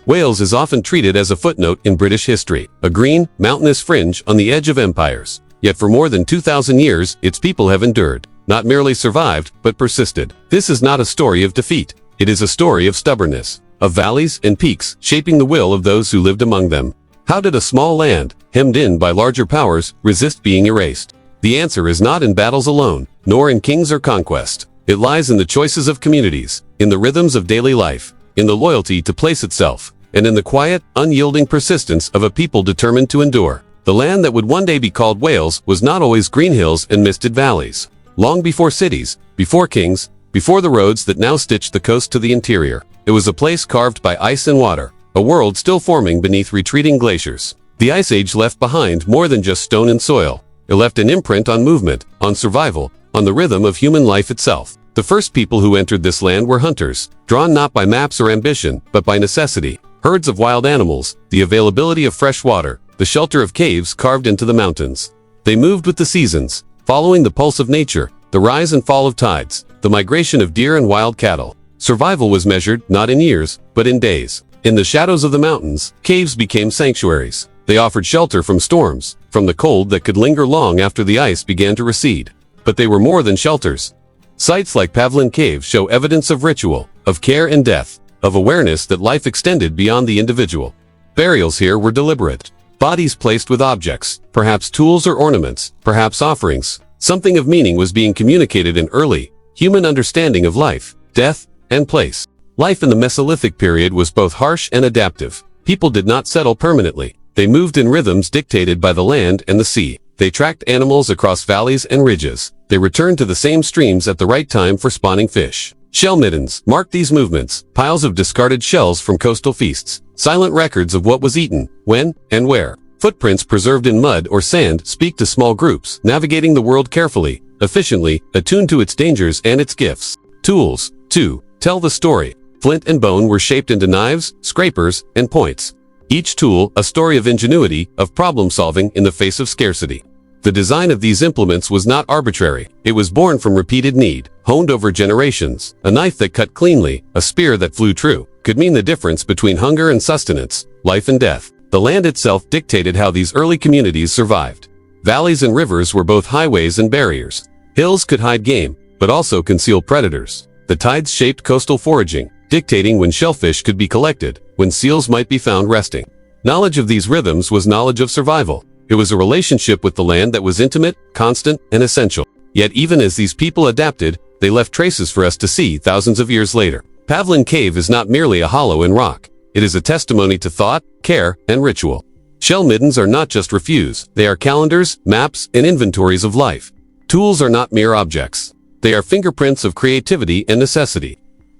Wales is often treated as a footnote in British history, a green, mountainous fringe on the edge of empires. Yet for more than 2,000 years, its people have endured, not merely survived, but persisted. This is not a story of defeat. It is a story of stubbornness, of valleys and peaks shaping the will of those who lived among them. How did a small land, hemmed in by larger powers, resist being erased? The answer is not in battles alone, nor in kings or conquest. It lies in the choices of communities, in the rhythms of daily life, in the loyalty to place itself, and in the quiet, unyielding persistence of a people determined to endure. The land that would one day be called Wales was not always green hills and misted valleys. Long before cities, before kings, before the roads that now stitch the coast to the interior, it was a place carved by ice and water, a world still forming beneath retreating glaciers. The Ice Age left behind more than just stone and soil. It left an imprint on movement, on survival, on the rhythm of human life itself. The first people who entered this land were hunters, drawn not by maps or ambition, but by necessity. Herds of wild animals, the availability of fresh water, the shelter of caves carved into the mountains. They moved with the seasons, following the pulse of nature, the rise and fall of tides, the migration of deer and wild cattle. Survival was measured not in years, but in days. In the shadows of the mountains, caves became sanctuaries. They offered shelter from storms, from the cold that could linger long after the ice began to recede. But they were more than shelters. Sites like Pavlin Cave show evidence of ritual, of care and death, of awareness that life extended beyond the individual. Burials here were deliberate. Bodies placed with objects, perhaps tools or ornaments, perhaps offerings. Something of meaning was being communicated in early, human understanding of life, death, and place. Life in the Mesolithic period was both harsh and adaptive. People did not settle permanently. They moved in rhythms dictated by the land and the sea. They tracked animals across valleys and ridges. They returned to the same streams at the right time for spawning fish. Shell middens marked these movements, piles of discarded shells from coastal feasts, silent records of what was eaten, when, and where. Footprints preserved in mud or sand speak to small groups, navigating the world carefully, efficiently, attuned to its dangers and its gifts. Tools, too, tell the story. Flint and bone were shaped into knives, scrapers, and points. Each tool, a story of ingenuity, of problem-solving in the face of scarcity. The design of these implements was not arbitrary. It was born from repeated need, honed over generations. A knife that cut cleanly, a spear that flew true, could mean the difference between hunger and sustenance, life and death. The land itself dictated how these early communities survived. Valleys and rivers were both highways and barriers. Hills could hide game, but also conceal predators. The tides shaped coastal foraging, dictating when shellfish could be collected, when seals might be found resting. Knowledge of these rhythms was knowledge of survival. It was a relationship with the land that was intimate, constant, and essential. Yet even as these people adapted, they left traces for us to see thousands of years later. Pavlin Cave is not merely a hollow in rock. It is a testimony to thought, care, and ritual. Shell middens are not just refuse. They are calendars, maps, and inventories of life. Tools are not mere objects. They are fingerprints of creativity and necessity.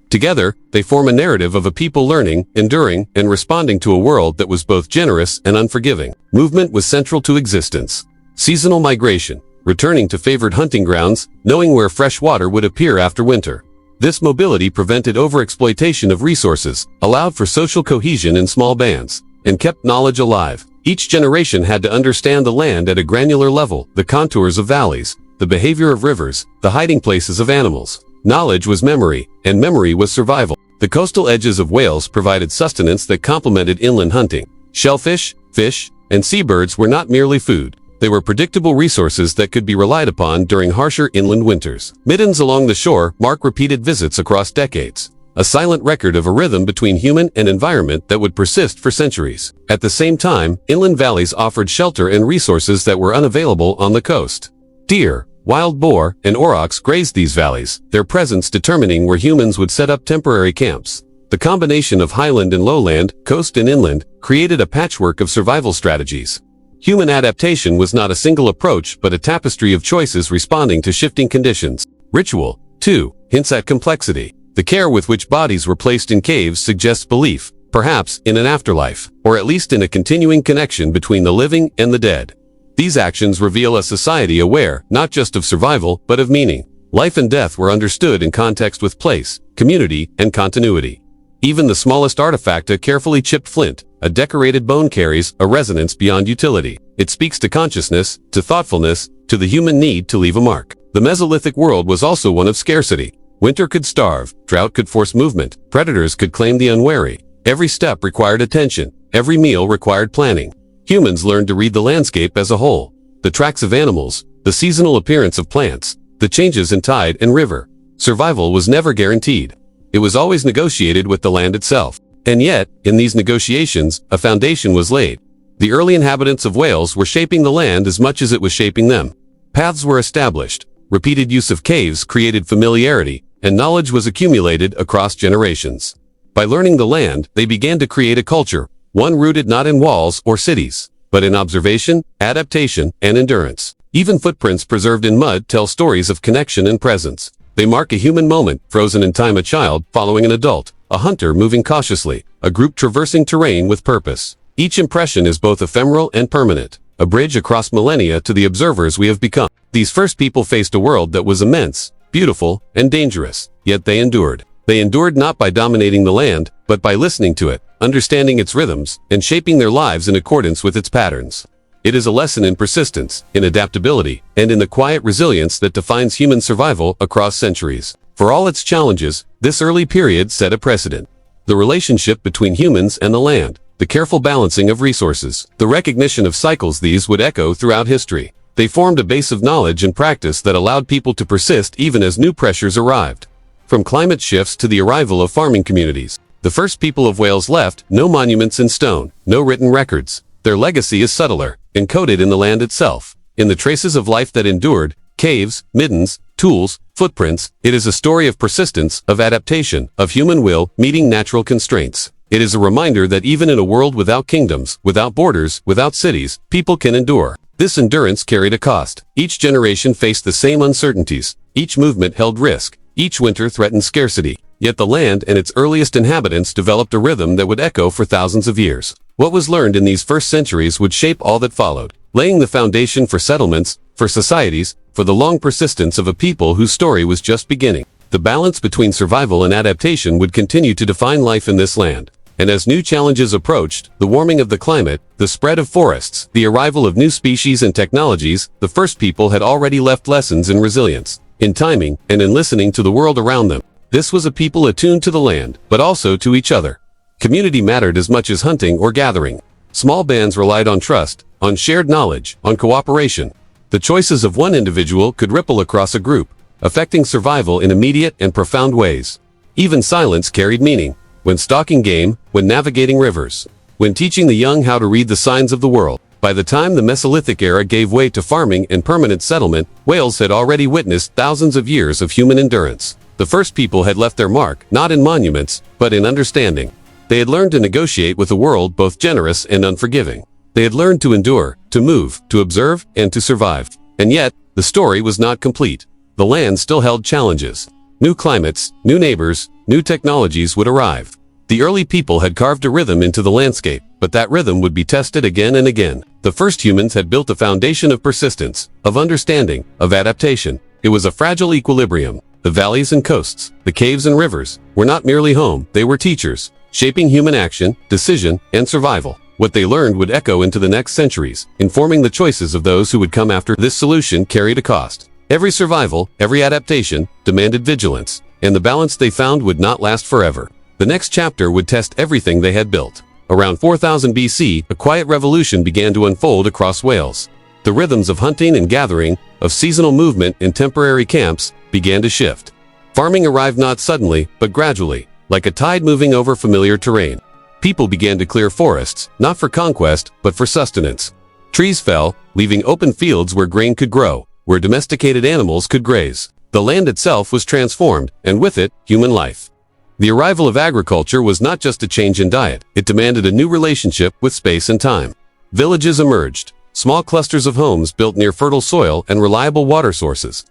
Together, they form a narrative of a people learning, enduring, and responding to a world that was both generous and unforgiving. Movement was central to existence. Seasonal migration, returning to favored hunting grounds, knowing where fresh water would appear after winter. This mobility prevented overexploitation of resources, allowed for social cohesion in small bands, and kept knowledge alive. Each generation had to understand the land at a granular level, the contours of valleys, the behavior of rivers, the hiding places of animals. Knowledge was memory, and memory was survival. The coastal edges of Wales provided sustenance that complemented inland hunting. Shellfish, fish, and seabirds were not merely food. They were predictable resources that could be relied upon during harsher inland winters. Middens along the shore mark repeated visits across decades, a silent record of a rhythm between human and environment that would persist for centuries. At the same time, inland valleys offered shelter and resources that were unavailable on the coast. Deer, wild boar, and aurochs grazed these valleys, their presence determining where humans would set up temporary camps. The combination of highland and lowland, coast and inland, created a patchwork of survival strategies. Human adaptation was not a single approach but a tapestry of choices responding to shifting conditions. Ritual, too, hints at complexity. The care with which bodies were placed in caves suggests belief, perhaps in an afterlife, or at least in a continuing connection between the living and the dead. These actions reveal a society aware, not just of survival, but of meaning. Life and death were understood in context with place, community, and continuity. Even the smallest artifact, a carefully chipped flint, a decorated bone, carries a resonance beyond utility. It speaks to consciousness, to thoughtfulness, to the human need to leave a mark. The Mesolithic world was also one of scarcity. Winter could starve, drought could force movement, predators could claim the unwary, Every step required attention. Every meal required planning. Humans learned to read the landscape as a whole. The tracks of animals, the seasonal appearance of plants, the changes in tide and river. Survival was never guaranteed. It was always negotiated with the land itself. And yet, in these negotiations, a foundation was laid. The early inhabitants of Wales were shaping the land as much as it was shaping them. Paths were established. Repeated use of caves created familiarity, and knowledge was accumulated across generations. By learning the land, they began to create a culture, one rooted not in walls or cities, but in observation, adaptation, and endurance. Even footprints preserved in mud tell stories of connection and presence. They mark a human moment, frozen in time, a child following an adult, a hunter moving cautiously, a group traversing terrain with purpose. Each impression is both ephemeral and permanent, a bridge across millennia to the observers we have become. These first people faced a world that was immense, beautiful, and dangerous, yet they endured. They endured not by dominating the land, but by listening to it, understanding its rhythms, and shaping their lives in accordance with its patterns. It is a lesson in persistence, in adaptability, and in the quiet resilience that defines human survival across centuries. For all its challenges, this early period set a precedent. The relationship between humans and the land, the careful balancing of resources, the recognition of cycles, these would echo throughout history. They formed a base of knowledge and practice that allowed people to persist even as new pressures arrived. From climate shifts to the arrival of farming communities, the first people of Wales left no monuments in stone, no written records. Their legacy is subtler, encoded in the land itself, in the traces of life that endured, caves, middens, tools, footprints. It is a story of persistence, of adaptation, of human will meeting natural constraints. It is a reminder that even in a world without kingdoms, without borders, without cities, people can endure. This endurance carried a cost. Each generation faced the same uncertainties. Each movement held risk. Each winter threatened scarcity. Yet the land and its earliest inhabitants developed a rhythm that would echo for thousands of years. What was learned in these first centuries would shape all that followed, laying the foundation for settlements, for societies, for the long persistence of a people whose story was just beginning. The balance between survival and adaptation would continue to define life in this land. And as new challenges approached, the warming of the climate, the spread of forests, the arrival of new species and technologies, the first people had already left lessons in resilience, in timing, and in listening to the world around them. This was a people attuned to the land, but also to each other. Community mattered as much as hunting or gathering. Small bands relied on trust, on shared knowledge, on cooperation. The choices of one individual could ripple across a group, affecting survival in immediate and profound ways. Even silence carried meaning. When stalking game, when navigating rivers, when teaching the young how to read the signs of the world. By the time the Mesolithic era gave way to farming and permanent settlement, Wales had already witnessed thousands of years of human endurance. The first people had left their mark, not in monuments, but in understanding. They had learned to negotiate with a world both generous and unforgiving. They had learned to endure, to move, to observe, and to survive. And yet, the story was not complete. The land still held challenges. New climates, new neighbors, new technologies would arrive. The early people had carved a rhythm into the landscape, but that rhythm would be tested again and again. The first humans had built a foundation of persistence, of understanding, of adaptation. It was a fragile equilibrium. The valleys and coasts, the caves and rivers, were not merely home, they were teachers, shaping human action, decision, and survival. What they learned would echo into the next centuries, informing the choices of those who would come after. This solution carried a cost. Every survival, every adaptation, demanded vigilance, and the balance they found would not last forever. The next chapter would test everything they had built. Around 4000 BC, a quiet revolution began to unfold across Wales. The rhythms of hunting and gathering, of seasonal movement in temporary camps, began to shift. Farming arrived not suddenly, but gradually, like a tide moving over familiar terrain. People began to clear forests, not for conquest, but for sustenance. Trees fell, leaving open fields where grain could grow, where domesticated animals could graze. The land itself was transformed, and with it, human life. The arrival of agriculture was not just a change in diet, it demanded a new relationship with space and time. Villages emerged, small clusters of homes built near fertile soil and reliable water sources.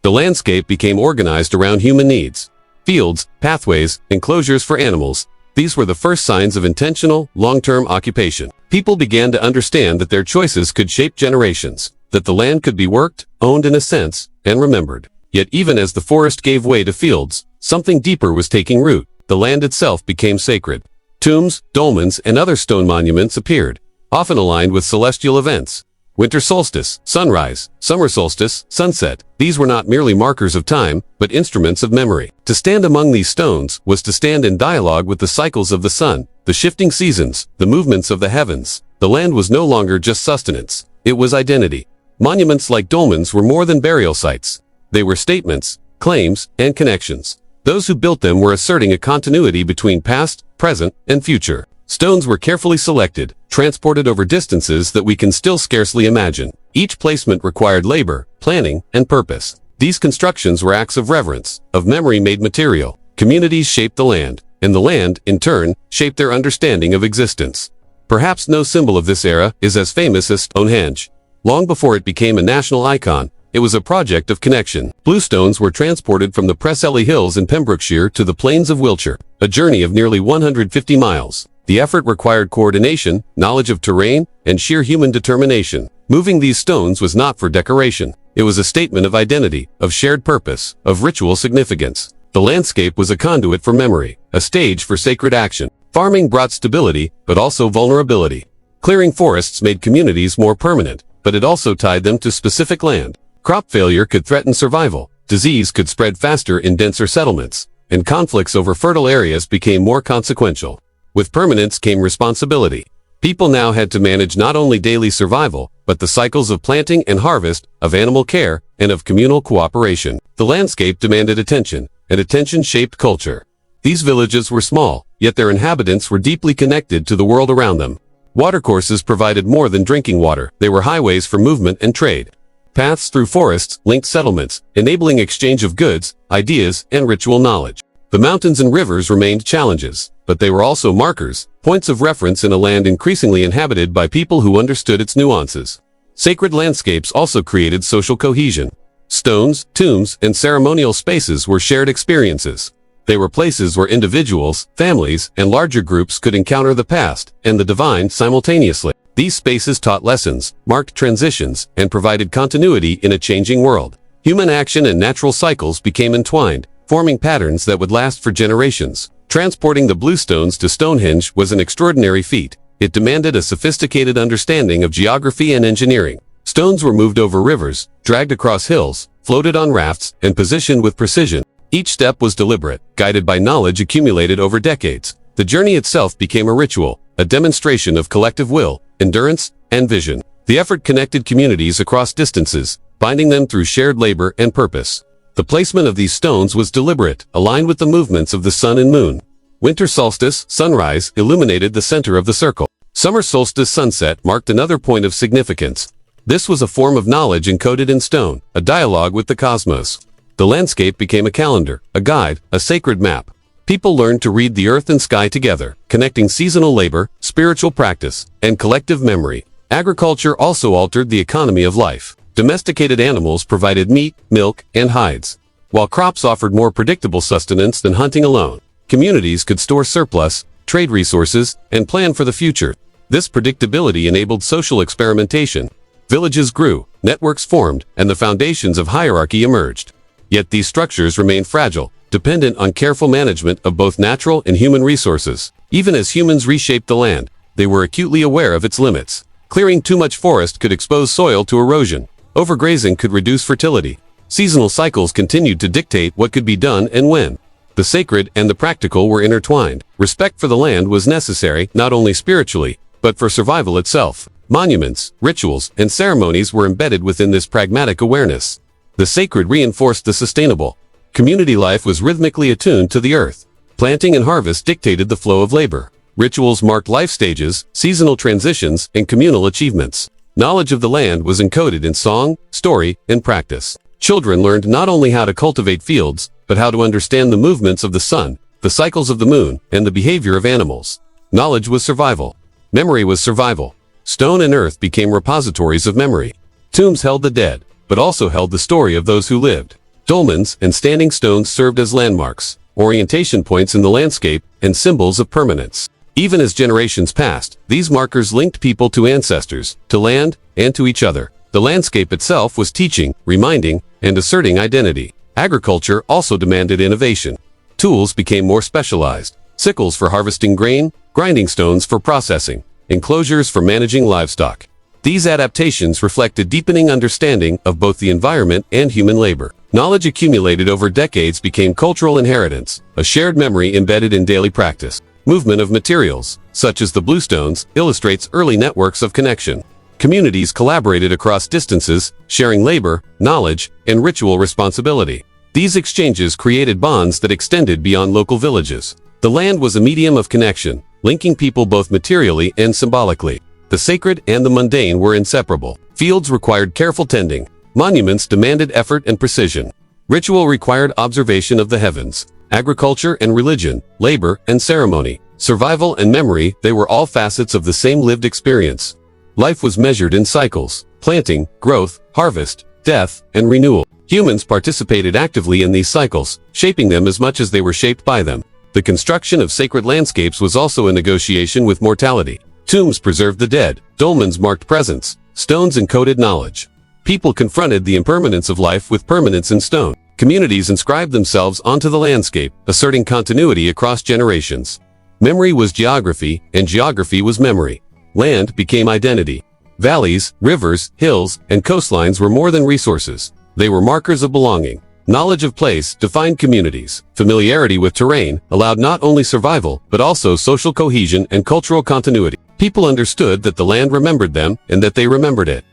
The landscape became organized around human needs. Fields, pathways, enclosures for animals, these were the first signs of intentional, long-term occupation. People began to understand that their choices could shape generations, that the land could be worked, owned in a sense, and remembered. Yet even as the forest gave way to fields, something deeper was taking root. The land itself became sacred. Tombs, dolmens, and other stone monuments appeared, often aligned with celestial events. Winter solstice, sunrise, summer solstice, sunset. These were not merely markers of time, but instruments of memory. To stand among these stones was to stand in dialogue with the cycles of the sun, the shifting seasons, the movements of the heavens. The land was no longer just sustenance. It was identity. Monuments like dolmens were more than burial sites. They were statements, claims, and connections. Those who built them were asserting a continuity between past, present, and future. Stones were carefully selected, transported over distances that we can still scarcely imagine. Each placement required labor, planning, and purpose. These constructions were acts of reverence, of memory made material. Communities shaped the land, and the land, in turn, shaped their understanding of existence. Perhaps no symbol of this era is as famous as Stonehenge. Long before it became a national icon, it was a project of connection. Bluestones were transported from the Preseli Hills in Pembrokeshire to the plains of Wiltshire, a journey of nearly 150 miles. The effort required coordination, knowledge of terrain, and sheer human determination. Moving these stones was not for decoration. It was a statement of identity, of shared purpose, of ritual significance. The landscape was a conduit for memory, a stage for sacred action. Farming brought stability, but also vulnerability. Clearing forests made communities more permanent, but it also tied them to specific land. Crop failure could threaten survival, disease could spread faster in denser settlements, and conflicts over fertile areas became more consequential. With permanence came responsibility. People now had to manage not only daily survival, but the cycles of planting and harvest, of animal care, and of communal cooperation. The landscape demanded attention, and attention shaped culture. These villages were small, yet their inhabitants were deeply connected to the world around them. Watercourses provided more than drinking water. They were highways for movement and trade. Paths through forests linked settlements, enabling exchange of goods, ideas, and ritual knowledge. The mountains and rivers remained challenges, but they were also markers, points of reference in a land increasingly inhabited by people who understood its nuances. Sacred landscapes also created social cohesion. Stones, tombs, and ceremonial spaces were shared experiences. They were places where individuals, families, and larger groups could encounter the past and the divine simultaneously. These spaces taught lessons, marked transitions, and provided continuity in a changing world. Human action and natural cycles became entwined, forming patterns that would last for generations. Transporting the bluestones to Stonehenge was an extraordinary feat. It demanded a sophisticated understanding of geography and engineering. Stones were moved over rivers, dragged across hills, floated on rafts, and positioned with precision. Each step was deliberate, guided by knowledge accumulated over decades. The journey itself became a ritual, a demonstration of collective will, endurance, and vision. The effort connected communities across distances, binding them through shared labor and purpose. The placement of these stones was deliberate, aligned with the movements of the sun and moon. Winter solstice, sunrise, illuminated the center of the circle. Summer solstice, sunset, marked another point of significance. This was a form of knowledge encoded in stone, a dialogue with the cosmos. The landscape became a calendar, a guide, a sacred map. People learned to read the earth and sky together, connecting seasonal labor, spiritual practice, and collective memory. Agriculture also altered the economy of life. Domesticated animals provided meat, milk, and hides. While crops offered more predictable sustenance than hunting alone, communities could store surplus, trade resources, and plan for the future. This predictability enabled social experimentation. Villages grew, networks formed, and the foundations of hierarchy emerged. Yet these structures remained fragile, dependent on careful management of both natural and human resources. Even as humans reshaped the land, they were acutely aware of its limits. Clearing too much forest could expose soil to erosion. Overgrazing could reduce fertility. Seasonal cycles continued to dictate what could be done and when. The sacred and the practical were intertwined. Respect for the land was necessary, not only spiritually, but for survival itself. Monuments, rituals, and ceremonies were embedded within this pragmatic awareness. The sacred reinforced the sustainable. Community life was rhythmically attuned to the earth. Planting and harvest dictated the flow of labor. Rituals marked life stages, seasonal transitions, and communal achievements. Knowledge of the land was encoded in song, story, and practice. Children learned not only how to cultivate fields, but how to understand the movements of the sun, the cycles of the moon, and the behavior of animals. Knowledge was survival. Memory was survival. Stone and earth became repositories of memory. Tombs held the dead, but also held the story of those who lived. Dolmens and standing stones served as landmarks, orientation points in the landscape, and symbols of permanence. Even as generations passed, these markers linked people to ancestors, to land, and to each other. The landscape itself was teaching, reminding, and asserting identity. Agriculture also demanded innovation. Tools became more specialized. Sickles for harvesting grain, grinding stones for processing, enclosures for managing livestock. These adaptations reflect a deepening understanding of both the environment and human labor. Knowledge accumulated over decades became cultural inheritance, a shared memory embedded in daily practice. Movement of materials, such as the bluestones, illustrates early networks of connection. Communities collaborated across distances, sharing labor, knowledge, and ritual responsibility. These exchanges created bonds that extended beyond local villages. The land was a medium of connection, linking people both materially and symbolically. The sacred and the mundane were inseparable. Fields required careful tending. Monuments demanded effort and precision. Ritual required observation of the heavens. Agriculture and religion, labor and ceremony, survival and memory, they were all facets of the same lived experience. Life was measured in cycles: planting, growth, harvest, death, and renewal. Humans participated actively in these cycles, shaping them as much as they were shaped by them. The construction of sacred landscapes was also a negotiation with mortality. Tombs preserved the dead, dolmens marked presence, stones encoded knowledge. People confronted the impermanence of life with permanence in stone. Communities inscribed themselves onto the landscape, asserting continuity across generations. Memory was geography, and geography was memory. Land became identity. Valleys, rivers, hills, and coastlines were more than resources. They were markers of belonging. Knowledge of place defined communities. Familiarity with terrain allowed not only survival, but also social cohesion and cultural continuity. People understood that the land remembered them, and that they remembered it.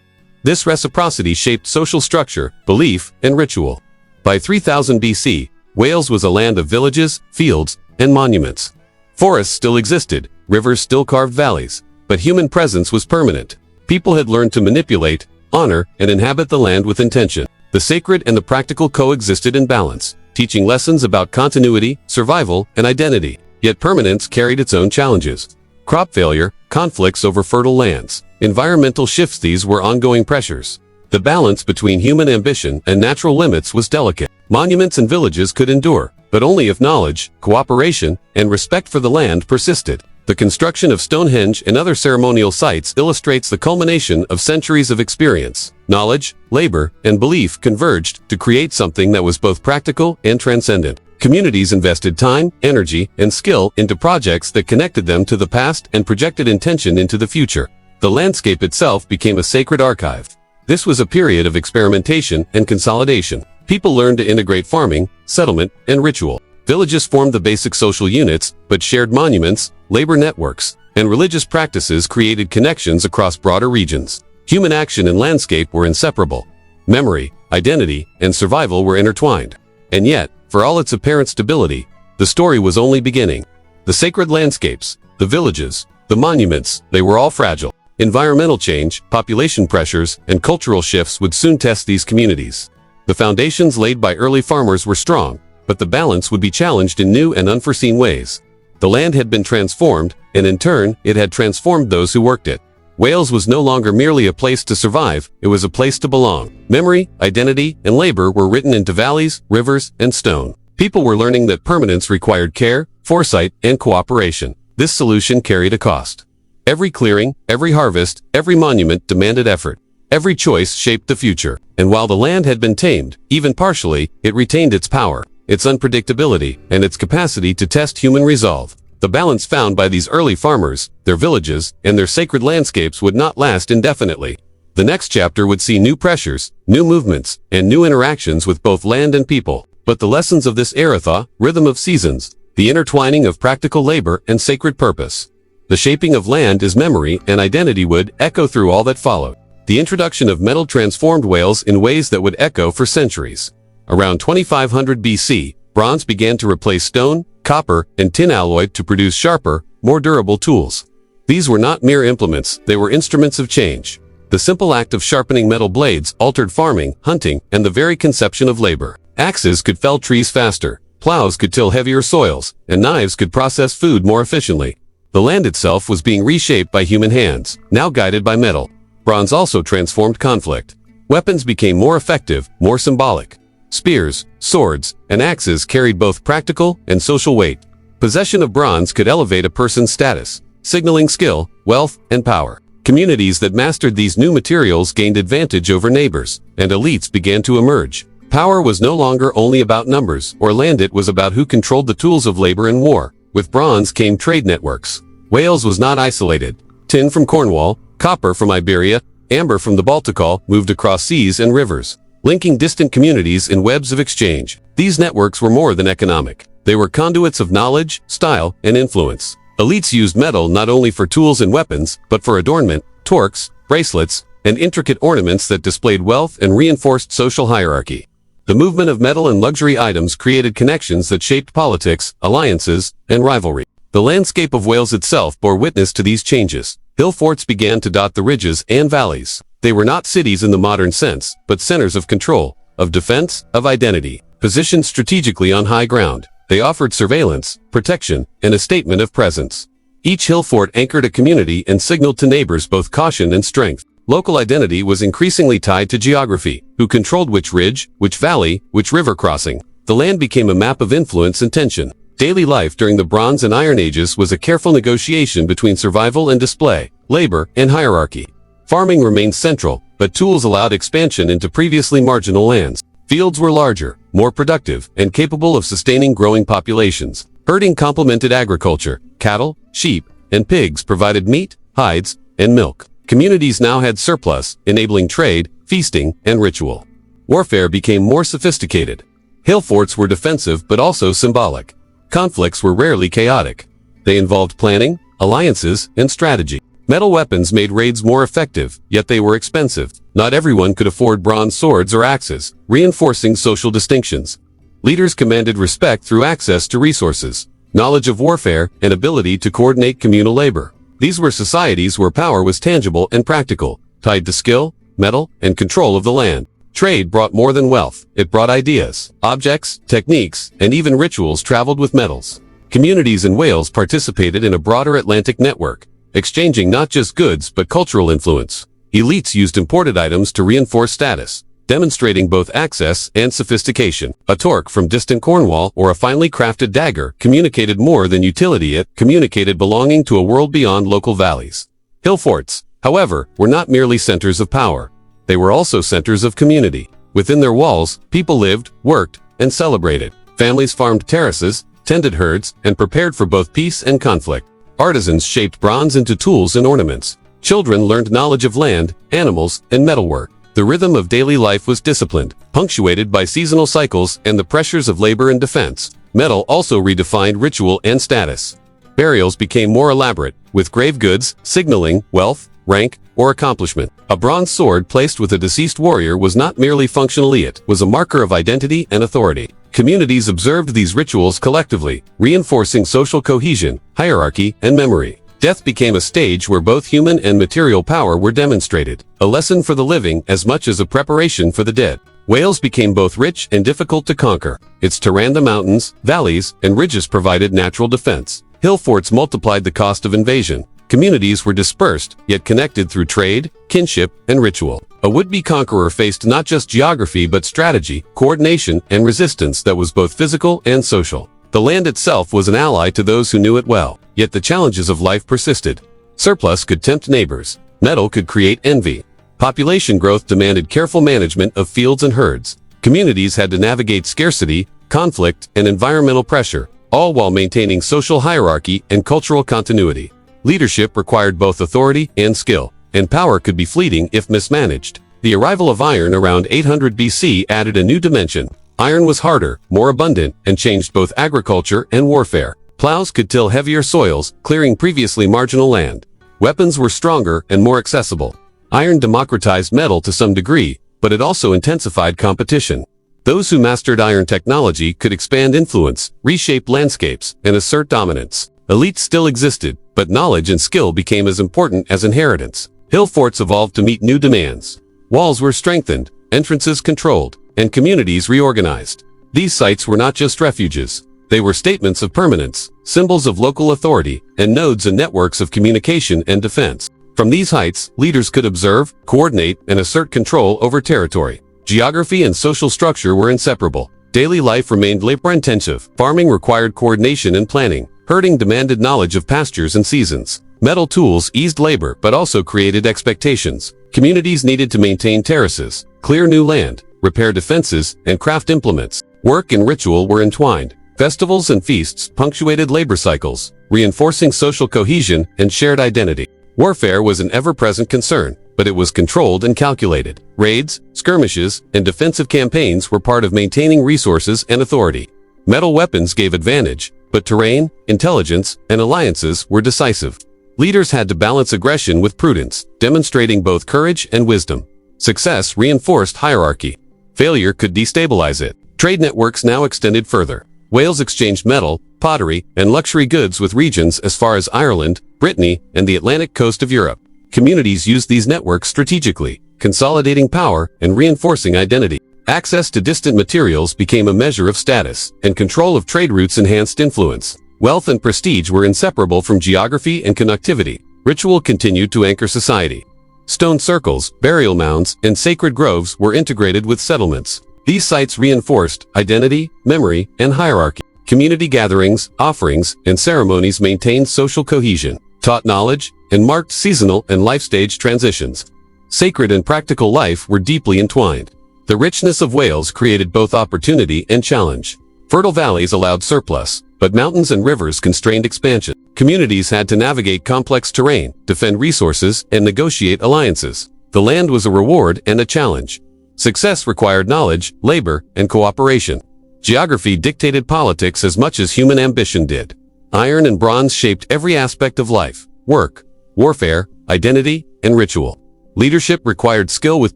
This reciprocity shaped social structure, belief, and ritual. By 3000 BC, Wales was a land of villages, fields, and monuments. Forests still existed, rivers still carved valleys, but human presence was permanent. People had learned to manipulate, honor, and inhabit the land with intention. The sacred and the practical coexisted in balance, teaching lessons about continuity, survival, and identity. Yet permanence carried its own challenges. Crop failure, conflicts over fertile lands, environmental shifts, these were ongoing pressures. The balance between human ambition and natural limits was delicate. Monuments and villages could endure, but only if knowledge, cooperation, and respect for the land persisted. The construction of Stonehenge and other ceremonial sites illustrates the culmination of centuries of experience. Knowledge, labor, and belief converged to create something that was both practical and transcendent. Communities invested time, energy, and skill into projects that connected them to the past and projected intention into the future. The landscape itself became a sacred archive. This was a period of experimentation and consolidation. People learned to integrate farming, settlement, and ritual. Villages formed the basic social units, but shared monuments, labor networks, and religious practices created connections across broader regions. Human action and landscape were inseparable. Memory, identity, and survival were intertwined. And yet, for all its apparent stability, the story was only beginning. The sacred landscapes, the villages, the monuments, they were all fragile. Environmental change, population pressures, and cultural shifts would soon test these communities. The foundations laid by early farmers were strong, but the balance would be challenged in new and unforeseen ways. The land had been transformed, and in turn, it had transformed those who worked it. Wales was no longer merely a place to survive, it was a place to belong. Memory, identity, and labor were written into valleys, rivers, and stone. People were learning that permanence required care, foresight, and cooperation. This solution carried a cost. Every clearing, every harvest, every monument demanded effort. Every choice shaped the future. And while the land had been tamed, even partially, it retained its power, its unpredictability, and its capacity to test human resolve. The balance found by these early farmers, their villages, and their sacred landscapes would not last indefinitely. The next chapter would see new pressures, new movements, and new interactions with both land and people. But the lessons of this era, the rhythm of seasons, the intertwining of practical labor and sacred purpose, the shaping of land as memory and identity would echo through all that followed. The introduction of metal transformed Wales in ways that would echo for centuries. Around 2500 BC, bronze began to replace stone, copper, and tin alloy to produce sharper, more durable tools. These were not mere implements, they were instruments of change. The simple act of sharpening metal blades altered farming, hunting, and the very conception of labor. Axes could fell trees faster, plows could till heavier soils, and knives could process food more efficiently. The land itself was being reshaped by human hands, now guided by metal. Bronze also transformed conflict. Weapons became more effective, more symbolic. Spears, swords, and axes carried both practical and social weight. Possession of bronze could elevate a person's status, signaling skill, wealth, and power. Communities that mastered these new materials gained advantage over neighbors, and elites began to emerge. Power was no longer only about numbers or land, it was about who controlled the tools of labor and war. With bronze came trade networks. Wales was not isolated. Tin from Cornwall, copper from Iberia, Amber from the Baltic moved across seas and rivers, linking distant communities in webs of exchange. These networks were more than economic. They were conduits of knowledge, style, and influence. Elites used metal not only for tools and weapons, but for adornment, torques, bracelets, and intricate ornaments that displayed wealth and reinforced social hierarchy. The movement of metal and luxury items created connections that shaped politics, alliances, and rivalry. The landscape of Wales itself bore witness to these changes. Hill forts began to dot the ridges and valleys. They were not cities in the modern sense, but centers of control, of defense, of identity. Positioned strategically on high ground, they offered surveillance, protection, and a statement of presence. Each hill fort anchored a community and signaled to neighbors both caution and strength. Local identity was increasingly tied to geography, who controlled which ridge, which valley, which river crossing. The land became a map of influence and tension. Daily life during the Bronze and Iron Ages was a careful negotiation between survival and display, labor and hierarchy. Farming remained central, but tools allowed expansion into previously marginal lands. Fields were larger, more productive, and capable of sustaining growing populations. Herding complemented agriculture. Cattle, sheep, and pigs provided meat, hides, and milk. Communities now had surplus, enabling trade, feasting, and ritual. Warfare became more sophisticated. Hill forts were defensive but also symbolic. Conflicts were rarely chaotic. They involved planning, alliances, and strategy. Metal weapons made raids more effective, yet they were expensive. Not everyone could afford bronze swords or axes, reinforcing social distinctions. Leaders commanded respect through access to resources, knowledge of warfare, and ability to coordinate communal labor. These were societies where power was tangible and practical, tied to skill, metal, and control of the land. Trade brought more than wealth. It brought ideas, objects, techniques, and even rituals traveled with metals. Communities in Wales participated in a broader Atlantic network, exchanging not just goods but cultural influence. Elites used imported items to reinforce status, demonstrating both access and sophistication. A torque from distant Cornwall or a finely crafted dagger communicated more than utility. It communicated belonging to a world beyond local valleys. Hill forts, however, were not merely centers of power. They were also centers of community. Within their walls, people lived, worked, and celebrated. Families farmed terraces, tended herds, and prepared for both peace and conflict. Artisans shaped bronze into tools and ornaments. Children learned knowledge of land, animals, and metalwork. The rhythm of daily life was disciplined, punctuated by seasonal cycles and the pressures of labor and defense. Metal also redefined ritual and status. Burials became more elaborate, with grave goods signaling wealth, rank, or accomplishment. A bronze sword placed with a deceased warrior was not merely functional, it was a marker of identity and authority. Communities observed these rituals collectively, reinforcing social cohesion, hierarchy, and memory. Death became a stage where both human and material power were demonstrated, a lesson for the living as much as a preparation for the dead. Wales became both rich and difficult to conquer. Its Taranda mountains, valleys, and ridges provided natural defense. Hill forts multiplied the cost of invasion. Communities were dispersed, yet connected through trade, kinship, and ritual. A would-be conqueror faced not just geography but strategy, coordination, and resistance that was both physical and social. The land itself was an ally to those who knew it well, yet the challenges of life persisted. Surplus could tempt neighbors. Metal could create envy. Population growth demanded careful management of fields and herds. Communities had to navigate scarcity, conflict, and environmental pressure, all while maintaining social hierarchy and cultural continuity. Leadership required both authority and skill, and power could be fleeting if mismanaged. The arrival of iron around 800 BC added a new dimension. Iron was harder, more abundant, and changed both agriculture and warfare. Plows could till heavier soils, clearing previously marginal land. Weapons were stronger and more accessible. Iron democratized metal to some degree, but it also intensified competition. Those who mastered iron technology could expand influence, reshape landscapes, and assert dominance. Elites still existed, but knowledge and skill became as important as inheritance. Hill forts evolved to meet new demands. Walls were strengthened, entrances controlled, and communities reorganized. These sites were not just refuges. They were statements of permanence, symbols of local authority, and nodes and networks of communication and defense. From these heights, leaders could observe, coordinate, and assert control over territory. Geography and social structure were inseparable. Daily life remained labor-intensive. Farming required coordination and planning. Herding demanded knowledge of pastures and seasons. Metal tools eased labor but also created expectations. Communities needed to maintain terraces, clear new land, repair defenses, and craft implements. Work and ritual were entwined. Festivals and feasts punctuated labor cycles, reinforcing social cohesion and shared identity. Warfare was an ever-present concern. but it was controlled and calculated. Raids, skirmishes, and defensive campaigns were part of maintaining resources and authority. Metal weapons gave advantage, but terrain, intelligence, and alliances were decisive. Leaders had to balance aggression with prudence, demonstrating both courage and wisdom. Success reinforced hierarchy. Failure could destabilize it. Trade networks now extended further. Wales exchanged metal, pottery, and luxury goods with regions as far as Ireland, Brittany, and the Atlantic coast of Europe. Communities used these networks strategically, consolidating power and reinforcing identity. Access to distant materials became a measure of status, and control of trade routes enhanced influence. Wealth and prestige were inseparable from geography and connectivity. Ritual continued to anchor society. Stone circles, burial mounds, and sacred groves were integrated with settlements. These sites reinforced identity, memory, and hierarchy. Community gatherings, offerings, and ceremonies maintained social cohesion, taught knowledge, and marked seasonal and life stage transitions. Sacred and practical life were deeply entwined. The richness of Wales created both opportunity and challenge. Fertile valleys allowed surplus, but mountains and rivers constrained expansion. Communities had to navigate complex terrain, defend resources, and negotiate alliances. The land was a reward and a challenge. Success required knowledge, labor, and cooperation. Geography dictated politics as much as human ambition did. Iron and bronze shaped every aspect of life: work, warfare, identity, and ritual. Leadership required skill with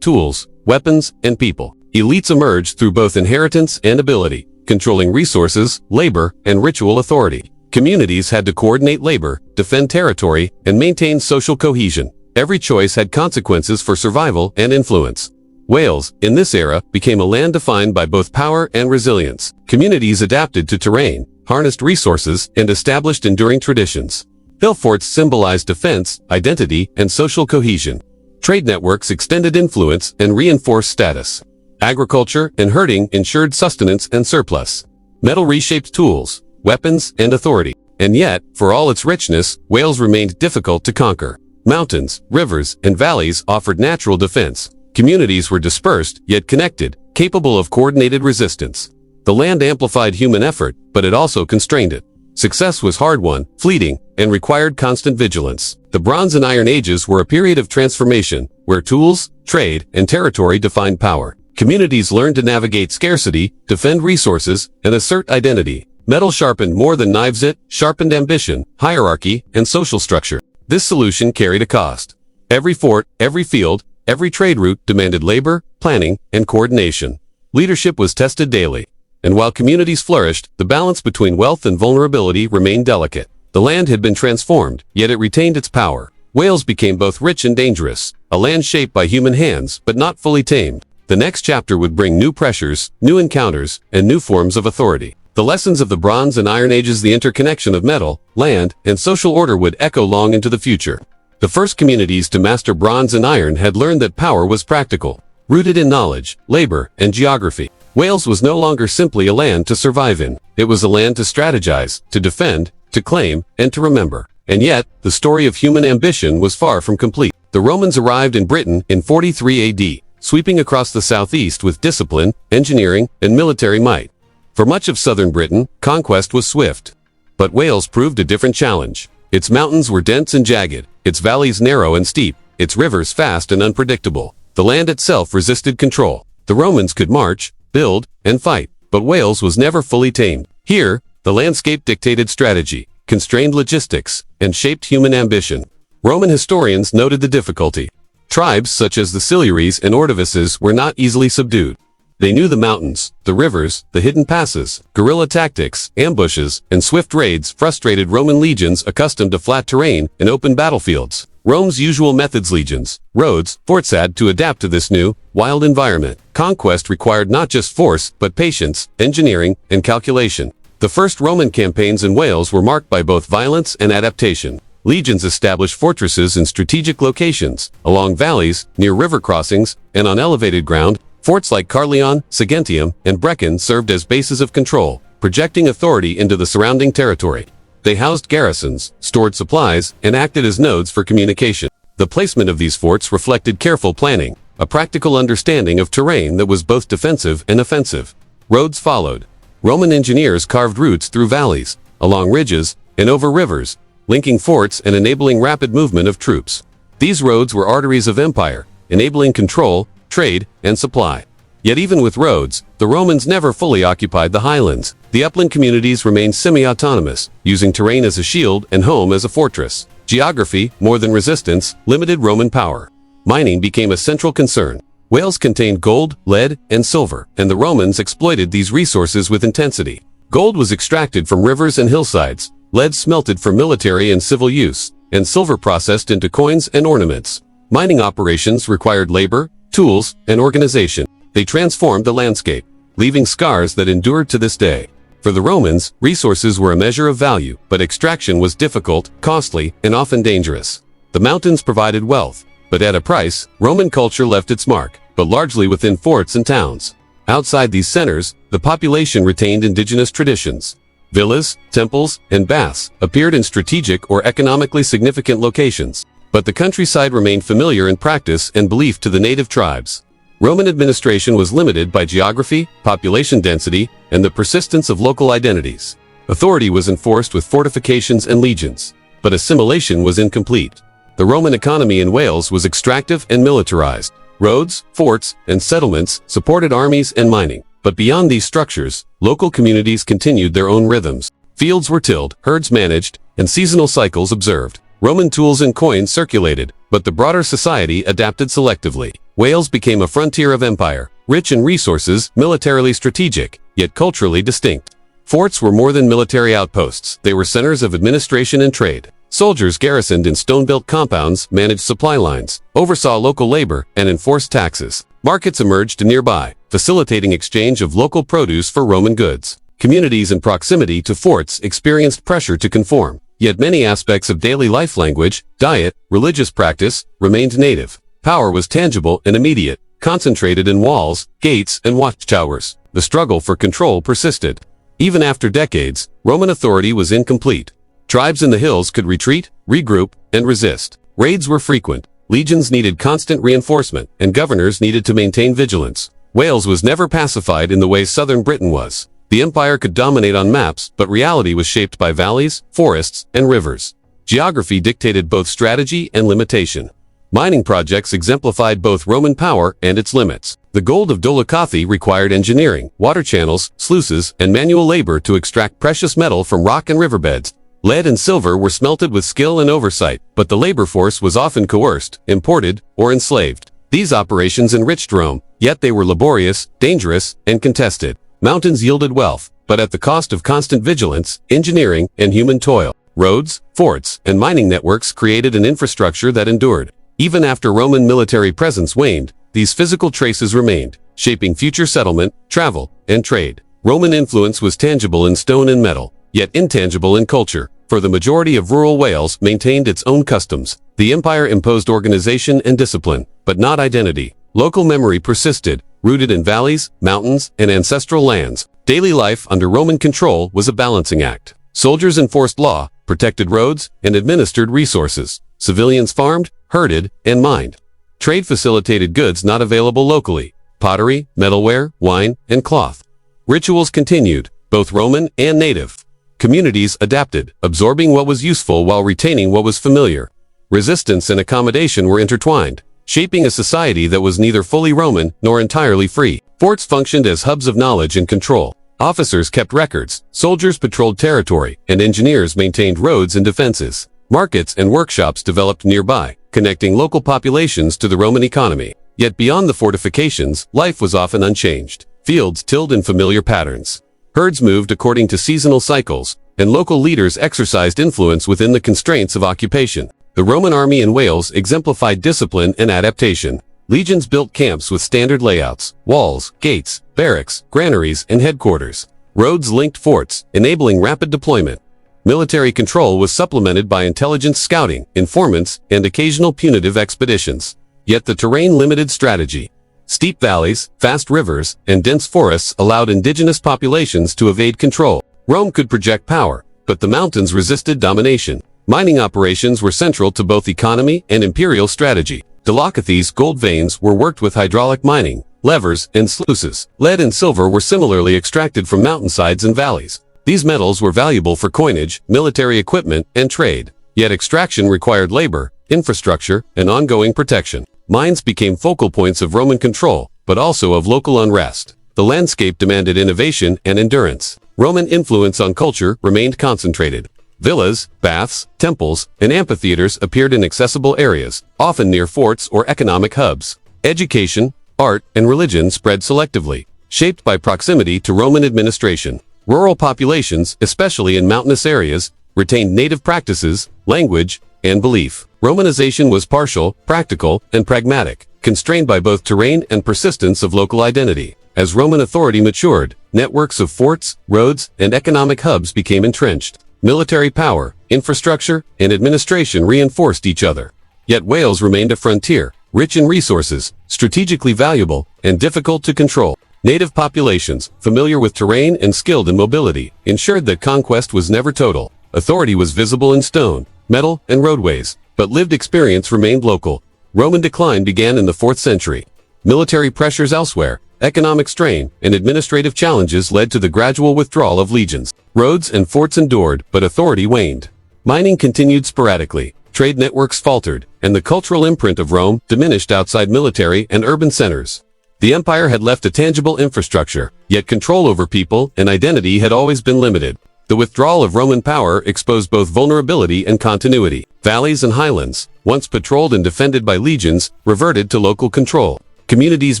tools, weapons, and people. Elites emerged through both inheritance and ability, controlling resources, labor, and ritual authority. Communities had to coordinate labor, defend territory, and maintain social cohesion. Every choice had consequences for survival and influence. Wales, in this era, became a land defined by both power and resilience. Communities adapted to terrain, harnessed resources, and established enduring traditions. Hill forts symbolized defense, identity, and social cohesion. Trade networks extended influence and reinforced status. Agriculture and herding ensured sustenance and surplus. Metal reshaped tools, weapons, and authority. And yet, for all its richness, Wales remained difficult to conquer. Mountains, rivers, and valleys offered natural defense. Communities were dispersed, yet connected, capable of coordinated resistance. The land amplified human effort, but it also constrained it. Success was hard-won, fleeting, and required constant vigilance. The Bronze and Iron Ages were a period of transformation, where tools, trade, and territory defined power. Communities learned to navigate scarcity, defend resources, and assert identity. Metal sharpened more than knives, it sharpened ambition, hierarchy, and social structure. This solution carried a cost. Every fort, every field, every trade route demanded labor, planning, and coordination. Leadership was tested daily. And while communities flourished, the balance between wealth and vulnerability remained delicate. The land had been transformed, yet it retained its power. Wales became both rich and dangerous, a land shaped by human hands, but not fully tamed. The next chapter would bring new pressures, new encounters, and new forms of authority. The lessons of the Bronze and Iron Ages, the interconnection of metal, land, and social order would echo long into the future. The first communities to master bronze and iron had learned that power was practical, rooted in knowledge, labor, and geography. Wales was no longer simply a land to survive in. It was a land to strategize, to defend, to claim, and to remember. And yet, the story of human ambition was far from complete. The Romans arrived in Britain in 43 AD, sweeping across the southeast with discipline, engineering, and military might. For much of southern Britain, conquest was swift. But Wales proved a different challenge. Its mountains were dense and jagged, its valleys narrow and steep, its rivers fast and unpredictable. The land itself resisted control. The Romans could march, build, and fight, but Wales was never fully tamed. Here, the landscape dictated strategy, constrained logistics, and shaped human ambition. Roman historians noted the difficulty. Tribes such as the Silures and Ordovices were not easily subdued. They knew the mountains, the rivers, the hidden passes. Guerrilla tactics, ambushes, and swift raids frustrated Roman legions accustomed to flat terrain and open battlefields. Rome's usual methods, legions, roads, forts had to adapt to this new, wild environment. Conquest required not just force, but patience, engineering, and calculation. The first Roman campaigns in Wales were marked by both violence and adaptation. Legions established fortresses in strategic locations, along valleys, near river crossings, and on elevated ground. Forts like Caerleon, Saguntium, and Brecon served as bases of control, projecting authority into the surrounding territory. They housed garrisons, stored supplies, and acted as nodes for communication. The placement of these forts reflected careful planning, a practical understanding of terrain that was both defensive and offensive. Roads followed. Roman engineers carved routes through valleys, along ridges, and over rivers, linking forts and enabling rapid movement of troops. These roads were arteries of empire, enabling control, trade, and supply. Yet even with roads, the Romans never fully occupied the highlands. The upland communities remained semi-autonomous, using terrain as a shield and home as a fortress. Geography, more than resistance, limited Roman power. Mining became a central concern. Wales contained gold, lead, and silver, and the Romans exploited these resources with intensity. Gold was extracted from rivers and hillsides, lead smelted for military and civil use, and silver processed into coins and ornaments. Mining operations required labor, tools, and organization. They transformed the landscape, leaving scars that endured to this day. For the Romans, resources were a measure of value, but extraction was difficult, costly, and often dangerous. The mountains provided wealth, but at a price. Roman culture left its mark, but largely within forts and towns. Outside these centers, the population retained indigenous traditions. Villas, temples, and baths appeared in strategic or economically significant locations, but the countryside remained familiar in practice and belief to the native tribes. Roman administration was limited by geography, population density, and the persistence of local identities. Authority was enforced with fortifications and legions, but assimilation was incomplete. The Roman economy in Wales was extractive and militarized. Roads, forts, and settlements supported armies and mining. But beyond these structures, local communities continued their own rhythms. Fields were tilled, herds managed, and seasonal cycles observed. Roman tools and coins circulated, but the broader society adapted selectively. Wales became a frontier of empire, rich in resources, militarily strategic, yet culturally distinct. Forts were more than military outposts. They were centers of administration and trade. Soldiers garrisoned in stone-built compounds managed supply lines, oversaw local labor, and enforced taxes. Markets emerged nearby, facilitating exchange of local produce for Roman goods. Communities in proximity to forts experienced pressure to conform, yet many aspects of daily life, language, diet, religious practice, remained native. Power was tangible and immediate, concentrated in walls, gates, and watchtowers. The struggle for control persisted. Even after decades, Roman authority was incomplete. Tribes in the hills could retreat, regroup, and resist. Raids were frequent. Legions needed constant reinforcement, and governors needed to maintain vigilance. Wales was never pacified in the way southern Britain was. The empire could dominate on maps, but reality was shaped by valleys, forests, and rivers. Geography dictated both strategy and limitation. Mining projects exemplified both Roman power and its limits. The gold of Dolichothi required engineering, water channels, sluices, and manual labor to extract precious metal from rock and riverbeds. Lead and silver were smelted with skill and oversight, but the labor force was often coerced, imported, or enslaved. These operations enriched Rome, yet they were laborious, dangerous, and contested. Mountains yielded wealth, but at the cost of constant vigilance, engineering, and human toil. Roads, forts, and mining networks created an infrastructure that endured. Even after Roman military presence waned, these physical traces remained, shaping future settlement, travel, and trade. Roman influence was tangible in stone and metal, yet intangible in culture, for the majority of rural Wales maintained its own customs. The empire imposed organization and discipline, but not identity. Local memory persisted, rooted in valleys, mountains, and ancestral lands. Daily life under Roman control was a balancing act. Soldiers enforced law, protected roads, and administered resources. Civilians farmed, herded, and mined. Trade facilitated goods not available locally: pottery, metalware, wine, and cloth. Rituals continued, both Roman and native. Communities adapted, absorbing what was useful while retaining what was familiar. Resistance and accommodation were intertwined, shaping a society that was neither fully Roman nor entirely free. Forts functioned as hubs of knowledge and control. Officers kept records, soldiers patrolled territory, and engineers maintained roads and defenses. Markets and workshops developed nearby, connecting local populations to the Roman economy. Yet beyond the fortifications, life was often unchanged. Fields tilled in familiar patterns. Herds moved according to seasonal cycles, and local leaders exercised influence within the constraints of occupation. The Roman army in Wales exemplified discipline and adaptation. Legions built camps with standard layouts: walls, gates, barracks, granaries, and headquarters. Roads linked forts, enabling rapid deployment. Military control was supplemented by intelligence scouting, informants, and occasional punitive expeditions. Yet the terrain limited strategy. Steep valleys, fast rivers, and dense forests allowed indigenous populations to evade control. Rome could project power, but the mountains resisted domination. Mining operations were central to both economy and imperial strategy. Dolichothi's gold veins were worked with hydraulic mining, levers, and sluices. Lead and silver were similarly extracted from mountainsides and valleys. These metals were valuable for coinage, military equipment, and trade. Yet extraction required labor, infrastructure, and ongoing protection. Mines became focal points of Roman control, but also of local unrest. The landscape demanded innovation and endurance. Roman influence on culture remained concentrated. Villas, baths, temples, and amphitheaters appeared in accessible areas, often near forts or economic hubs. Education, art, and religion spread selectively, shaped by proximity to Roman administration. Rural populations, especially in mountainous areas, retained native practices, language, and belief. Romanization was partial, practical, and pragmatic, constrained by both terrain and persistence of local identity. As Roman authority matured, networks of forts, roads, and economic hubs became entrenched. Military power, infrastructure, and administration reinforced each other. Yet Wales remained a frontier, rich in resources, strategically valuable, and difficult to control. Native populations, familiar with terrain and skilled in mobility, ensured that conquest was never total. Authority was visible in stone, metal, and roadways, but lived experience remained local. Roman decline began in the 4th century. Military pressures elsewhere, economic strain, and administrative challenges led to the gradual withdrawal of legions. Roads and forts endured, but authority waned. Mining continued sporadically, trade networks faltered, and the cultural imprint of Rome diminished outside military and urban centers. The empire had left a tangible infrastructure, yet control over people and identity had always been limited. The withdrawal of Roman power exposed both vulnerability and continuity. Valleys and highlands, once patrolled and defended by legions, reverted to local control. Communities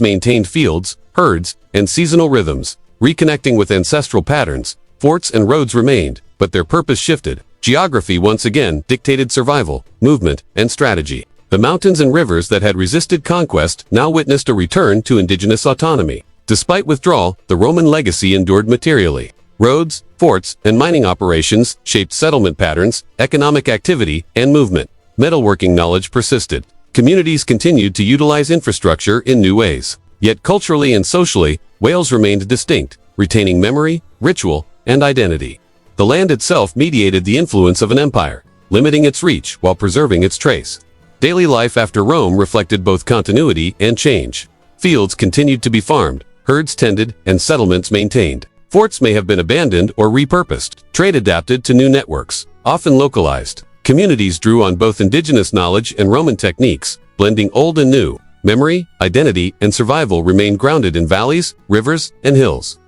maintained fields, herds, and seasonal rhythms, reconnecting with ancestral patterns. Forts and roads remained, but their purpose shifted. Geography once again dictated survival, movement, and strategy. The mountains and rivers that had resisted conquest now witnessed a return to indigenous autonomy. Despite withdrawal, the Roman legacy endured materially. Roads, forts, and mining operations shaped settlement patterns, economic activity, and movement. Metalworking knowledge persisted. Communities continued to utilize infrastructure in new ways. Yet culturally and socially, Wales remained distinct, retaining memory, ritual, and identity. The land itself mediated the influence of an empire, limiting its reach while preserving its trace. Daily life after Rome reflected both continuity and change. Fields continued to be farmed, herds tended, and settlements maintained. Forts may have been abandoned or repurposed. Trade adapted to new networks, often localized. Communities drew on both indigenous knowledge and Roman techniques, blending old and new. Memory, identity, and survival remained grounded in valleys, rivers, and hills.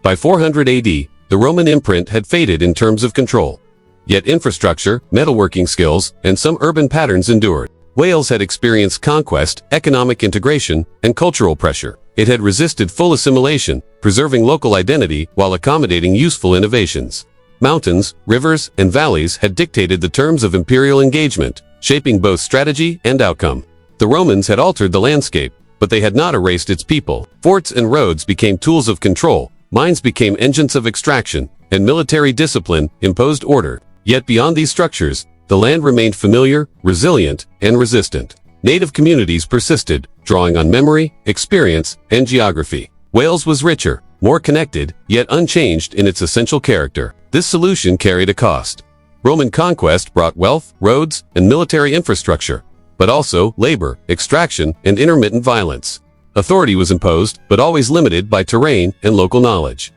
By 400 AD, the Roman imprint had faded in terms of control. Yet infrastructure, metalworking skills, and some urban patterns endured. Wales had experienced conquest, economic integration, and cultural pressure. It had resisted full assimilation, preserving local identity while accommodating useful innovations. Mountains, rivers, and valleys had dictated the terms of imperial engagement, shaping both strategy and outcome. The Romans had altered the landscape, but they had not erased its people. Forts and roads became tools of control, mines became engines of extraction, and military discipline imposed order. Yet beyond these structures, the land remained familiar, resilient, and resistant. Native communities persisted, drawing on memory, experience, and geography. Wales was richer, more connected, yet unchanged in its essential character. This solution carried a cost. Roman conquest brought wealth, roads, and military infrastructure, but also labor, extraction, and intermittent violence. Authority was imposed, but always limited by terrain and local knowledge.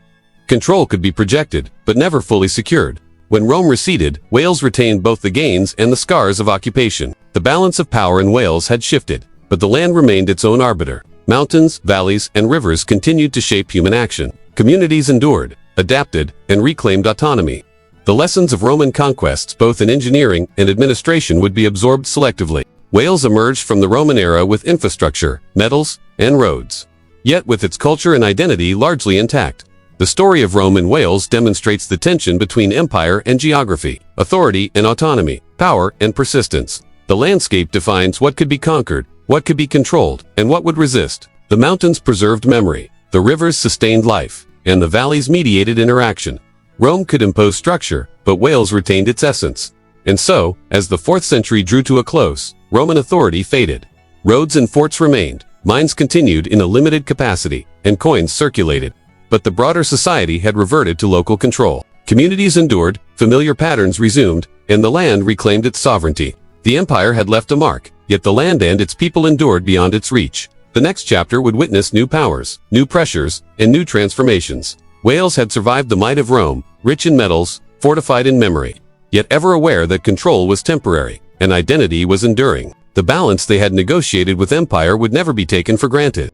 Control could be projected, but never fully secured. When Rome receded, Wales retained both the gains and the scars of occupation. The balance of power in Wales had shifted, but the land remained its own arbiter. Mountains, valleys, and rivers continued to shape human action. Communities endured, adapted, and reclaimed autonomy. The lessons of Roman conquests both in engineering and administration would be absorbed selectively. Wales emerged from the Roman era with infrastructure, metals, and roads, yet with its culture and identity largely intact. The story of Rome in Wales demonstrates the tension between empire and geography, authority and autonomy, power and persistence. The landscape defines what could be conquered, what could be controlled, and what would resist. The mountains preserved memory, the rivers sustained life, and the valleys mediated interaction. Rome could impose structure, but Wales retained its essence. And so, as the 4th century drew to a close, Roman authority faded. Roads and forts remained, mines continued in a limited capacity, and coins circulated. But the broader society had reverted to local control. Communities endured, familiar patterns resumed, and the land reclaimed its sovereignty. The empire had left a mark, yet the land and its people endured beyond its reach. The next chapter would witness new powers, new pressures, and new transformations. Wales had survived the might of Rome, rich in metals, fortified in memory, yet ever aware that control was temporary. and identity was enduring. The balance they had negotiated with empire would never be taken for granted.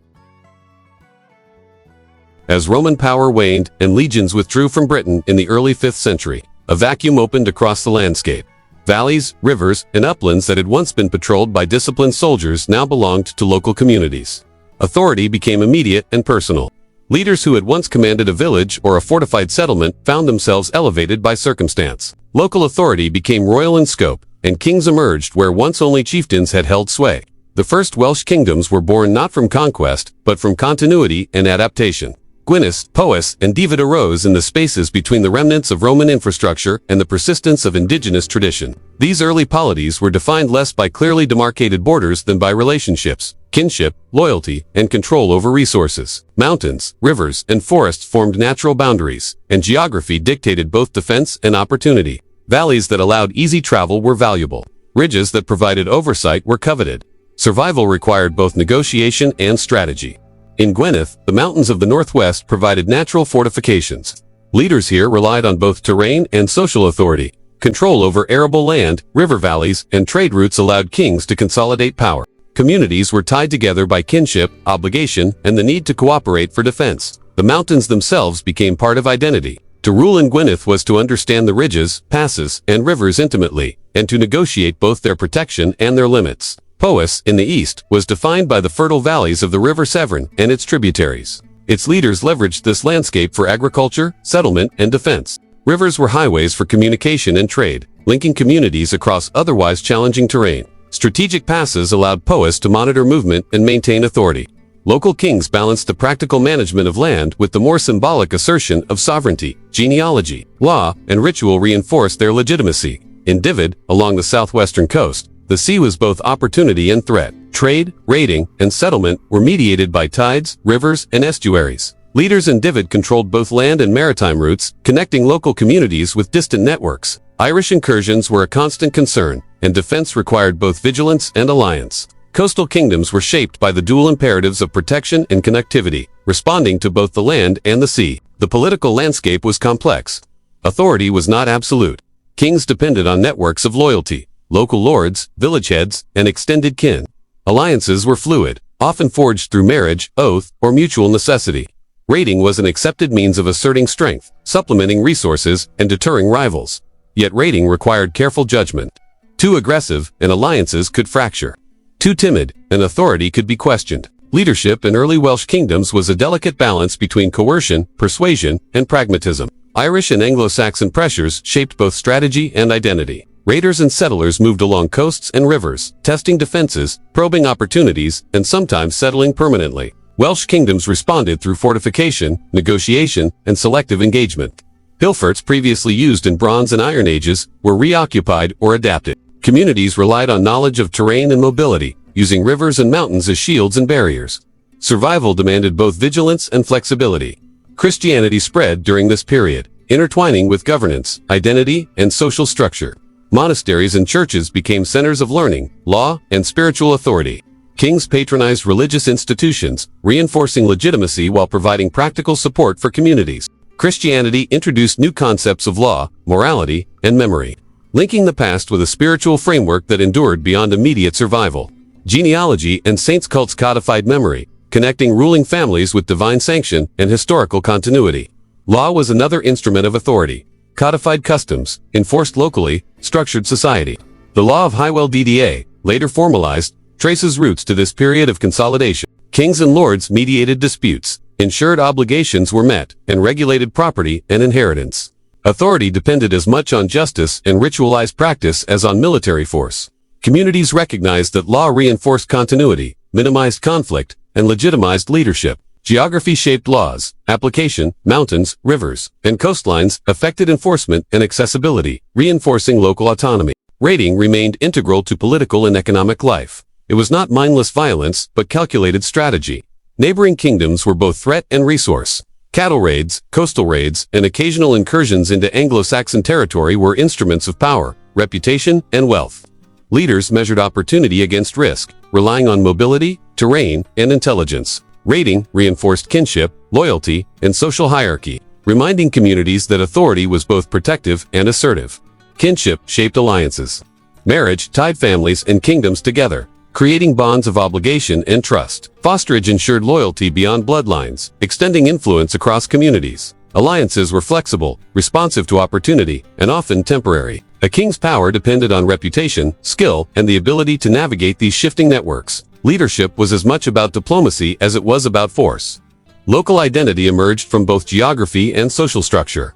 As Roman power waned and legions withdrew from Britain in the early 5th century, a vacuum opened across the landscape. Valleys, rivers, and uplands that had once been patrolled by disciplined soldiers now belonged to local communities. Authority became immediate and personal. Leaders who had once commanded a village or a fortified settlement found themselves elevated by circumstance. Local authority became royal in scope, and kings emerged where once only chieftains had held sway. The first Welsh kingdoms were born not from conquest, but from continuity and adaptation. Gwynedd, Powys, and Dyfed arose in the spaces between the remnants of Roman infrastructure and the persistence of indigenous tradition. These early polities were defined less by clearly demarcated borders than by relationships, kinship, loyalty, and control over resources. Mountains, rivers, and forests formed natural boundaries, and geography dictated both defense and opportunity. Valleys that allowed easy travel were valuable. Ridges that provided oversight were coveted. Survival required both negotiation and strategy. In Gwynedd, the mountains of the northwest provided natural fortifications. Leaders here relied on both terrain and social authority. Control over arable land, river valleys, and trade routes allowed kings to consolidate power. Communities were tied together by kinship, obligation, and the need to cooperate for defense. The mountains themselves became part of identity. To rule in Gwynedd was to understand the ridges, passes, and rivers intimately, and to negotiate both their protection and their limits. Powys, in the east, was defined by the fertile valleys of the River Severn and its tributaries. Its leaders leveraged this landscape for agriculture, settlement, and defense. Rivers were highways for communication and trade, linking communities across otherwise challenging terrain. Strategic passes allowed Powys to monitor movement and maintain authority. Local kings balanced the practical management of land with the more symbolic assertion of sovereignty. Genealogy, law, and ritual reinforced their legitimacy. In Dyfed, along the southwestern coast, the sea was both opportunity and threat. Trade, raiding, and settlement were mediated by tides, rivers, and estuaries. Leaders in Dyfed controlled both land and maritime routes, connecting local communities with distant networks. Irish incursions were a constant concern, and defense required both vigilance and alliance. Coastal kingdoms were shaped by the dual imperatives of protection and connectivity, responding to both the land and the sea. The political landscape was complex. Authority was not absolute. Kings depended on networks of loyalty. Local lords, village heads, and extended kin. Alliances were fluid, often forged through marriage, oath, or mutual necessity. Raiding was an accepted means of asserting strength, supplementing resources, and deterring rivals. Yet raiding required careful judgment. Too aggressive, and alliances could fracture. Too timid, and authority could be questioned. Leadership in early Welsh kingdoms was a delicate balance between coercion, persuasion, and pragmatism. Irish and Anglo-Saxon pressures shaped both strategy and identity. Raiders and settlers moved along coasts and rivers, testing defenses, probing opportunities, and sometimes settling permanently. Welsh kingdoms responded through fortification, negotiation, and selective engagement. Hillforts previously used in Bronze and Iron Ages were reoccupied or adapted. Communities relied on knowledge of terrain and mobility, using rivers and mountains as shields and barriers. Survival demanded both vigilance and flexibility. Christianity spread during this period, intertwining with governance, identity, and social structure. Monasteries and churches became centers of learning, law, and spiritual authority. Kings patronized religious institutions, reinforcing legitimacy while providing practical support for communities. Christianity introduced new concepts of law, morality, and memory, linking the past with a spiritual framework that endured beyond immediate survival. Genealogy and saints' cults codified memory, connecting ruling families with divine sanction and historical continuity. Law was another instrument of authority. Codified customs, enforced locally, structured society. The law of Hywel Dda, later formalized, traces roots to this period of consolidation. Kings and lords mediated disputes, ensured obligations were met, and regulated property and inheritance. Authority depended as much on justice and ritualized practice as on military force. Communities recognized that law reinforced continuity, minimized conflict, and legitimized leadership. Geography shaped laws, application, mountains, rivers, and coastlines affected enforcement and accessibility, reinforcing local autonomy. Raiding remained integral to political and economic life. It was not mindless violence, but calculated strategy. Neighboring kingdoms were both threat and resource. Cattle raids, coastal raids, and occasional incursions into Anglo-Saxon territory were instruments of power, reputation, and wealth. Leaders measured opportunity against risk, relying on mobility, terrain, and intelligence. Raiding reinforced kinship, loyalty, and social hierarchy, reminding communities that authority was both protective and assertive. Kinship shaped alliances. Marriage tied families and kingdoms together, creating bonds of obligation and trust. Fosterage ensured loyalty beyond bloodlines, extending influence across communities. Alliances were flexible, responsive to opportunity, and often temporary. A king's power depended on reputation, skill, and the ability to navigate these shifting networks. Leadership was as much about diplomacy as it was about force. Local identity emerged from both geography and social structure.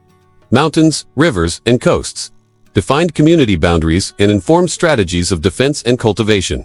Mountains, rivers, and coasts defined community boundaries and informed strategies of defense and cultivation.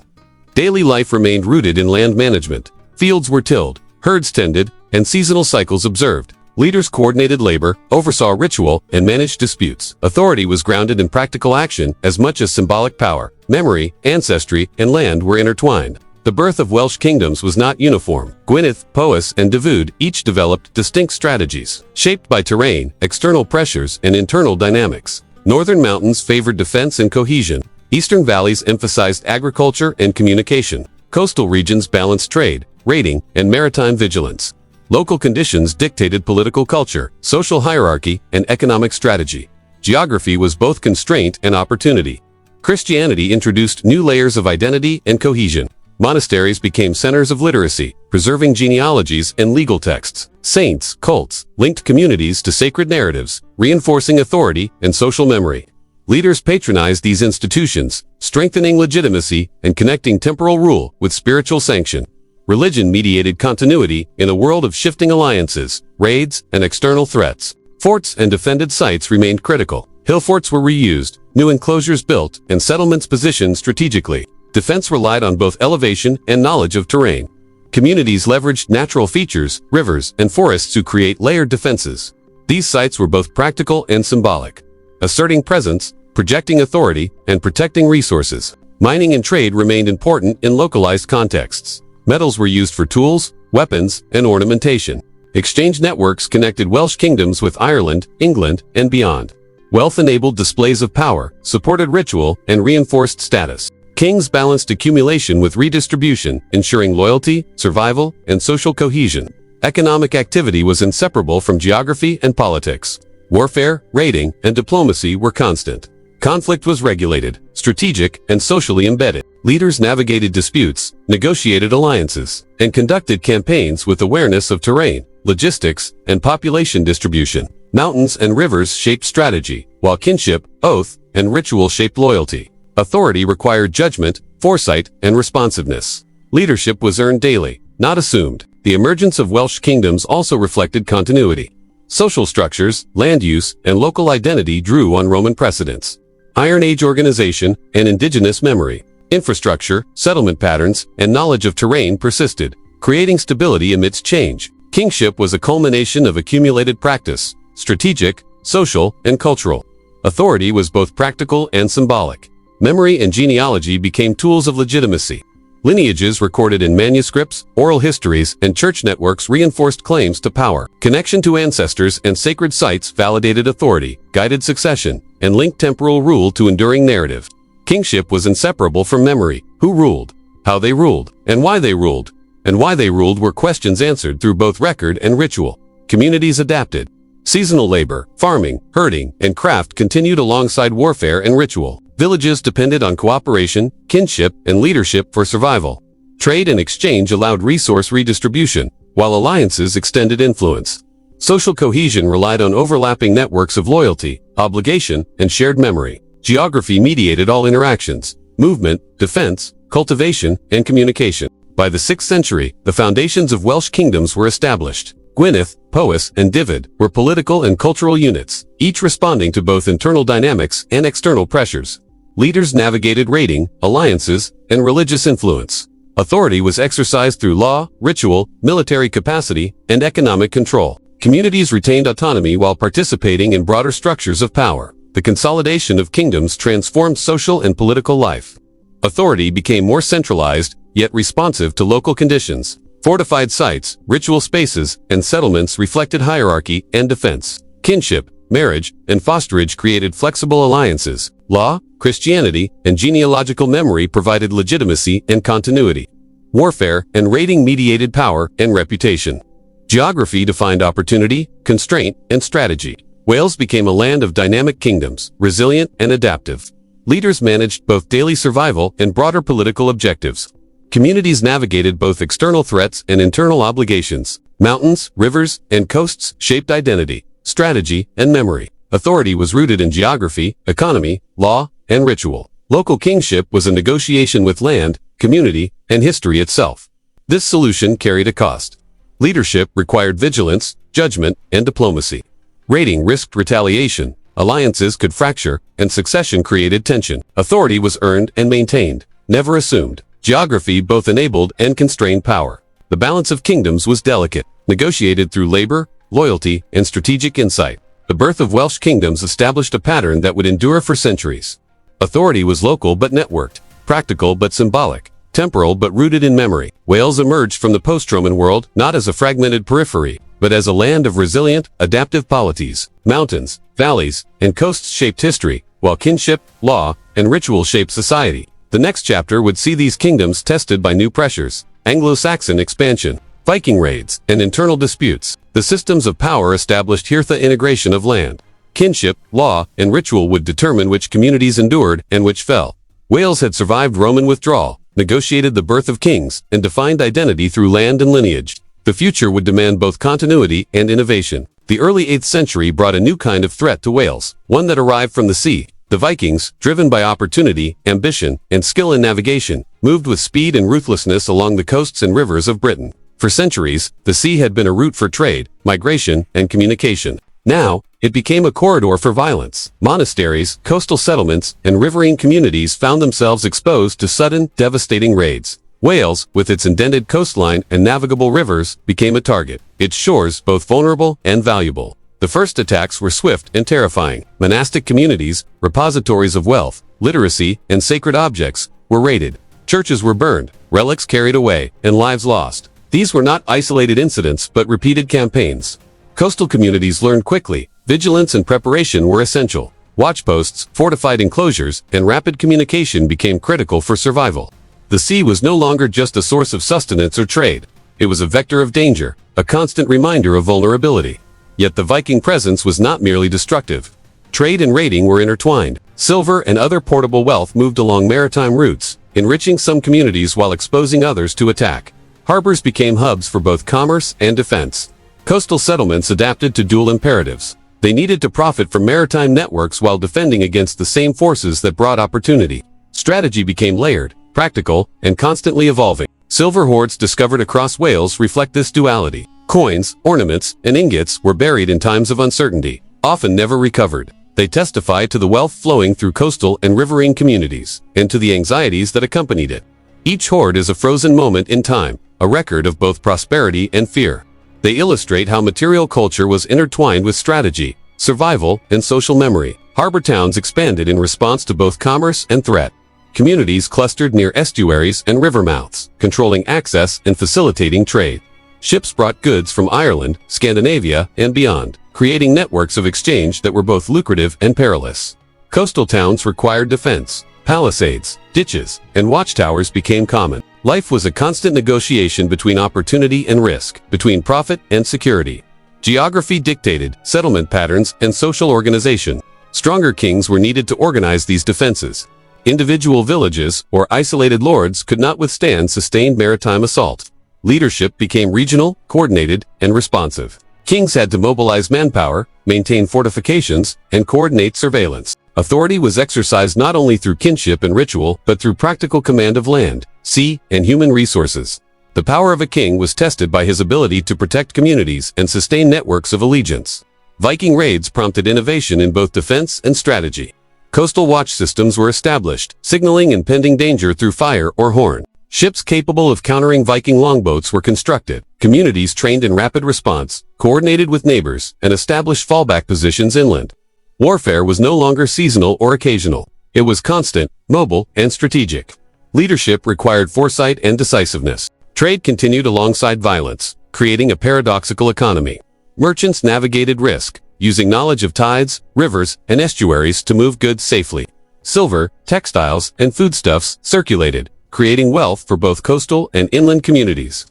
Daily life remained rooted in land management. Fields were tilled, herds tended, and seasonal cycles observed. Leaders coordinated labor, oversaw ritual, and managed disputes. Authority was grounded in practical action as much as symbolic power. Memory, ancestry, and land were intertwined. The birth of Welsh kingdoms was not uniform. Gwynedd, Powys, and Dyfed each developed distinct strategies, shaped by terrain, external pressures, and internal dynamics. Northern mountains favored defense and cohesion. Eastern valleys emphasized agriculture and communication. Coastal regions balanced trade, raiding, and maritime vigilance. Local conditions dictated political culture, social hierarchy, and economic strategy. Geography was both constraint and opportunity. Christianity introduced new layers of identity and cohesion. Monasteries became centers of literacy, preserving genealogies and legal texts. Saints, cults, linked communities to sacred narratives, reinforcing authority and social memory. Leaders patronized these institutions, strengthening legitimacy and connecting temporal rule with spiritual sanction. Religion mediated continuity in a world of shifting alliances, raids, and external threats. Forts and defended sites remained critical. Hill forts were reused, new enclosures built, and settlements positioned strategically. Defense relied on both elevation and knowledge of terrain. Communities leveraged natural features, rivers, and forests to create layered defenses. These sites were both practical and symbolic, asserting presence, projecting authority, and protecting resources. Mining and trade remained important in localized contexts. Metals were used for tools, weapons, and ornamentation. Exchange networks connected Welsh kingdoms with Ireland, England, and beyond. Wealth enabled displays of power, supported ritual, and reinforced status. Kings balanced accumulation with redistribution, ensuring loyalty, survival, and social cohesion. Economic activity was inseparable from geography and politics. Warfare, raiding, and diplomacy were constant. Conflict was regulated, strategic, and socially embedded. Leaders navigated disputes, negotiated alliances, and conducted campaigns with awareness of terrain, logistics, and population distribution. Mountains and rivers shaped strategy, while kinship, oath, and ritual shaped loyalty. Authority required judgment, foresight, and responsiveness. Leadership was earned daily, not assumed. The emergence of Welsh kingdoms also reflected continuity. Social structures, land use, and local identity drew on Roman precedents. Iron Age organization and indigenous memory. Infrastructure, settlement patterns, and knowledge of terrain persisted, creating stability amidst change. Kingship was a culmination of accumulated practice, strategic, social, and cultural. Authority was both practical and symbolic. Memory and genealogy became tools of legitimacy. Lineages recorded in manuscripts, oral histories, and church networks reinforced claims to power. Connection to ancestors and sacred sites validated authority, guided succession, and linked temporal rule to enduring narrative. Kingship was inseparable from memory. Who ruled? How they ruled? And why they ruled? And why they ruled were questions answered through both record and ritual. Communities adapted. Seasonal labor, farming, herding, and craft continued alongside warfare and ritual. Villages depended on cooperation, kinship, and leadership for survival. Trade and exchange allowed resource redistribution, while alliances extended influence. Social cohesion relied on overlapping networks of loyalty, obligation, and shared memory. Geography mediated all interactions: movement, defense, cultivation, and communication. By the 6th century, the foundations of Welsh kingdoms were established. Gwynedd, Powys, and Dyfed were political and cultural units, each responding to both internal dynamics and external pressures. Leaders navigated raiding, alliances, and religious influence. Authority was exercised through law, ritual, military capacity, and economic control. Communities retained autonomy while participating in broader structures of power. The consolidation of kingdoms transformed social and political life. Authority became more centralized, yet responsive to local conditions. Fortified sites, ritual spaces, and settlements reflected hierarchy and defense. Kinship, marriage, and fosterage created flexible alliances. Law, Christianity, and genealogical memory provided legitimacy and continuity. Warfare and raiding mediated power and reputation. Geography defined opportunity, constraint, and strategy. Wales became a land of dynamic kingdoms, resilient and adaptive. Leaders managed both daily survival and broader political objectives. Communities navigated both external threats and internal obligations. Mountains, rivers, and coasts shaped identity, strategy, and memory. Authority was rooted in geography, economy, law, and ritual. Local kingship was a negotiation with land, community, and history itself. This solution carried a cost. Leadership required vigilance, judgment, and diplomacy. Raiding risked retaliation, alliances could fracture, and succession created tension. Authority was earned and maintained, never assumed. Geography both enabled and constrained power. The balance of kingdoms was delicate, negotiated through labor, loyalty, and strategic insight. The birth of Welsh kingdoms established a pattern that would endure for centuries. Authority was local but networked, practical but symbolic, temporal but rooted in memory. Wales emerged from the post-Roman world not as a fragmented periphery, but as a land of resilient, adaptive polities. Mountains, valleys, and coasts shaped history, while kinship, law, and ritual shaped society. The next chapter would see these kingdoms tested by new pressures: Anglo-Saxon expansion, Viking raids, and internal disputes. The systems of power established Hirtha integration of land. Kinship, law, and ritual would determine which communities endured and which fell. Wales had survived Roman withdrawal, negotiated the birth of kings, and defined identity through land and lineage. The future would demand both continuity and innovation. The early 8th century brought a new kind of threat to Wales, one that arrived from the sea. The Vikings, driven by opportunity, ambition, and skill in navigation, moved with speed and ruthlessness along the coasts and rivers of Britain. For centuries, the sea had been a route for trade, migration, and communication. Now, it became a corridor for violence. Monasteries, coastal settlements, and riverine communities found themselves exposed to sudden, devastating raids. Wales, with its indented coastline and navigable rivers, became a target, its shores both vulnerable and valuable. The first attacks were swift and terrifying. Monastic communities, repositories of wealth, literacy, and sacred objects, were raided. Churches were burned, relics carried away, and lives lost. These were not isolated incidents but repeated campaigns. Coastal communities learned quickly. Vigilance and preparation were essential. Watchposts, fortified enclosures, and rapid communication became critical for survival. The sea was no longer just a source of sustenance or trade. It was a vector of danger, a constant reminder of vulnerability. Yet the Viking presence was not merely destructive. Trade and raiding were intertwined. Silver and other portable wealth moved along maritime routes, enriching some communities while exposing others to attack. Harbors became hubs for both commerce and defense. Coastal settlements adapted to dual imperatives. They needed to profit from maritime networks while defending against the same forces that brought opportunity. Strategy became layered, practical, and constantly evolving. Silver hoards discovered across Wales reflect this duality. Coins, ornaments, and ingots were buried in times of uncertainty, often never recovered. They testify to the wealth flowing through coastal and riverine communities, and to the anxieties that accompanied it. Each hoard is a frozen moment in time, a record of both prosperity and fear. They illustrate how material culture was intertwined with strategy, survival, and social memory. Harbor towns expanded in response to both commerce and threat. Communities clustered near estuaries and river mouths, controlling access and facilitating trade. Ships brought goods from Ireland, Scandinavia, and beyond, creating networks of exchange that were both lucrative and perilous. Coastal towns required defense. Palisades, ditches, and watchtowers became common. Life was a constant negotiation between opportunity and risk, between profit and security. Geography dictated settlement patterns and social organization. Stronger kings were needed to organize these defenses. Individual villages or isolated lords could not withstand sustained maritime assault. Leadership became regional, coordinated, and responsive. Kings had to mobilize manpower, maintain fortifications, and coordinate surveillance. Authority was exercised not only through kinship and ritual, but through practical command of land, sea, and human resources. The power of a king was tested by his ability to protect communities and sustain networks of allegiance. Viking raids prompted innovation in both defense and strategy. Coastal watch systems were established, signaling impending danger through fire or horn. Ships capable of countering Viking longboats were constructed. Communities trained in rapid response, coordinated with neighbors, and established fallback positions inland. Warfare was no longer seasonal or occasional. It was constant, mobile, and strategic. Leadership required foresight and decisiveness. Trade continued alongside violence, creating a paradoxical economy. Merchants navigated risk, using knowledge of tides, rivers, and estuaries to move goods safely. Silver, textiles, and foodstuffs circulated, creating wealth for both coastal and inland communities.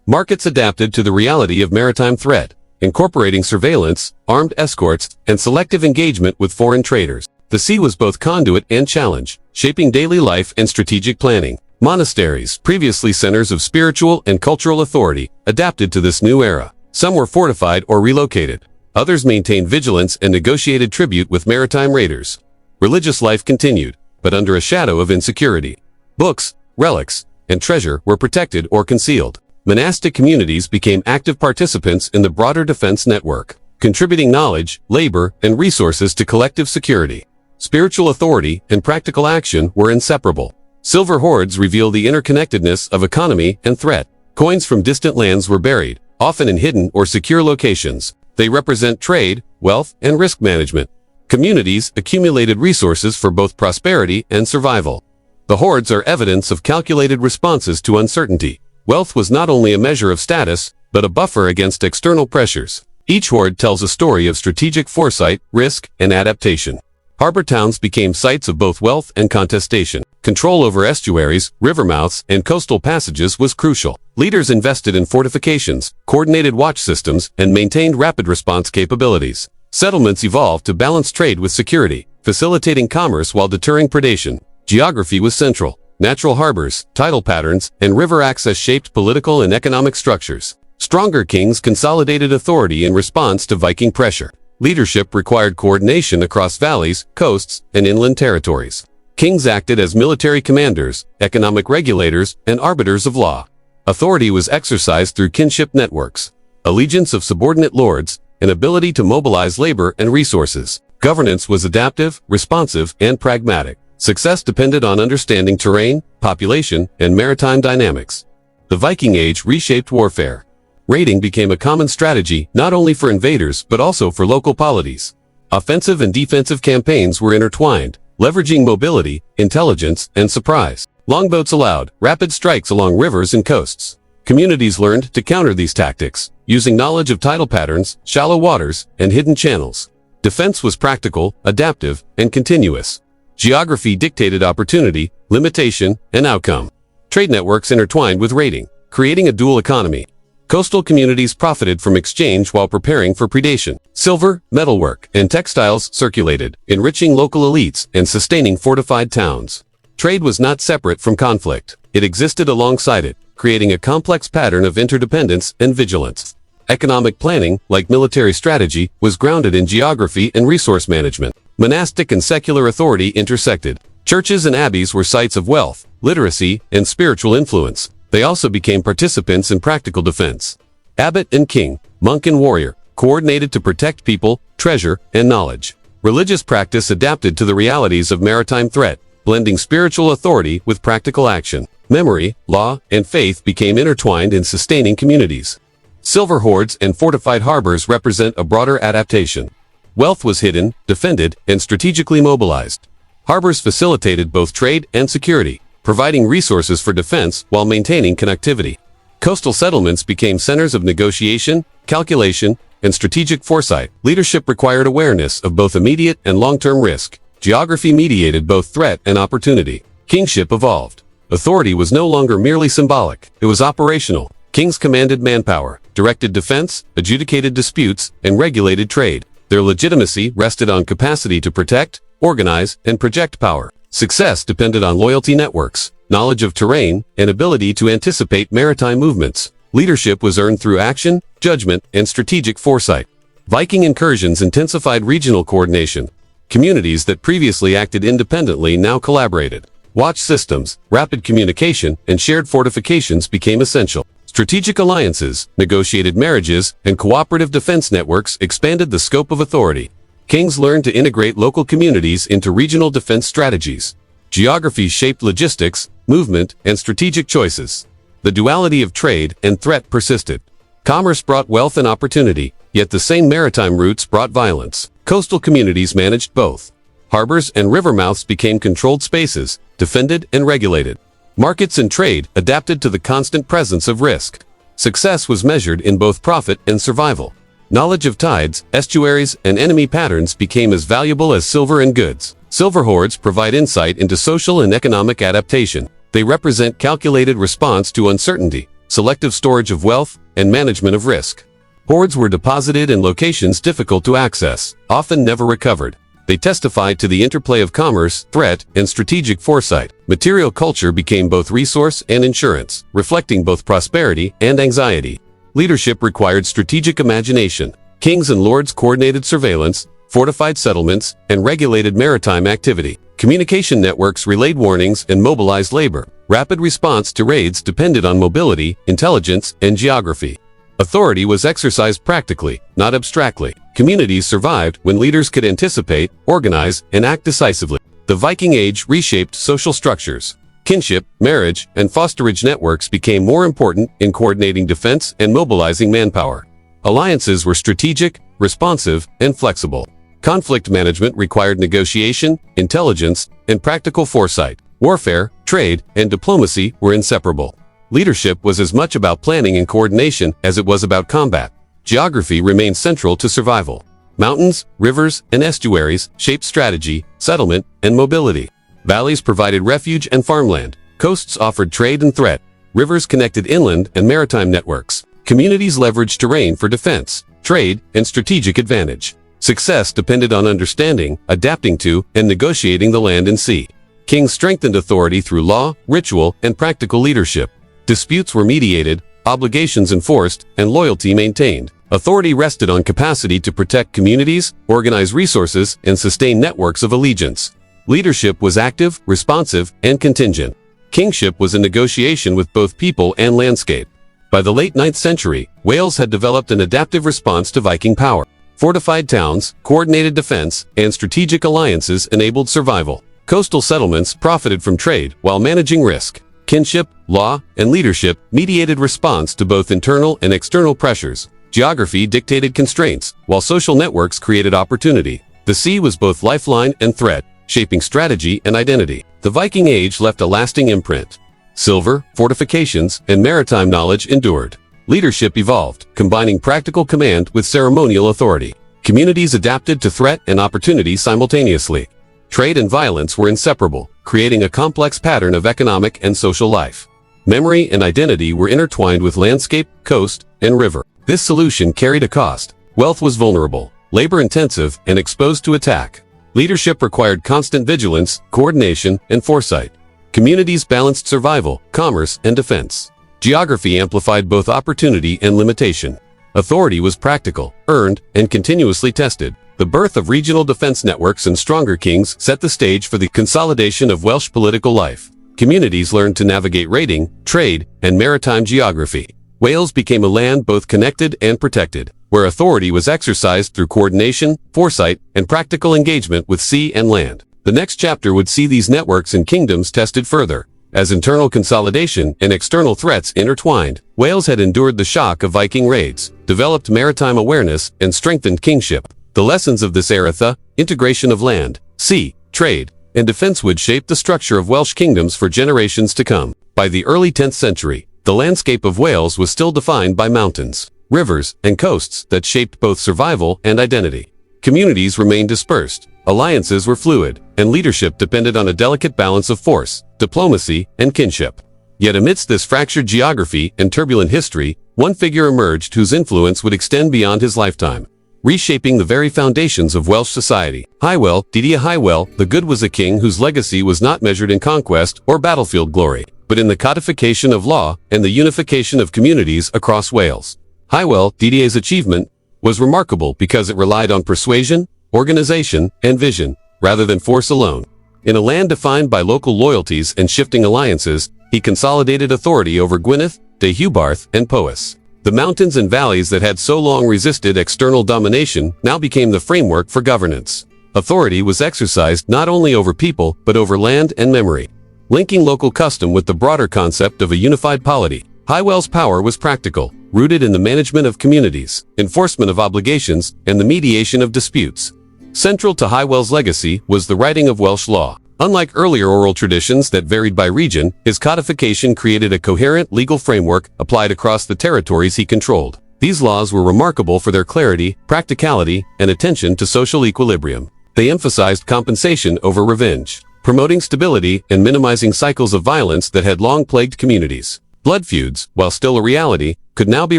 Markets adapted to the reality of maritime threat, incorporating surveillance, armed escorts, and selective engagement with foreign traders. The sea was both conduit and challenge, shaping daily life and strategic planning. Monasteries, previously centers of spiritual and cultural authority, adapted to this new era. Some were fortified or relocated. Others maintained vigilance and negotiated tribute with maritime raiders. Religious life continued, but under a shadow of insecurity. Books, relics, and treasure were protected or concealed. Monastic communities became active participants in the broader defense network, contributing knowledge, labor, and resources to collective security. Spiritual authority and practical action were inseparable. Silver hoards reveal the interconnectedness of economy and threat. Coins from distant lands were buried, often in hidden or secure locations. They represent trade, wealth, and risk management. Communities accumulated resources for both prosperity and survival. The hoards are evidence of calculated responses to uncertainty. Wealth was not only a measure of status, but a buffer against external pressures. Each hoard tells a story of strategic foresight, risk, and adaptation. Harbor towns became sites of both wealth and contestation. Control over estuaries, river mouths, and coastal passages was crucial. Leaders invested in fortifications, coordinated watch systems, and maintained rapid response capabilities. Settlements evolved to balance trade with security, facilitating commerce while deterring predation. Geography was central. Natural harbors, tidal patterns, and river access shaped political and economic structures. Stronger kings consolidated authority in response to Viking pressure. Leadership required coordination across valleys, coasts, and inland territories. Kings acted as military commanders, economic regulators, and arbiters of law. Authority was exercised through kinship networks, allegiance of subordinate lords, and ability to mobilize labor and resources. Governance was adaptive, responsive, and pragmatic. Success depended on understanding terrain, population, and maritime dynamics. The Viking Age reshaped warfare. Raiding became a common strategy not only for invaders but also for local polities. Offensive and defensive campaigns were intertwined, leveraging mobility, intelligence, and surprise. Longboats allowed rapid strikes along rivers and coasts. Communities learned to counter these tactics, using knowledge of tidal patterns, shallow waters, and hidden channels. Defense was practical, adaptive, and continuous. Geography dictated opportunity, limitation, and outcome. Trade networks intertwined with raiding, creating a dual economy. Coastal communities profited from exchange while preparing for predation. Silver, metalwork, and textiles circulated, enriching local elites and sustaining fortified towns. Trade was not separate from conflict. It existed alongside it, creating a complex pattern of interdependence and vigilance. Economic planning, like military strategy, was grounded in geography and resource management. Monastic and secular authority intersected. Churches and abbeys were sites of wealth, literacy, and spiritual influence. They also became participants in practical defense. Abbot and king, monk and warrior, coordinated to protect people, treasure, and knowledge. Religious practice adapted to the realities of maritime threat, blending spiritual authority with practical action. Memory, law, and faith became intertwined in sustaining communities. Silver hoards and fortified harbors represent a broader adaptation. Wealth was hidden, defended, and strategically mobilized. Harbors facilitated both trade and security, providing resources for defense while maintaining connectivity. Coastal settlements became centers of negotiation, calculation, and strategic foresight. Leadership required awareness of both immediate and long-term risk. Geography mediated both threat and opportunity. Kingship evolved. Authority was no longer merely symbolic, it was operational. Kings commanded manpower, directed defense, adjudicated disputes, and regulated trade. Their legitimacy rested on capacity to protect, organize, and project power. Success depended on loyalty networks, knowledge of terrain, and ability to anticipate maritime movements. Leadership was earned through action, judgment, and strategic foresight. Viking incursions intensified regional coordination. Communities that previously acted independently now collaborated. Watch systems, rapid communication, and shared fortifications became essential. Strategic alliances, negotiated marriages, and cooperative defense networks expanded the scope of authority. Kings learned to integrate local communities into regional defense strategies. Geography shaped logistics, movement, and strategic choices. The duality of trade and threat persisted. Commerce brought wealth and opportunity, yet the same maritime routes brought violence. Coastal communities managed both. Harbors and river mouths became controlled spaces, defended and regulated. Markets and trade adapted to the constant presence of risk. Success was measured in both profit and survival. Knowledge of tides, estuaries, and enemy patterns became as valuable as silver and goods. Silver hoards provide insight into social and economic adaptation. They represent calculated response to uncertainty, selective storage of wealth, and management of risk. Hoards were deposited in locations difficult to access, often never recovered. They testified to the interplay of commerce, threat, and strategic foresight. Material culture became both resource and insurance, reflecting both prosperity and anxiety. Leadership required strategic imagination. Kings and lords coordinated surveillance, fortified settlements, and regulated maritime activity. Communication networks relayed warnings and mobilized labor. Rapid response to raids depended on mobility, intelligence, and geography. Authority was exercised practically, not abstractly. Communities survived when leaders could anticipate, organize, and act decisively. The Viking Age reshaped social structures. Kinship, marriage, and fosterage networks became more important in coordinating defense and mobilizing manpower. Alliances were strategic, responsive, and flexible. Conflict management required negotiation, intelligence, and practical foresight. Warfare, trade, and diplomacy were inseparable. Leadership was as much about planning and coordination as it was about combat. Geography remained central to survival. Mountains, rivers, and estuaries shaped strategy, settlement, and mobility. Valleys provided refuge and farmland. Coasts offered trade and threat. Rivers connected inland and maritime networks. Communities leveraged terrain for defense, trade, and strategic advantage. Success depended on understanding, adapting to, and negotiating the land and sea. Kings strengthened authority through law, ritual, and practical leadership. Disputes were mediated, obligations enforced, and loyalty maintained. Authority rested on capacity to protect communities, organize resources, and sustain networks of allegiance. Leadership was active, responsive, and contingent. Kingship was a negotiation with both people and landscape. By the late 9th century, Wales had developed an adaptive response to Viking power. Fortified towns, coordinated defense, and strategic alliances enabled survival. Coastal settlements profited from trade while managing risk. Kinship, law, and leadership mediated response to both internal and external pressures. Geography dictated constraints, while social networks created opportunity. The sea was both lifeline and threat, shaping strategy and identity. The Viking Age left a lasting imprint. Silver, fortifications, and maritime knowledge endured. Leadership evolved, combining practical command with ceremonial authority. Communities adapted to threat and opportunity simultaneously. Trade and violence were inseparable, creating a complex pattern of economic and social life. Memory and identity were intertwined with landscape, coast, and river. This solution carried a cost. Wealth was vulnerable, labor-intensive, and exposed to attack. Leadership required constant vigilance, coordination, and foresight. Communities balanced survival, commerce, and defense. Geography amplified both opportunity and limitation. Authority was practical, earned, and continuously tested. The birth of regional defense networks and stronger kings set the stage for the consolidation of Welsh political life. Communities learned to navigate raiding, trade, and maritime geography. Wales became a land both connected and protected, where authority was exercised through coordination, foresight, and practical engagement with sea and land. The next chapter would see these networks and kingdoms tested further. As internal consolidation and external threats intertwined, Wales had endured the shock of Viking raids, developed maritime awareness, and strengthened kingship. The lessons of this era, the integration of land, sea, trade, and defense would shape the structure of Welsh kingdoms for generations to come. By the early 10th century, the landscape of Wales was still defined by mountains, rivers, and coasts that shaped both survival and identity. Communities remained dispersed, alliances were fluid, and leadership depended on a delicate balance of force, diplomacy, and kinship. Yet amidst this fractured geography and turbulent history, one figure emerged whose influence would extend beyond his lifetime, reshaping the very foundations of Welsh society. Hywel Dda the Good was a king whose legacy was not measured in conquest or battlefield glory, but in the codification of law and the unification of communities across Wales. Hywel Dda's achievement was remarkable because it relied on persuasion, organization, and vision, rather than force alone. In a land defined by local loyalties and shifting alliances, he consolidated authority over Gwynedd, Deheubarth, and Powys. The mountains and valleys that had so long resisted external domination now became the framework for governance. Authority was exercised not only over people, but over land and memory, linking local custom with the broader concept of a unified polity. Hywel's power was practical, rooted in the management of communities, enforcement of obligations, and the mediation of disputes. Central to Hywel's legacy was the writing of Welsh law. Unlike earlier oral traditions that varied by region, his codification created a coherent legal framework applied across the territories he controlled. These laws were remarkable for their clarity, practicality, and attention to social equilibrium. They emphasized compensation over revenge, promoting stability and minimizing cycles of violence that had long plagued communities. Blood feuds, while still a reality, could now be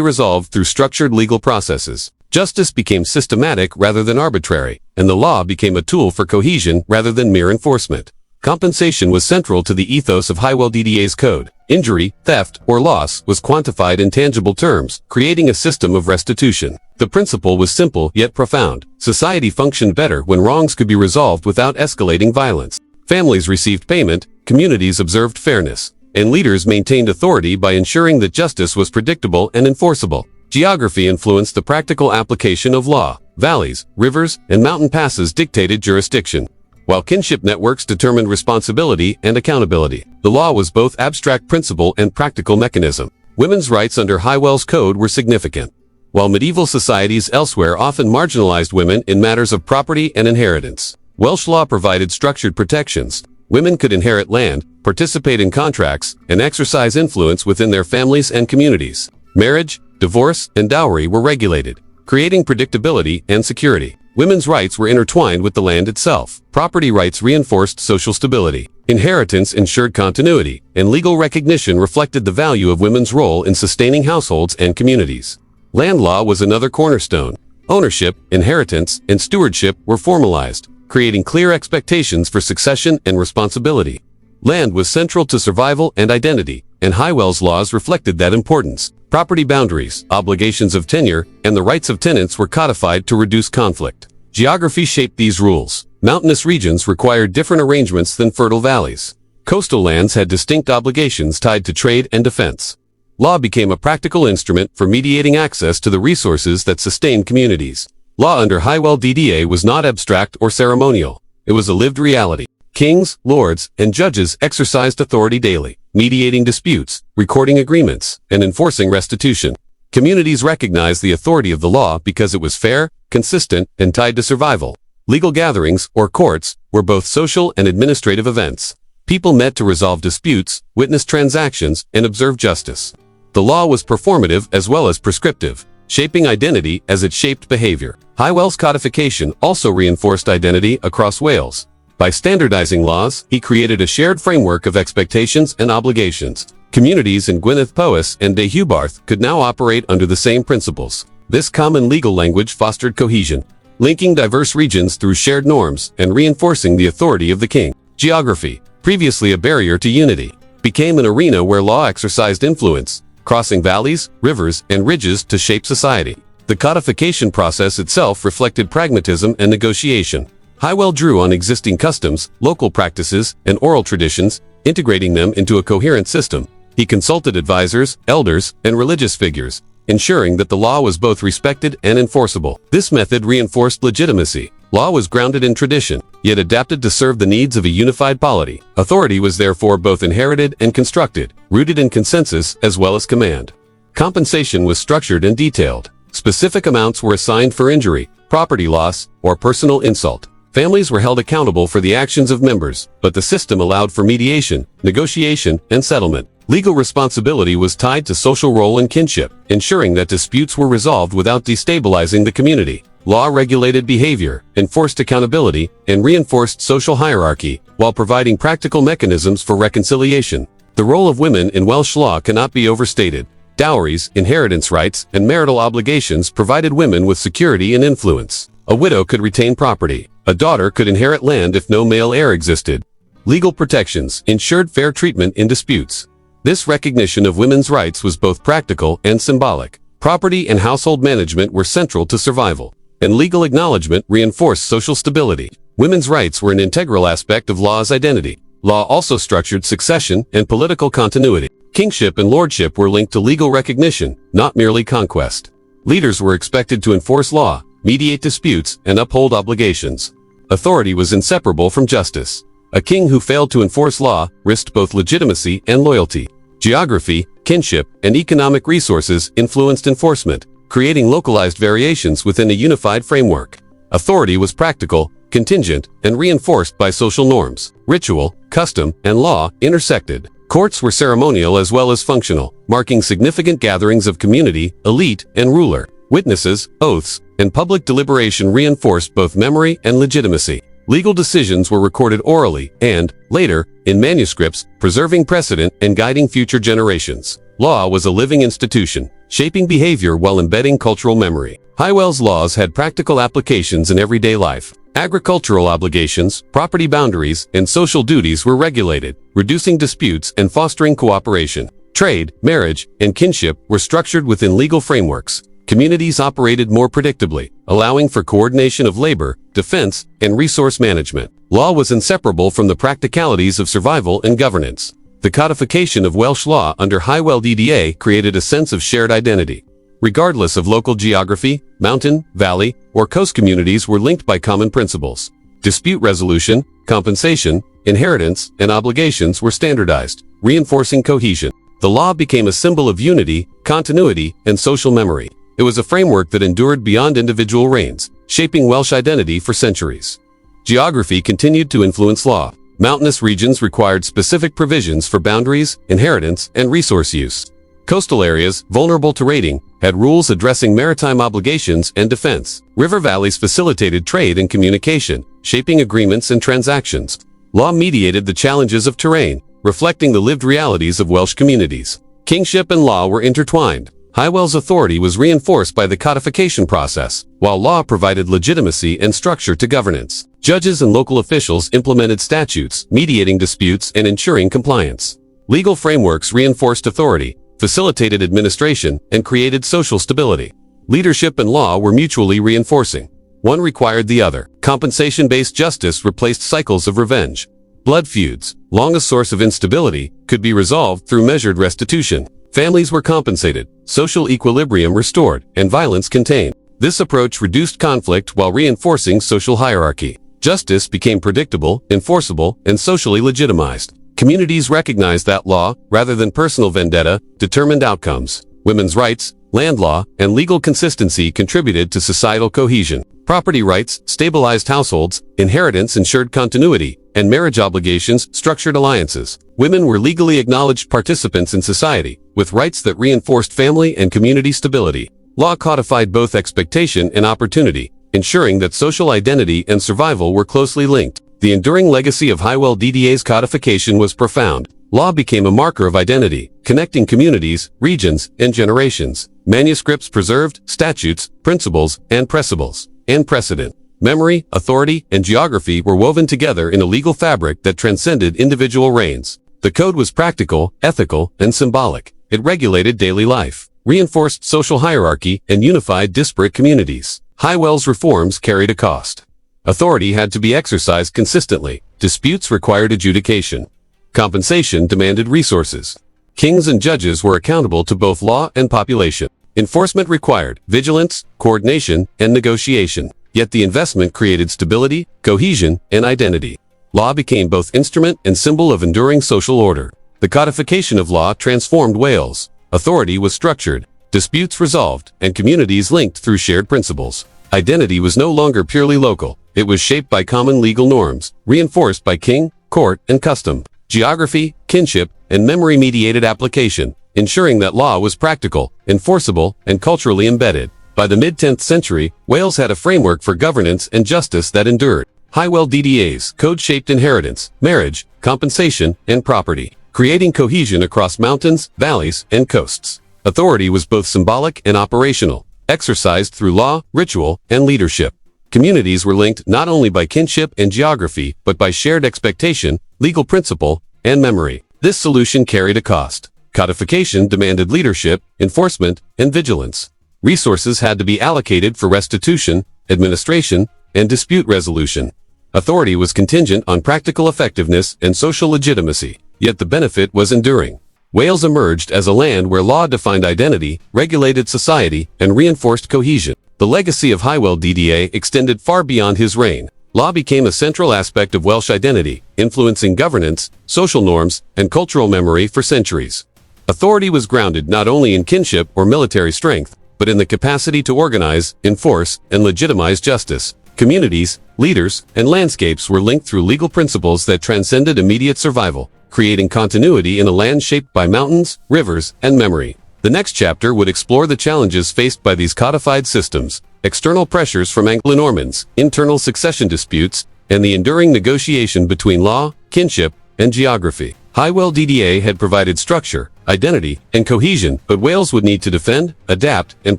resolved through structured legal processes. Justice became systematic rather than arbitrary, and the law became a tool for cohesion rather than mere enforcement. Compensation was central to the ethos of Welsh DDA's code. Injury, theft, or loss was quantified in tangible terms, creating a system of restitution. The principle was simple yet profound. Society functioned better when wrongs could be resolved without escalating violence. Families received payment, communities observed fairness, and leaders maintained authority by ensuring that justice was predictable and enforceable. Geography influenced the practical application of law. Valleys, rivers, and mountain passes dictated jurisdiction, while kinship networks determined responsibility and accountability. The law was both abstract principle and practical mechanism. Women's rights under Welsh Code were significant. While medieval societies elsewhere often marginalized women in matters of property and inheritance, Welsh law provided structured protections. Women could inherit land, participate in contracts, and exercise influence within their families and communities. Marriage, divorce, and dowry were regulated, creating predictability and security. Women's rights were intertwined with the land itself. Property rights reinforced social stability. Inheritance ensured continuity, and legal recognition reflected the value of women's role in sustaining households and communities. Land law was another cornerstone. Ownership, inheritance, and stewardship were formalized, creating clear expectations for succession and responsibility. Land was central to survival and identity, and Welsh laws reflected that importance. Property boundaries, obligations of tenure, and the rights of tenants were codified to reduce conflict. Geography shaped these rules. Mountainous regions required different arrangements than fertile valleys. Coastal lands had distinct obligations tied to trade and defense. Law became a practical instrument for mediating access to the resources that sustained communities. Law under Welsh DDA was not abstract or ceremonial. It was a lived reality. Kings, lords, and judges exercised authority daily, mediating disputes, recording agreements, and enforcing restitution. Communities recognized the authority of the law because it was fair, consistent, and tied to survival. Legal gatherings, or courts, were both social and administrative events. People met to resolve disputes, witness transactions, and observe justice. The law was performative as well as prescriptive, shaping identity as it shaped behavior. Welsh codification also reinforced identity across Wales. By standardizing laws, he created a shared framework of expectations and obligations. Communities in Gwynedd Powys and Deheubarth could now operate under the same principles. This common legal language fostered cohesion, linking diverse regions through shared norms and reinforcing the authority of the king. Geography, previously a barrier to unity, became an arena where law exercised influence, crossing valleys, rivers, and ridges to shape society. The codification process itself reflected pragmatism and negotiation. Welsh drew on existing customs, local practices, and oral traditions, integrating them into a coherent system. He consulted advisors, elders, and religious figures, ensuring that the law was both respected and enforceable. This method reinforced legitimacy. Law was grounded in tradition, yet adapted to serve the needs of a unified polity. Authority was therefore both inherited and constructed, rooted in consensus as well as command. Compensation was structured and detailed. Specific amounts were assigned for injury, property loss, or personal insult. Families were held accountable for the actions of members, but the system allowed for mediation, negotiation, and settlement. Legal responsibility was tied to social role and kinship, ensuring that disputes were resolved without destabilizing the community. Law regulated behavior, enforced accountability, and reinforced social hierarchy, while providing practical mechanisms for reconciliation. The role of women in Welsh law cannot be overstated. Dowries, inheritance rights, and marital obligations provided women with security and influence. A widow could retain property. A daughter could inherit land if no male heir existed. Legal protections ensured fair treatment in disputes. This recognition of women's rights was both practical and symbolic. Property and household management were central to survival, and legal acknowledgement reinforced social stability. Women's rights were an integral aspect of law's identity. Law also structured succession and political continuity. Kingship and lordship were linked to legal recognition, not merely conquest. Leaders were expected to enforce law, mediate disputes, and uphold obligations. Authority was inseparable from justice. A king who failed to enforce law risked both legitimacy and loyalty. Geography, kinship, and economic resources influenced enforcement, creating localized variations within a unified framework. Authority was practical, contingent, and reinforced by social norms. Ritual, custom, and law intersected. Courts were ceremonial as well as functional, marking significant gatherings of community, elite, and ruler. Witnesses, oaths, and public deliberation reinforced both memory and legitimacy. Legal decisions were recorded orally and, later, in manuscripts, preserving precedent and guiding future generations. Law was a living institution, shaping behavior while embedding cultural memory. Welsh laws had practical applications in everyday life. Agricultural obligations, property boundaries, and social duties were regulated, reducing disputes and fostering cooperation. Trade, marriage, and kinship were structured within legal frameworks. Communities operated more predictably, allowing for coordination of labor, defense, and resource management. Law was inseparable from the practicalities of survival and governance. The codification of Welsh law under HywelDda created a sense of shared identity. Regardless of local geography, mountain, valley, or coast communities were linked by common principles. Dispute resolution, compensation, inheritance, and obligations were standardized, reinforcing cohesion. The law became a symbol of unity, continuity, and social memory. It was a framework that endured beyond individual reigns, shaping Welsh identity for centuries. Geography continued to influence law. Mountainous regions required specific provisions for boundaries, inheritance, and resource use. Coastal areas, vulnerable to raiding, had rules addressing maritime obligations and defense. River valleys facilitated trade and communication, shaping agreements and transactions. Law mediated the challenges of terrain, reflecting the lived realities of Welsh communities. Kingship and law were intertwined. Hywel's authority was reinforced by the codification process, while law provided legitimacy and structure to governance. Judges and local officials implemented statutes, mediating disputes and ensuring compliance. Legal frameworks reinforced authority, facilitated administration, and created social stability. Leadership and law were mutually reinforcing. One required the other. Compensation-based justice replaced cycles of revenge. Blood feuds, long a source of instability, could be resolved through measured restitution. Families were compensated, social equilibrium restored, and violence contained. This approach reduced conflict while reinforcing social hierarchy. Justice became predictable, enforceable, and socially legitimized. Communities recognized that law, rather than personal vendetta, determined outcomes. Women's rights, land law, and legal consistency contributed to societal cohesion. Property rights stabilized households, inheritance ensured continuity, and marriage obligations structured alliances. Women were legally acknowledged participants in society, with rights that reinforced family and community stability. Law codified both expectation and opportunity, ensuring that social identity and survival were closely linked. The enduring legacy of HywelDda's codification was profound. Law became a marker of identity, connecting communities, regions, and generations. Manuscripts preserved, statutes, principles, and precedent. Memory, authority, and geography were woven together in a legal fabric that transcended individual reigns. The code was practical, ethical, and symbolic. It regulated daily life, reinforced social hierarchy, and unified disparate communities. Hywel's reforms carried a cost. Authority had to be exercised consistently. Disputes required adjudication. Compensation demanded resources. Kings and judges were accountable to both law and population. Enforcement required vigilance, coordination, and negotiation. Yet the investment created stability, cohesion, and identity. Law became both instrument and symbol of enduring social order. The codification of law transformed Wales. Authority was structured, disputes resolved, and communities linked through shared principles. Identity was no longer purely local. It was shaped by common legal norms, reinforced by king, court, and custom. Geography, kinship, and memory-mediated application, ensuring that law was practical, enforceable, and culturally embedded. By the mid-10th century, Wales had a framework for governance and justice that endured. HywelDda's code shaped inheritance, marriage, compensation, and property, creating cohesion across mountains, valleys, and coasts. Authority was both symbolic and operational, exercised through law, ritual, and leadership. Communities were linked not only by kinship and geography, but by shared expectation, legal principle, and memory. This solution carried a cost. Codification demanded leadership, enforcement, and vigilance. Resources had to be allocated for restitution, administration, and dispute resolution. Authority was contingent on practical effectiveness and social legitimacy, yet the benefit was enduring. Wales emerged as a land where law defined identity, regulated society, and reinforced cohesion. The legacy of HywelDda extended far beyond his reign. Law became a central aspect of Welsh identity, influencing governance, social norms, and cultural memory for centuries. Authority was grounded not only in kinship or military strength, but in the capacity to organize, enforce, and legitimize justice. Communities, leaders, and landscapes were linked through legal principles that transcended immediate survival, creating continuity in a land shaped by mountains, rivers, and memory. The next chapter would explore the challenges faced by these codified systems, external pressures from Anglo-Normans, internal succession disputes, and the enduring negotiation between law, kinship, and geography. HywelDda had provided structure, identity, and cohesion, but Wales would need to defend, adapt, and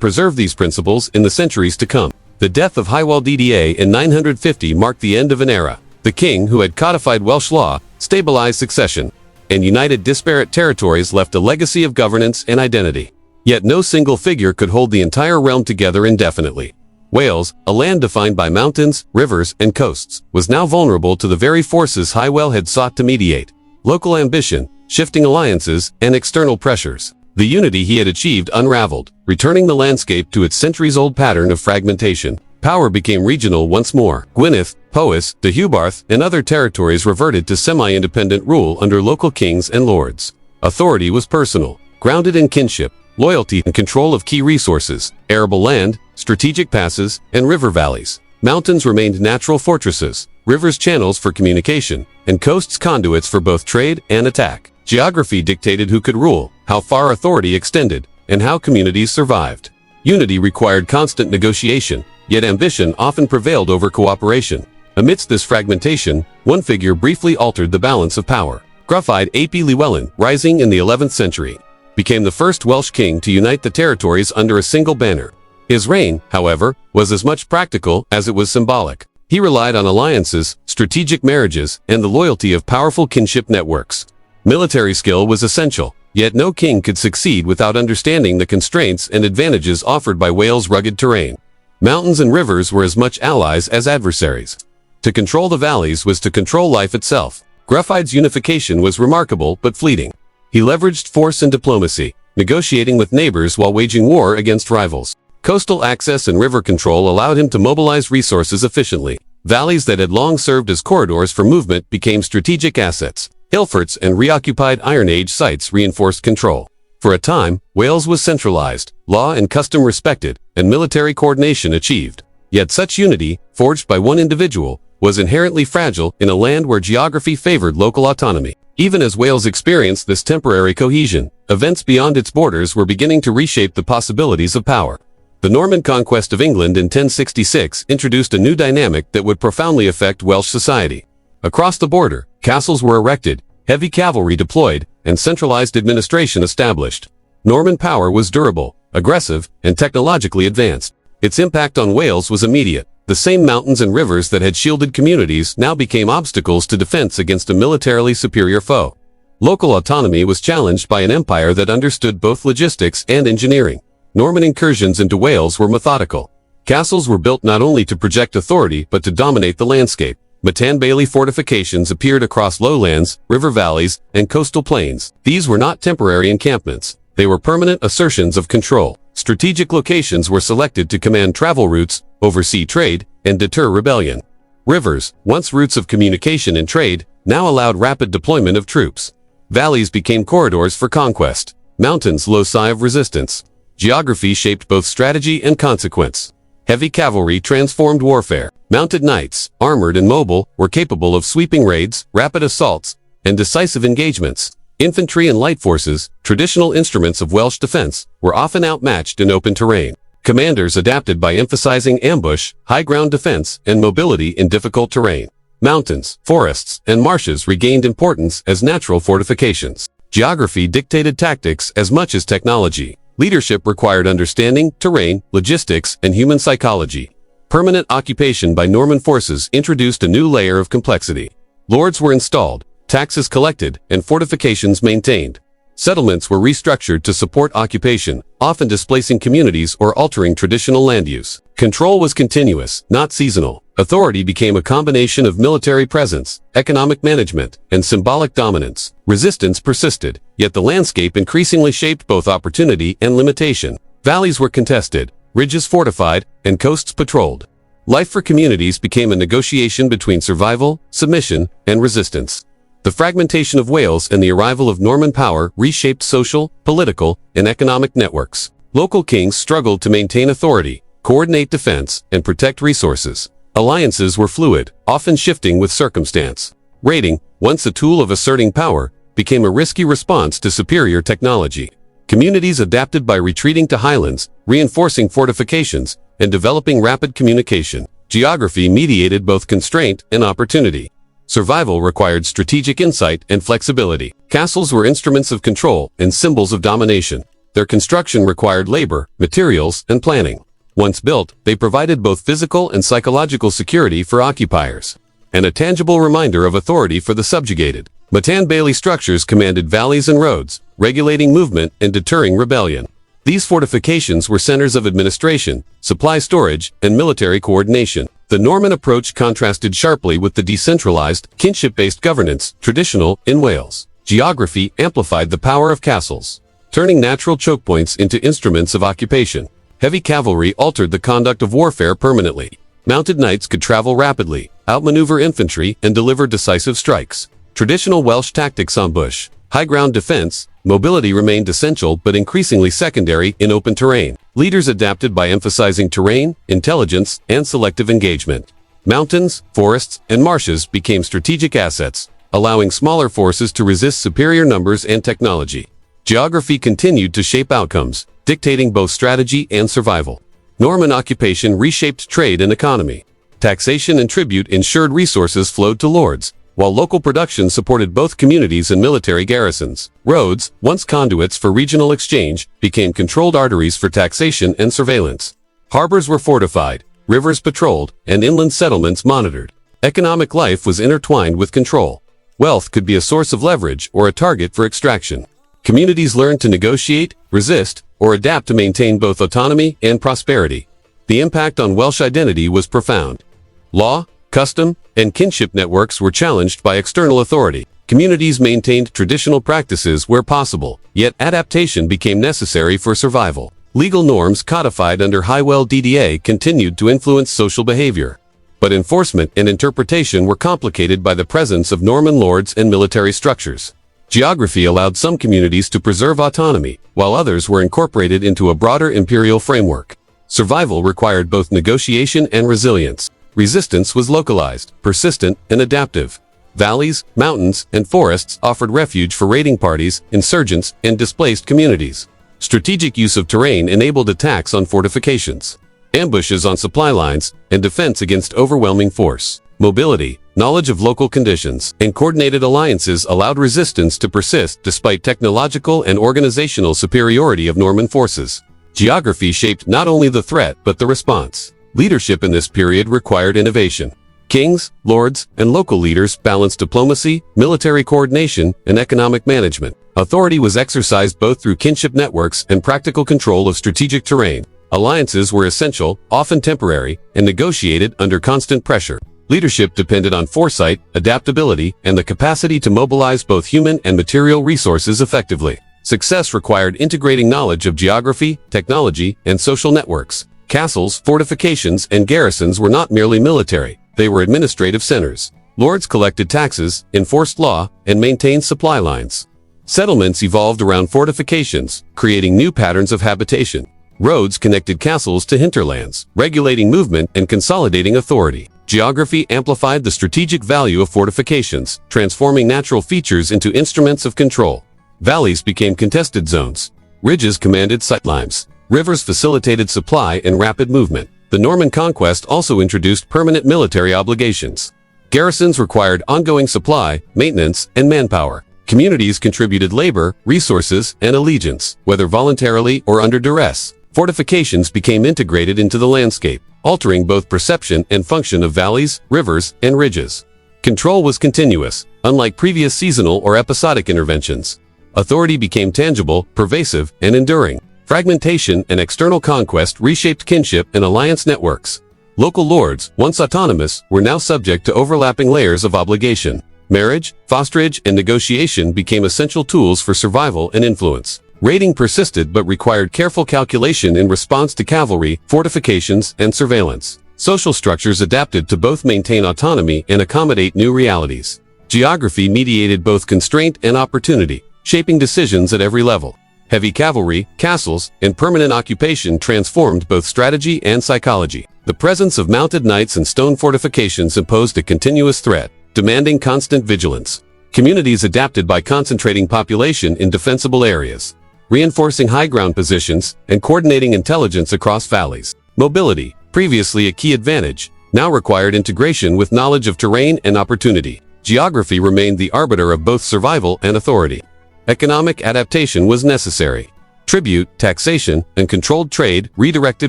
preserve these principles in the centuries to come. The death of Hywel in 950 marked the end of an era. The king, who had codified Welsh law, stabilized succession, and united disparate territories, left a legacy of governance and identity. Yet no single figure could hold the entire realm together indefinitely. Wales, a land defined by mountains, rivers, and coasts, was now vulnerable to the very forces Hywel had sought to mediate: local ambition, shifting alliances, and external pressures. The unity he had achieved unraveled, returning the landscape to its centuries-old pattern of fragmentation. Power became regional once more. Gwynedd, Powys, Deheubarth, and other territories reverted to semi-independent rule under local kings and lords. Authority was personal, grounded in kinship, loyalty, and control of key resources: arable land, strategic passes, and river valleys. Mountains remained natural fortresses, rivers channels for communication, and coasts conduits for both trade and attack. Geography dictated who could rule, how far authority extended, and how communities survived. Unity required constant negotiation, yet ambition often prevailed over cooperation. Amidst this fragmentation, one figure briefly altered the balance of power. Gruffydd ap Llywelyn, rising in the 11th century, became the first Welsh king to unite the territories under a single banner. His reign, however, was as much practical as it was symbolic. He relied on alliances, strategic marriages, and the loyalty of powerful kinship networks. Military skill was essential, yet no king could succeed without understanding the constraints and advantages offered by Wales' rugged terrain. Mountains and rivers were as much allies as adversaries. To control the valleys was to control life itself. Gruffydd's unification was remarkable but fleeting. He leveraged force and diplomacy, negotiating with neighbors while waging war against rivals. Coastal access and river control allowed him to mobilize resources efficiently. Valleys that had long served as corridors for movement became strategic assets. Hill forts and reoccupied Iron Age sites reinforced control. For a time, Wales was centralized, law and custom respected, and military coordination achieved. Yet such unity, forged by one individual, was inherently fragile in a land where geography favored local autonomy. Even as Wales experienced this temporary cohesion, events beyond its borders were beginning to reshape the possibilities of power. The Norman conquest of England in 1066 introduced a new dynamic that would profoundly affect Welsh society. Across the border, castles were erected, heavy cavalry deployed, and centralized administration established. Norman power was durable, aggressive, and technologically advanced. Its impact on Wales was immediate. The same mountains and rivers that had shielded communities now became obstacles to defense against a militarily superior foe. Local autonomy was challenged by an empire that understood both logistics and engineering. Norman incursions into Wales were methodical. Castles were built not only to project authority but to dominate the landscape. Matan fortifications appeared across lowlands, river valleys, and coastal plains. These were not temporary encampments. They were permanent assertions of control. Strategic locations were selected to command travel routes, oversee trade, and deter rebellion. Rivers, once routes of communication and trade, now allowed rapid deployment of troops. Valleys became corridors for conquest. Mountains, loci of resistance. Geography shaped both strategy and consequence. Heavy cavalry transformed warfare. Mounted knights, armored and mobile, were capable of sweeping raids, rapid assaults, and decisive engagements. Infantry and light forces, traditional instruments of Welsh defense, were often outmatched in open terrain. Commanders adapted by emphasizing ambush, high ground defense, and mobility in difficult terrain. Mountains, forests, and marshes regained importance as natural fortifications. Geography dictated tactics as much as technology. Leadership required understanding, terrain, logistics, and human psychology. Permanent occupation by Norman forces introduced a new layer of complexity. Lords were installed, taxes collected, and fortifications maintained. Settlements were restructured to support occupation, often displacing communities or altering traditional land use. Control was continuous, not seasonal. Authority became a combination of military presence, economic management, and symbolic dominance. Resistance persisted, yet the landscape increasingly shaped both opportunity and limitation. Valleys were contested, ridges fortified, and coasts patrolled. Life for communities became a negotiation between survival, submission, and resistance. The fragmentation of Wales and the arrival of Norman power reshaped social, political, and economic networks. Local kings struggled to maintain authority, coordinate defense, and protect resources. Alliances were fluid, often shifting with circumstance. Raiding, once a tool of asserting power, became a risky response to superior technology. Communities adapted by retreating to highlands, reinforcing fortifications, and developing rapid communication. Geography mediated both constraint and opportunity. Survival required strategic insight and flexibility. Castles were instruments of control and symbols of domination. Their construction required labor, materials, and planning. Once built, they provided both physical and psychological security for occupiers, and a tangible reminder of authority for the subjugated. Matan-Bailey structures commanded valleys and roads, regulating movement and deterring rebellion. These fortifications were centers of administration, supply storage, and military coordination. The Norman approach contrasted sharply with the decentralized, kinship-based governance traditional in Wales. Geography amplified the power of castles, turning natural choke points into instruments of occupation. Heavy cavalry altered the conduct of warfare permanently. Mounted knights could travel rapidly, outmaneuver infantry, and deliver decisive strikes. Traditional Welsh tactics on bush, high ground defense, mobility remained essential but increasingly secondary in open terrain. Leaders adapted by emphasizing terrain, intelligence, and selective engagement. Mountains, forests, and marshes became strategic assets, allowing smaller forces to resist superior numbers and technology. Geography continued to shape outcomes, dictating both strategy and survival. Norman occupation reshaped trade and economy. Taxation and tribute ensured resources flowed to lords, while local production supported both communities and military garrisons. Roads, once conduits for regional exchange, became controlled arteries for taxation and surveillance. Harbors were fortified, rivers patrolled, and inland settlements monitored. Economic life was intertwined with control. Wealth could be a source of leverage or a target for extraction. Communities learned to negotiate, resist, or adapt to maintain both autonomy and prosperity. The impact on Welsh identity was profound. Law, custom, and kinship networks were challenged by external authority. Communities maintained traditional practices where possible, yet adaptation became necessary for survival. Legal norms codified under Hywel DDA continued to influence social behavior, but enforcement and interpretation were complicated by the presence of Norman lords and military structures. Geography allowed some communities to preserve autonomy, while others were incorporated into a broader imperial framework. Survival required both negotiation and resilience. Resistance was localized, persistent, and adaptive. Valleys, mountains, and forests offered refuge for raiding parties, insurgents, and displaced communities. Strategic use of terrain enabled attacks on fortifications, ambushes on supply lines, and defense against overwhelming force. Mobility, knowledge of local conditions, and coordinated alliances allowed resistance to persist despite technological and organizational superiority of Norman forces. Geography shaped not only the threat but the response. Leadership in this period required innovation. Kings, lords, and local leaders balanced diplomacy, military coordination, and economic management. Authority was exercised both through kinship networks and practical control of strategic terrain. Alliances were essential, often temporary, and negotiated under constant pressure. Leadership depended on foresight, adaptability, and the capacity to mobilize both human and material resources effectively. Success required integrating knowledge of geography, technology, and social networks. Castles, fortifications, and garrisons were not merely military, they were administrative centers. Lords collected taxes, enforced law, and maintained supply lines. Settlements evolved around fortifications, creating new patterns of habitation. Roads connected castles to hinterlands, regulating movement and consolidating authority. Geography amplified the strategic value of fortifications, transforming natural features into instruments of control. Valleys became contested zones. Ridges commanded sightlines. Rivers facilitated supply and rapid movement. The Norman conquest also introduced permanent military obligations. Garrisons required ongoing supply, maintenance, and manpower. Communities contributed labor, resources, and allegiance, whether voluntarily or under duress. Fortifications became integrated into the landscape, altering both perception and function of valleys, rivers, and ridges. Control was continuous, unlike previous seasonal or episodic interventions. Authority became tangible, pervasive, and enduring. Fragmentation and external conquest reshaped kinship and alliance networks. Local lords, once autonomous, were now subject to overlapping layers of obligation. Marriage, fosterage, and negotiation became essential tools for survival and influence. Raiding persisted but required careful calculation in response to cavalry, fortifications, and surveillance. Social structures adapted to both maintain autonomy and accommodate new realities. Geography mediated both constraint and opportunity, shaping decisions at every level. Heavy cavalry, castles, and permanent occupation transformed both strategy and psychology. The presence of mounted knights and stone fortifications imposed a continuous threat, demanding constant vigilance. Communities adapted by concentrating population in defensible areas, reinforcing high ground positions, and coordinating intelligence across valleys. Mobility, previously a key advantage, now required integration with knowledge of terrain and opportunity. Geography remained the arbiter of both survival and authority. Economic adaptation was necessary. Tribute, taxation, and controlled trade redirected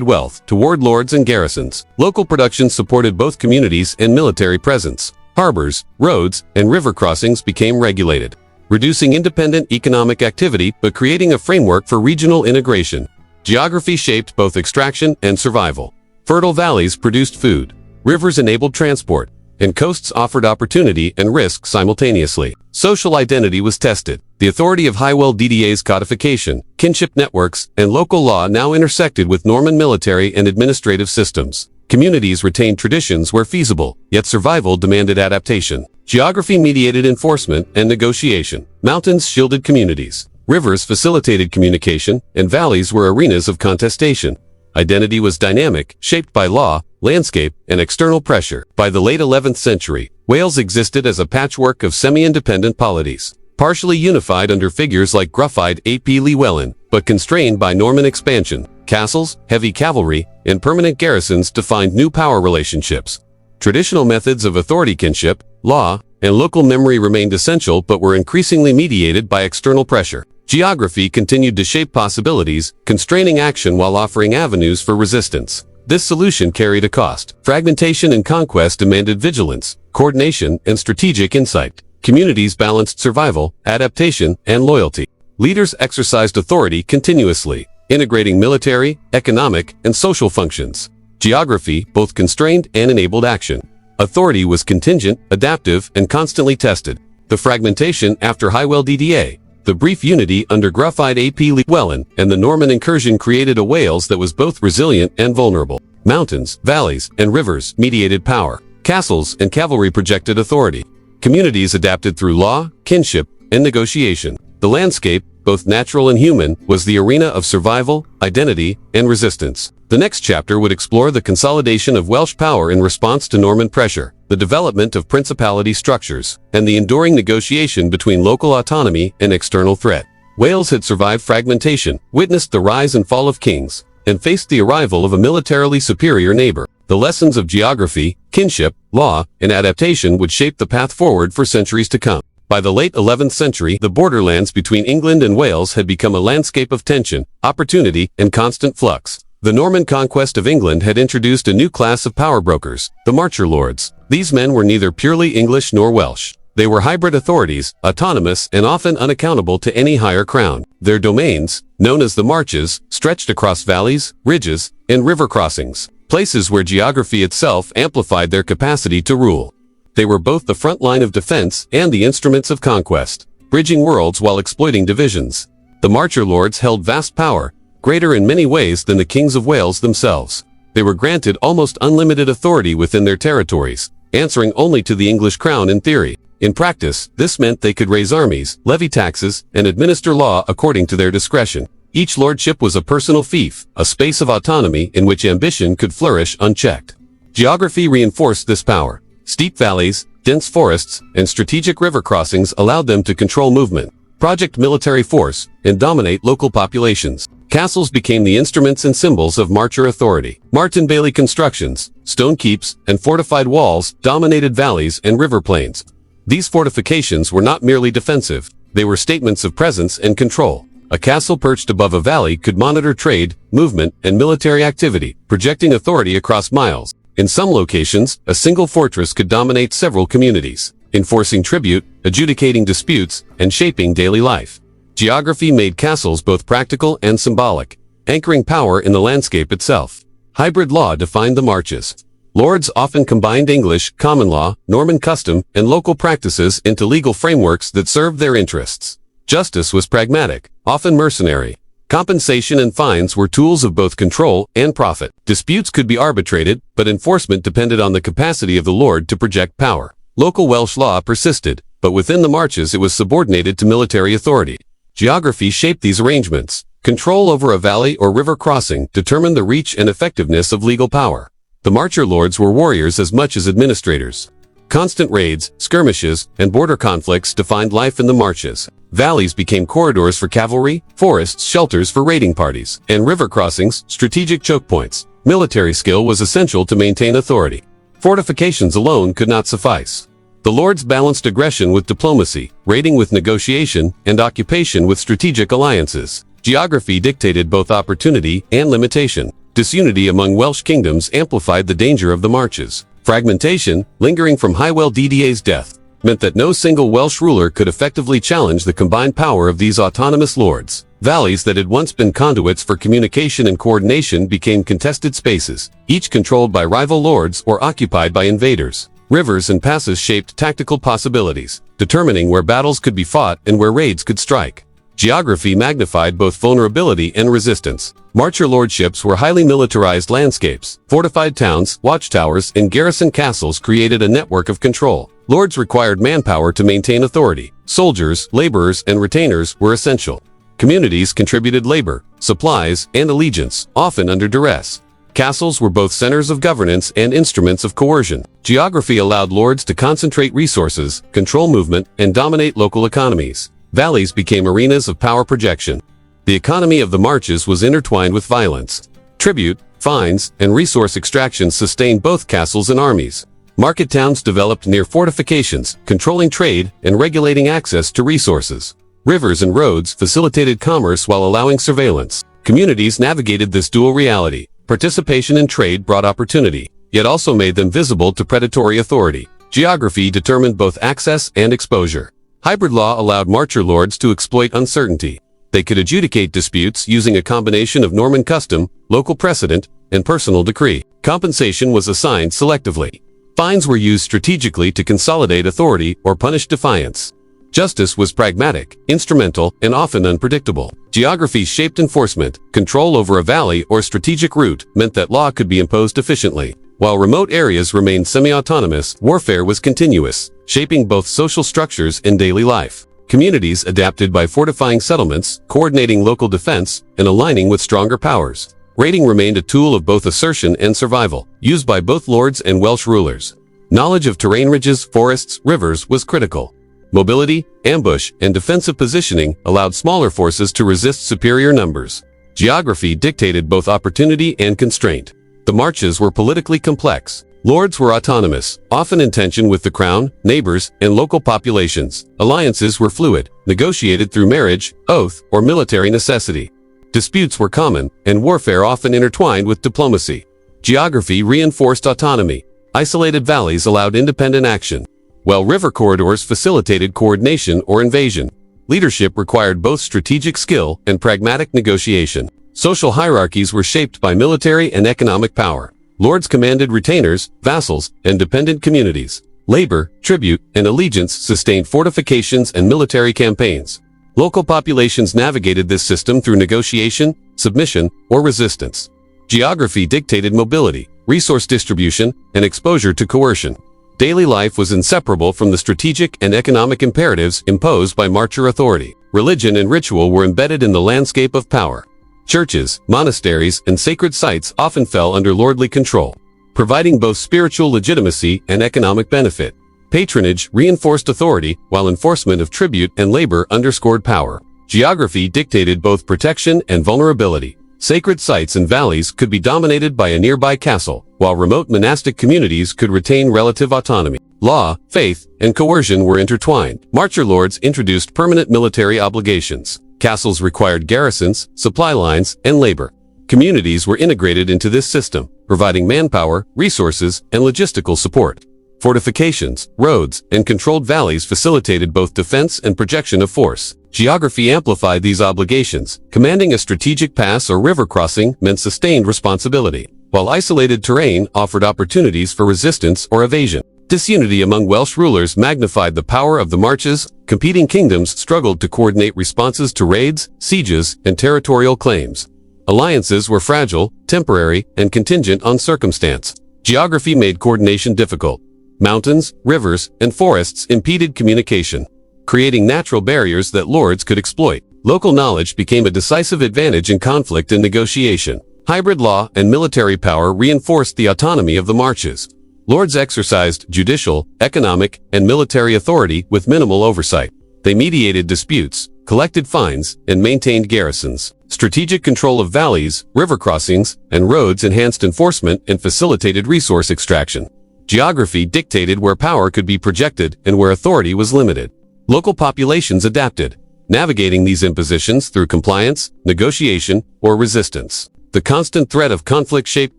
wealth toward lords and garrisons. Local production supported both communities and military presence. Harbors, roads, and river crossings became regulated, reducing independent economic activity but creating a framework for regional integration. Geography shaped both extraction and survival. Fertile valleys produced food, rivers enabled transport, and coasts offered opportunity and risk simultaneously. Social identity was tested. The authority of Hywel Dda's codification, kinship networks, and local law now intersected with Norman military and administrative systems. Communities retained traditions where feasible, yet survival demanded adaptation. Geography mediated enforcement and negotiation. Mountains shielded communities. Rivers facilitated communication, and valleys were arenas of contestation. Identity was dynamic, shaped by law, landscape, and external pressure. By the late 11th century, Wales existed as a patchwork of semi-independent polities, partially unified under figures like Gruffydd ap Llywelyn, but constrained by Norman expansion. Castles, heavy cavalry, and permanent garrisons defined new power relationships. Traditional methods of authority kinship, law, and local memory remained essential but were increasingly mediated by external pressure. Geography continued to shape possibilities, constraining action while offering avenues for resistance. This solution carried a cost. Fragmentation and conquest demanded vigilance, coordination, and strategic insight. Communities balanced survival, adaptation, and loyalty. Leaders exercised authority continuously, integrating military, economic, and social functions. Geography both constrained and enabled action. Authority was contingent, adaptive, and constantly tested. The fragmentation after Hywel Dda, the brief unity under Gruffydd ap Llywelyn, and the Norman incursion created a Wales that was both resilient and vulnerable. Mountains, valleys, and rivers mediated power. Castles and cavalry projected authority. Communities adapted through law, kinship, and negotiation. The landscape, both natural and human, was the arena of survival, identity, and resistance. The next chapter would explore the consolidation of Welsh power in response to Norman pressure, the development of principality structures, and the enduring negotiation between local autonomy and external threat. Wales had survived fragmentation, witnessed the rise and fall of kings, and faced the arrival of a militarily superior neighbor. The lessons of geography, kinship, law, and adaptation would shape the path forward for centuries to come. By the late 11th century, the borderlands between England and Wales had become a landscape of tension, opportunity, and constant flux. The Norman conquest of England had introduced a new class of power brokers, the Marcher Lords. These men were neither purely English nor Welsh. They were hybrid authorities, autonomous and often unaccountable to any higher crown. Their domains, known as the Marches, stretched across valleys, ridges, and river crossings, places where geography itself amplified their capacity to rule. They were both the front line of defense and the instruments of conquest, bridging worlds while exploiting divisions. The Marcher Lords held vast power, greater in many ways than the kings of Wales themselves. They were granted almost unlimited authority within their territories, answering only to the English crown in theory. In practice, this meant they could raise armies, levy taxes, and administer law according to their discretion. Each lordship was a personal fief, a space of autonomy in which ambition could flourish unchecked. Geography reinforced this power. Steep valleys, dense forests, and strategic river crossings allowed them to control movement, project military force, and dominate local populations. Castles became the instruments and symbols of Marcher authority. Martin-Bailey constructions, stone keeps, and fortified walls dominated valleys and river plains. These fortifications were not merely defensive, they were statements of presence and control. A castle perched above a valley could monitor trade, movement, and military activity, projecting authority across miles. In some locations, a single fortress could dominate several communities, enforcing tribute, adjudicating disputes, and shaping daily life. Geography made castles both practical and symbolic, anchoring power in the landscape itself. Hybrid law defined the marches. Lords often combined English, common law, Norman custom, and local practices into legal frameworks that served their interests. Justice was pragmatic, often mercenary. Compensation and fines were tools of both control and profit. Disputes could be arbitrated, but enforcement depended on the capacity of the lord to project power. Local Welsh law persisted, but within the marches it was subordinated to military authority. Geography shaped these arrangements. Control over a valley or river crossing determined the reach and effectiveness of legal power. The Marcher Lords were warriors as much as administrators. Constant raids, skirmishes, and border conflicts defined life in the marches. Valleys became corridors for cavalry, forests shelters for raiding parties, and river crossings strategic choke points. Military skill was essential to maintain authority. Fortifications alone could not suffice. The lords balanced aggression with diplomacy, raiding with negotiation, and occupation with strategic alliances. Geography dictated both opportunity and limitation. Disunity among Welsh kingdoms amplified the danger of the marches. Fragmentation, lingering from Hywel Dda's death, meant that no single Welsh ruler could effectively challenge the combined power of these autonomous lords. Valleys that had once been conduits for communication and coordination became contested spaces, each controlled by rival lords or occupied by invaders. Rivers and passes shaped tactical possibilities, determining where battles could be fought and where raids could strike. Geography magnified both vulnerability and resistance. Marcher lordships were highly militarized landscapes. Fortified towns, watchtowers, and garrison castles created a network of control. Lords required manpower to maintain authority. Soldiers, laborers, and retainers were essential. Communities contributed labor, supplies, and allegiance, often under duress. Castles were both centers of governance and instruments of coercion. Geography allowed lords to concentrate resources, control movement, and dominate local economies. Valleys became arenas of power projection. The economy of the marches was intertwined with violence. Tribute, fines, and resource extraction sustained both castles and armies. Market towns developed near fortifications, controlling trade and regulating access to resources. Rivers and roads facilitated commerce while allowing surveillance. Communities navigated this dual reality. Participation in trade brought opportunity, yet also made them visible to predatory authority. Geography determined both access and exposure. Hybrid law allowed marcher lords to exploit uncertainty. They could adjudicate disputes using a combination of Norman custom, local precedent, and personal decree. Compensation was assigned selectively. Fines were used strategically to consolidate authority or punish defiance. Justice was pragmatic, instrumental, and often unpredictable. Geography shaped enforcement. Control over a valley or strategic route meant that law could be imposed efficiently. While remote areas remained semi-autonomous, warfare was continuous, shaping both social structures and daily life. Communities adapted by fortifying settlements, coordinating local defense, and aligning with stronger powers. Raiding remained a tool of both assertion and survival, used by both lords and Welsh rulers. Knowledge of terrain ridges, forests, rivers was critical. Mobility, ambush, and defensive positioning allowed smaller forces to resist superior numbers. Geography dictated both opportunity and constraint. The marches were politically complex. Lords were autonomous, often in tension with the crown, neighbors, and local populations. Alliances were fluid, negotiated through marriage, oath, or military necessity. Disputes were common, and warfare often intertwined with diplomacy. Geography reinforced autonomy. Isolated valleys allowed independent action, while river corridors facilitated coordination or invasion. Leadership required both strategic skill and pragmatic negotiation. Social hierarchies were shaped by military and economic power. Lords commanded retainers, vassals, and dependent communities. Labor, tribute, and allegiance sustained fortifications and military campaigns. Local populations navigated this system through negotiation, submission, or resistance. Geography dictated mobility, resource distribution, and exposure to coercion. Daily life was inseparable from the strategic and economic imperatives imposed by marcher authority. Religion and ritual were embedded in the landscape of power. Churches, monasteries, and sacred sites often fell under lordly control, providing both spiritual legitimacy and economic benefit. Patronage reinforced authority, while enforcement of tribute and labor underscored power. Geography dictated both protection and vulnerability. Sacred sites and valleys could be dominated by a nearby castle, while remote monastic communities could retain relative autonomy. Law, faith, and coercion were intertwined. Marcher lords introduced permanent military obligations. Castles required garrisons, supply lines, and labor. Communities were integrated into this system, providing manpower, resources, and logistical support. Fortifications, roads, and controlled valleys facilitated both defense and projection of force. Geography amplified these obligations. Commanding a strategic pass or river crossing meant sustained responsibility, while isolated terrain offered opportunities for resistance or evasion. Disunity among Welsh rulers magnified the power of the marches. Competing kingdoms struggled to coordinate responses to raids, sieges, and territorial claims. Alliances were fragile, temporary, and contingent on circumstance. Geography made coordination difficult. Mountains, rivers, and forests impeded communication, creating natural barriers that lords could exploit. Local knowledge became a decisive advantage in conflict and negotiation. Hybrid law and military power reinforced the autonomy of the marches. Lords exercised judicial, economic, and military authority with minimal oversight. They mediated disputes, collected fines, and maintained garrisons. Strategic control of valleys, river crossings, and roads enhanced enforcement and facilitated resource extraction. Geography dictated where power could be projected and where authority was limited. Local populations adapted. navigating these impositions through compliance, negotiation, or resistance. The constant threat of conflict shaped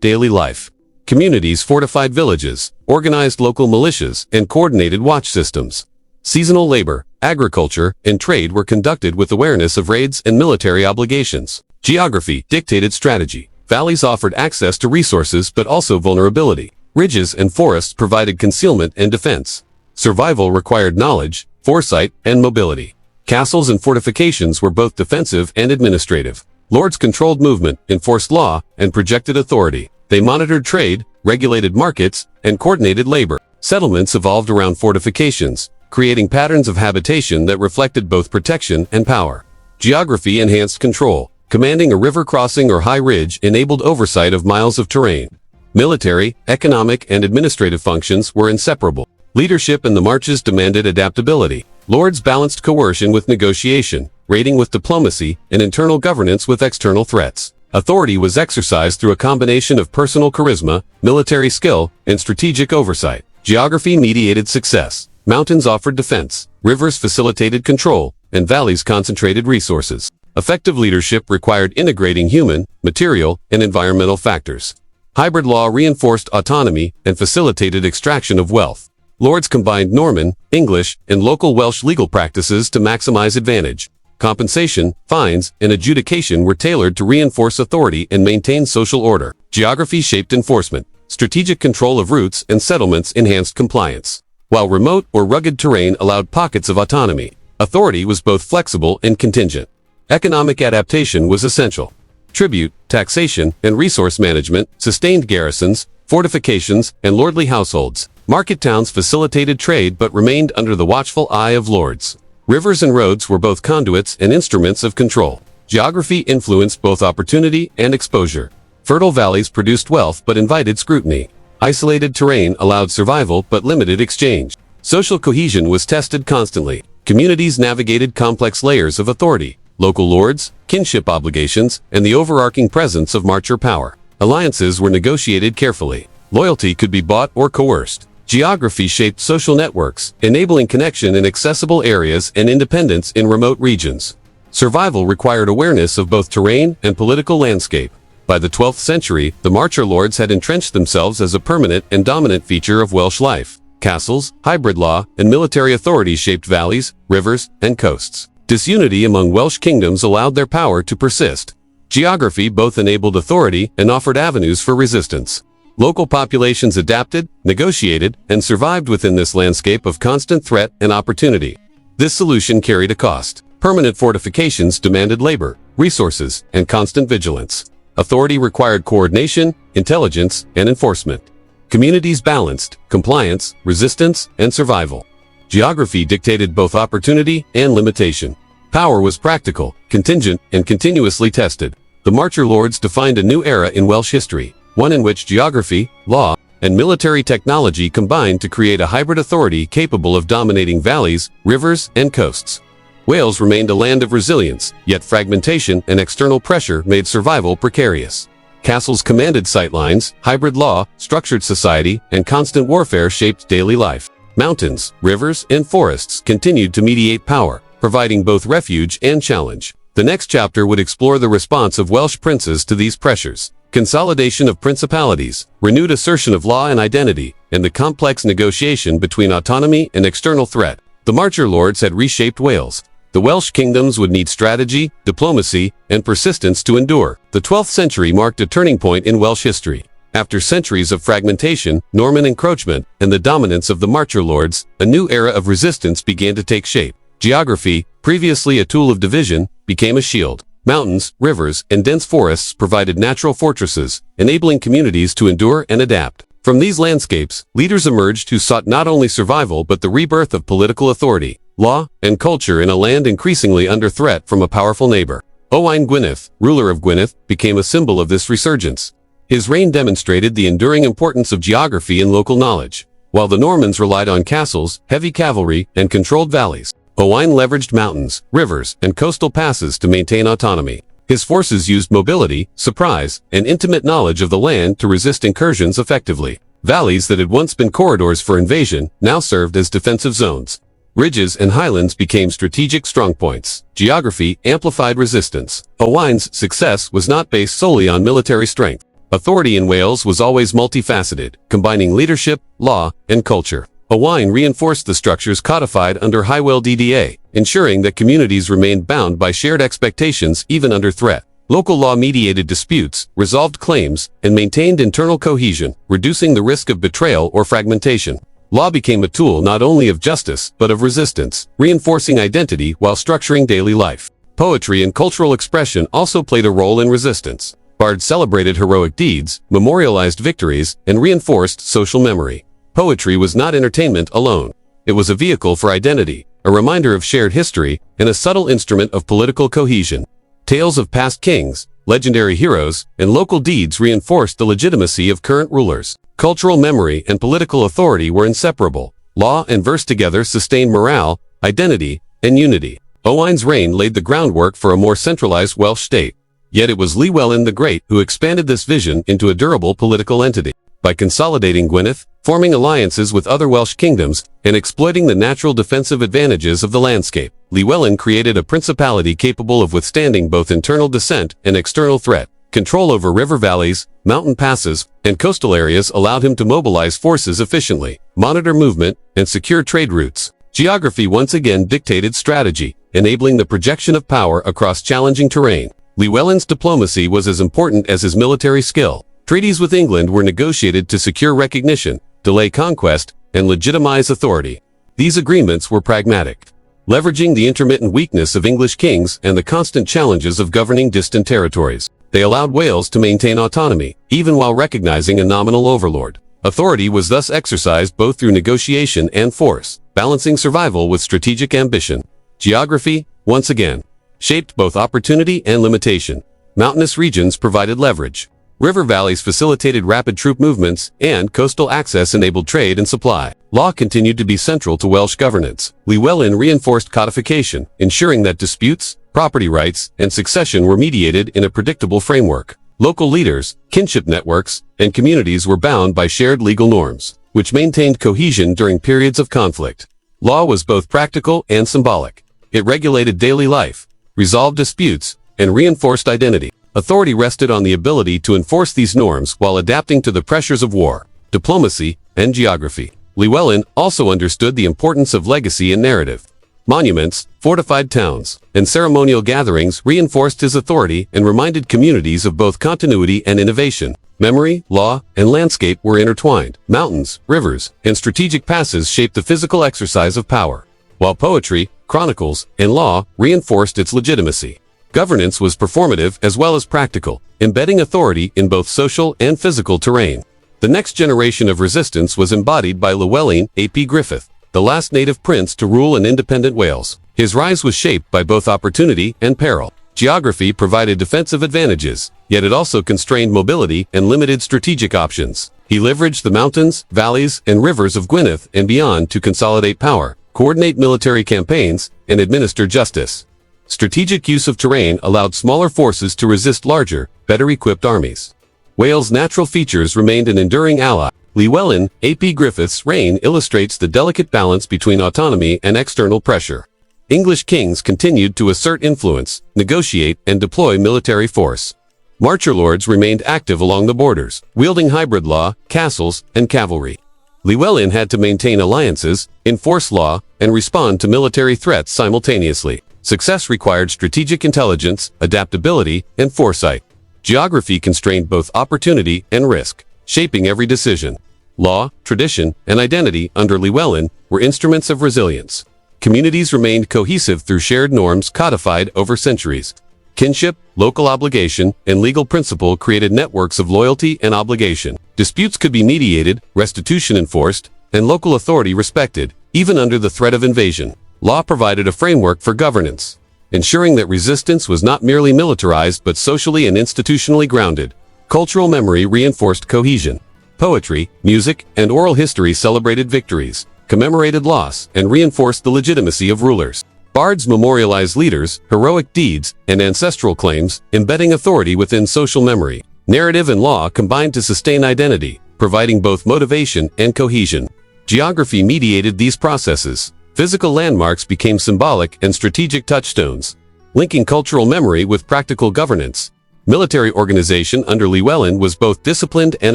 daily life. Communities fortified villages, organized local militias, and coordinated watch systems. Seasonal labor, agriculture, and trade were conducted with awareness of raids and military obligations. Geography dictated strategy. Valleys offered access to resources but also vulnerability. Ridges and forests provided concealment and defense. Survival required knowledge, foresight, and mobility. Castles and fortifications were both defensive and administrative. Lords controlled movement, enforced law, and projected authority. They monitored trade, regulated markets, and coordinated labor. Settlements evolved around fortifications, creating patterns of habitation that reflected both protection and power. Geography enhanced control. Commanding a river crossing or high ridge enabled oversight of miles of terrain. Military, economic, and administrative functions were inseparable. Leadership in the marches demanded adaptability. Lords balanced coercion with negotiation, raiding with diplomacy, and internal governance with external threats. Authority was exercised through a combination of personal charisma, military skill, and strategic oversight. Geography mediated success. Mountains offered defense, rivers facilitated control, and valleys concentrated resources. Effective leadership required integrating human, material, and environmental factors. Hybrid law reinforced autonomy and facilitated extraction of wealth. Lords combined Norman, English, and local Welsh legal practices to maximize advantage. Compensation, fines, and adjudication were tailored to reinforce authority and maintain social order. Geography shaped enforcement. Strategic control of routes and settlements enhanced compliance. While remote or rugged terrain allowed pockets of autonomy, authority was both flexible and contingent. Economic adaptation was essential. Tribute, taxation, and resource management sustained garrisons, fortifications, and lordly households. Market towns facilitated trade but remained under the watchful eye of lords. Rivers and roads were both conduits and instruments of control. Geography influenced both opportunity and exposure. Fertile valleys produced wealth but invited scrutiny. Isolated terrain allowed survival but limited exchange. Social cohesion was tested constantly. Communities navigated complex layers of authority. Local lords, kinship obligations, and the overarching presence of marcher power. Alliances were negotiated carefully. Loyalty could be bought or coerced. Geography shaped social networks, enabling connection in accessible areas and independence in remote regions. Survival required awareness of both terrain and political landscape. By the 12th century, the marcher lords had entrenched themselves as a permanent and dominant feature of Welsh life. Castles, hybrid law, and military authority shaped valleys, rivers, and coasts. Disunity among Welsh kingdoms allowed their power to persist. Geography both enabled authority and offered avenues for resistance. Local populations adapted, negotiated, and survived within this landscape of constant threat and opportunity. This solution carried a cost. Permanent fortifications demanded labor, resources, and constant vigilance. Authority required coordination, intelligence, and enforcement. Communities balanced compliance, resistance, and survival. Geography dictated both opportunity and limitation. Power was practical, contingent, and continuously tested. The marcher lords defined a new era in Welsh history, one in which geography, law, and military technology combined to create a hybrid authority capable of dominating valleys, rivers, and coasts. Wales remained a land of resilience, yet fragmentation and external pressure made survival precarious. Castles commanded sightlines, hybrid law, structured society, and constant warfare shaped daily life. Mountains, rivers, and forests continued to mediate power, providing both refuge and challenge. The next chapter would explore the response of Welsh princes to these pressures. Consolidation of principalities, renewed assertion of law and identity, and the complex negotiation between autonomy and external threat. The marcher lords had reshaped Wales. The Welsh kingdoms would need strategy, diplomacy, and persistence to endure. The 12th century marked a turning point in Welsh history. After centuries of fragmentation, Norman encroachment, and the dominance of the marcher lords, a new era of resistance began to take shape. Geography, previously a tool of division, became a shield. Mountains, rivers, and dense forests provided natural fortresses, enabling communities to endure and adapt. From these landscapes, leaders emerged who sought not only survival but the rebirth of political authority, law, and culture in a land increasingly under threat from a powerful neighbor. Owain Gwynedd, ruler of Gwynedd, became a symbol of this resurgence. His reign demonstrated the enduring importance of geography and local knowledge. While the Normans relied on castles, heavy cavalry, and controlled valleys, Owain leveraged mountains, rivers, and coastal passes to maintain autonomy. His forces used mobility, surprise, and intimate knowledge of the land to resist incursions effectively. Valleys that had once been corridors for invasion now served as defensive zones. Ridges and highlands became strategic strongpoints. Geography amplified resistance. Owain's success was not based solely on military strength. Authority in Wales was always multifaceted, combining leadership, law, and culture. Owain reinforced the structures codified under Hywel Dda, ensuring that communities remained bound by shared expectations even under threat. Local law mediated disputes, resolved claims, and maintained internal cohesion, reducing the risk of betrayal or fragmentation. Law became a tool not only of justice, but of resistance, reinforcing identity while structuring daily life. Poetry and cultural expression also played a role in resistance. Bards celebrated heroic deeds, memorialized victories, and reinforced social memory. Poetry was not entertainment alone. It was a vehicle for identity, a reminder of shared history, and a subtle instrument of political cohesion. Tales of past kings, legendary heroes, and local deeds reinforced the legitimacy of current rulers. Cultural memory and political authority were inseparable. Law and verse together sustained morale, identity, and unity. Owain's reign laid the groundwork for a more centralized Welsh state. Yet it was Llywelyn the Great who expanded this vision into a durable political entity. By consolidating Gwynedd, forming alliances with other Welsh kingdoms, and exploiting the natural defensive advantages of the landscape, Llywelyn created a principality capable of withstanding both internal dissent and external threat. Control over river valleys, mountain passes, and coastal areas allowed him to mobilize forces efficiently, monitor movement, and secure trade routes. Geography once again dictated strategy, enabling the projection of power across challenging terrain. Llywelyn's diplomacy was as important as his military skill. Treaties with England were negotiated to secure recognition, delay conquest, and legitimize authority. These agreements were pragmatic, leveraging the intermittent weakness of English kings and the constant challenges of governing distant territories. They allowed Wales to maintain autonomy, even while recognizing a nominal overlord. Authority was thus exercised both through negotiation and force, balancing survival with strategic ambition. Geography, once again, shaped both opportunity and limitation. Mountainous regions provided leverage. River valleys facilitated rapid troop movements, and coastal access enabled trade and supply. Law continued to be central to Welsh governance. Llywelyn reinforced codification, ensuring that disputes, property rights, and succession were mediated in a predictable framework. Local leaders, kinship networks, and communities were bound by shared legal norms, which maintained cohesion during periods of conflict. Law was both practical and symbolic. It regulated daily life, resolved disputes, and reinforced identity. Authority rested on the ability to enforce these norms while adapting to the pressures of war, diplomacy, and geography. Llywelyn also understood the importance of legacy and narrative. Monuments, fortified towns, and ceremonial gatherings reinforced his authority and reminded communities of both continuity and innovation. Memory, law, and landscape were intertwined. Mountains, rivers, and strategic passes shaped the physical exercise of power, while poetry, chronicles, and law reinforced its legitimacy. Governance was performative as well as practical, embedding authority in both social and physical terrain. The next generation of resistance was embodied by Llywelyn ap Griffith, the last native prince to rule an independent Wales. His rise was shaped by both opportunity and peril. Geography provided defensive advantages, yet it also constrained mobility and limited strategic options. He leveraged the mountains, valleys, and rivers of Gwynedd and beyond to consolidate power, coordinate military campaigns, and administer justice. Strategic use of terrain allowed smaller forces to resist larger, better-equipped armies. Wales' natural features remained an enduring ally. Llywelyn ap Griffith's reign illustrates the delicate balance between autonomy and external pressure. English kings continued to assert influence, negotiate, and deploy military force. Marcher lords remained active along the borders, wielding hybrid law, castles, and cavalry. Llywelyn had to maintain alliances, enforce law, and respond to military threats simultaneously. Success required strategic intelligence, adaptability, and foresight. Geography constrained both opportunity and risk, shaping every decision. Law, tradition, and identity under Llywelyn were instruments of resilience. Communities remained cohesive through shared norms codified over centuries. Kinship, local obligation, and legal principle created networks of loyalty and obligation. Disputes could be mediated, restitution enforced, and local authority respected, even under the threat of invasion. Law provided a framework for governance, ensuring that resistance was not merely militarized but socially and institutionally grounded. Cultural memory reinforced cohesion. Poetry, music, and oral history celebrated victories, commemorated loss, and reinforced the legitimacy of rulers. Bards memorialized leaders, heroic deeds, and ancestral claims, embedding authority within social memory. Narrative and law combined to sustain identity, providing both motivation and cohesion. Geography mediated these processes, Physical landmarks became symbolic and strategic touchstones, linking cultural memory with practical governance. Military organization under Llewellyn was both disciplined and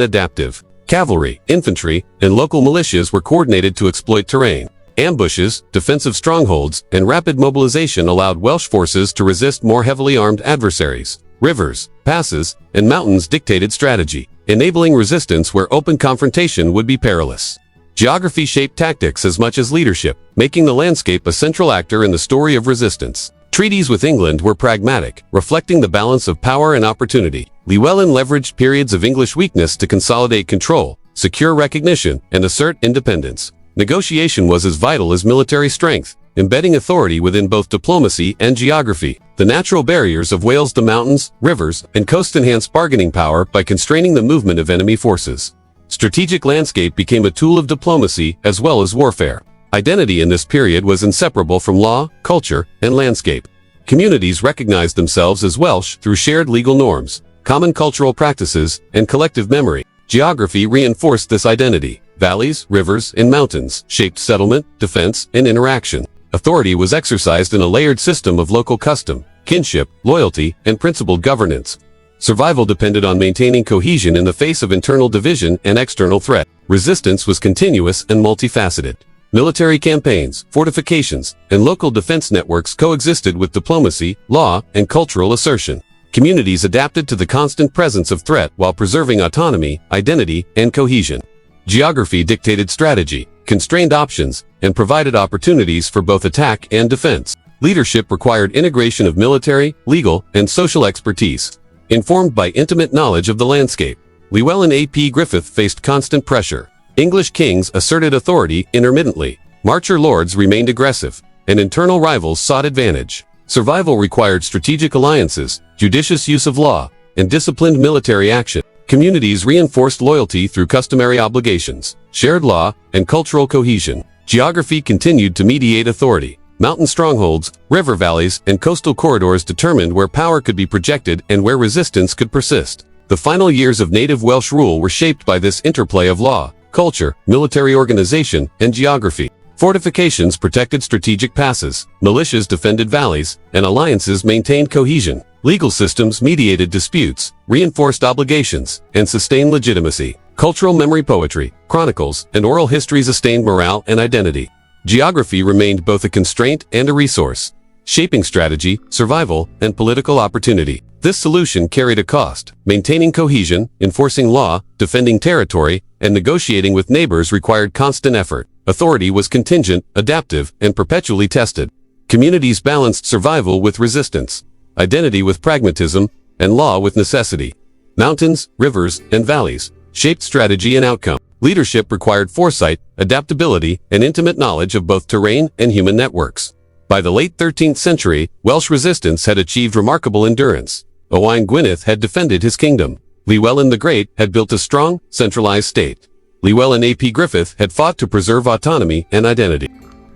adaptive. Cavalry, infantry, and local militias were coordinated to exploit terrain. Ambushes, defensive strongholds, and rapid mobilization allowed Welsh forces to resist more heavily armed adversaries. Rivers, passes, and mountains dictated strategy, enabling resistance where open confrontation would be perilous. Geography shaped tactics as much as leadership, making the landscape a central actor in the story of resistance. Treaties with England were pragmatic, reflecting the balance of power and opportunity. Llewellyn leveraged periods of English weakness to consolidate control, secure recognition, and assert independence. Negotiation was as vital as military strength, embedding authority within both diplomacy and geography. The natural barriers of Wales, the mountains, rivers, and coast enhanced bargaining power by constraining the movement of enemy forces. Strategic landscape became a tool of diplomacy as well as warfare. Identity in this period was inseparable from law, culture, and landscape. Communities recognized themselves as Welsh through shared legal norms, common cultural practices, and collective memory. Geography reinforced this identity. Valleys, rivers, and mountains shaped settlement, defense, and interaction. Authority was exercised in a layered system of local custom, kinship, loyalty, and principled governance. Survival depended on maintaining cohesion in the face of internal division and external threat. Resistance was continuous and multifaceted. Military campaigns, fortifications, and local defense networks coexisted with diplomacy, law, and cultural assertion. Communities adapted to the constant presence of threat while preserving autonomy, identity, and cohesion. Geography dictated strategy, constrained options, and provided opportunities for both attack and defense. Leadership required integration of military, legal, and social expertise, informed by intimate knowledge of the landscape. Llewellyn ap Griffith faced constant pressure. English kings asserted authority intermittently. Marcher lords remained aggressive, and internal rivals sought advantage. Survival required strategic alliances, judicious use of law, and disciplined military action. Communities reinforced loyalty through customary obligations, shared law, and cultural cohesion. Geography continued to mediate authority. Mountain strongholds, river valleys, and coastal corridors determined where power could be projected and where resistance could persist. The final years of native Welsh rule were shaped by this interplay of law, culture, military organization, and geography. Fortifications protected strategic passes, militias defended valleys, and alliances maintained cohesion. Legal systems mediated disputes, reinforced obligations, and sustained legitimacy. Cultural memory, poetry, chronicles, and oral history sustained morale and identity. Geography remained both a constraint and a resource, shaping strategy, survival, and political opportunity. This solution carried a cost. Maintaining cohesion, enforcing law, defending territory, and negotiating with neighbors required constant effort. Authority was contingent, adaptive, and perpetually tested. Communities balanced survival with resistance, identity with pragmatism, and law with necessity. Mountains, rivers, and valleys shaped strategy and outcome. Leadership required foresight, adaptability, and intimate knowledge of both terrain and human networks. By the late 13th century, Welsh resistance had achieved remarkable endurance. Owain Gwynedd had defended his kingdom. Llewellyn the Great had built a strong, centralized state. Llewellyn ap Griffith had fought to preserve autonomy and identity.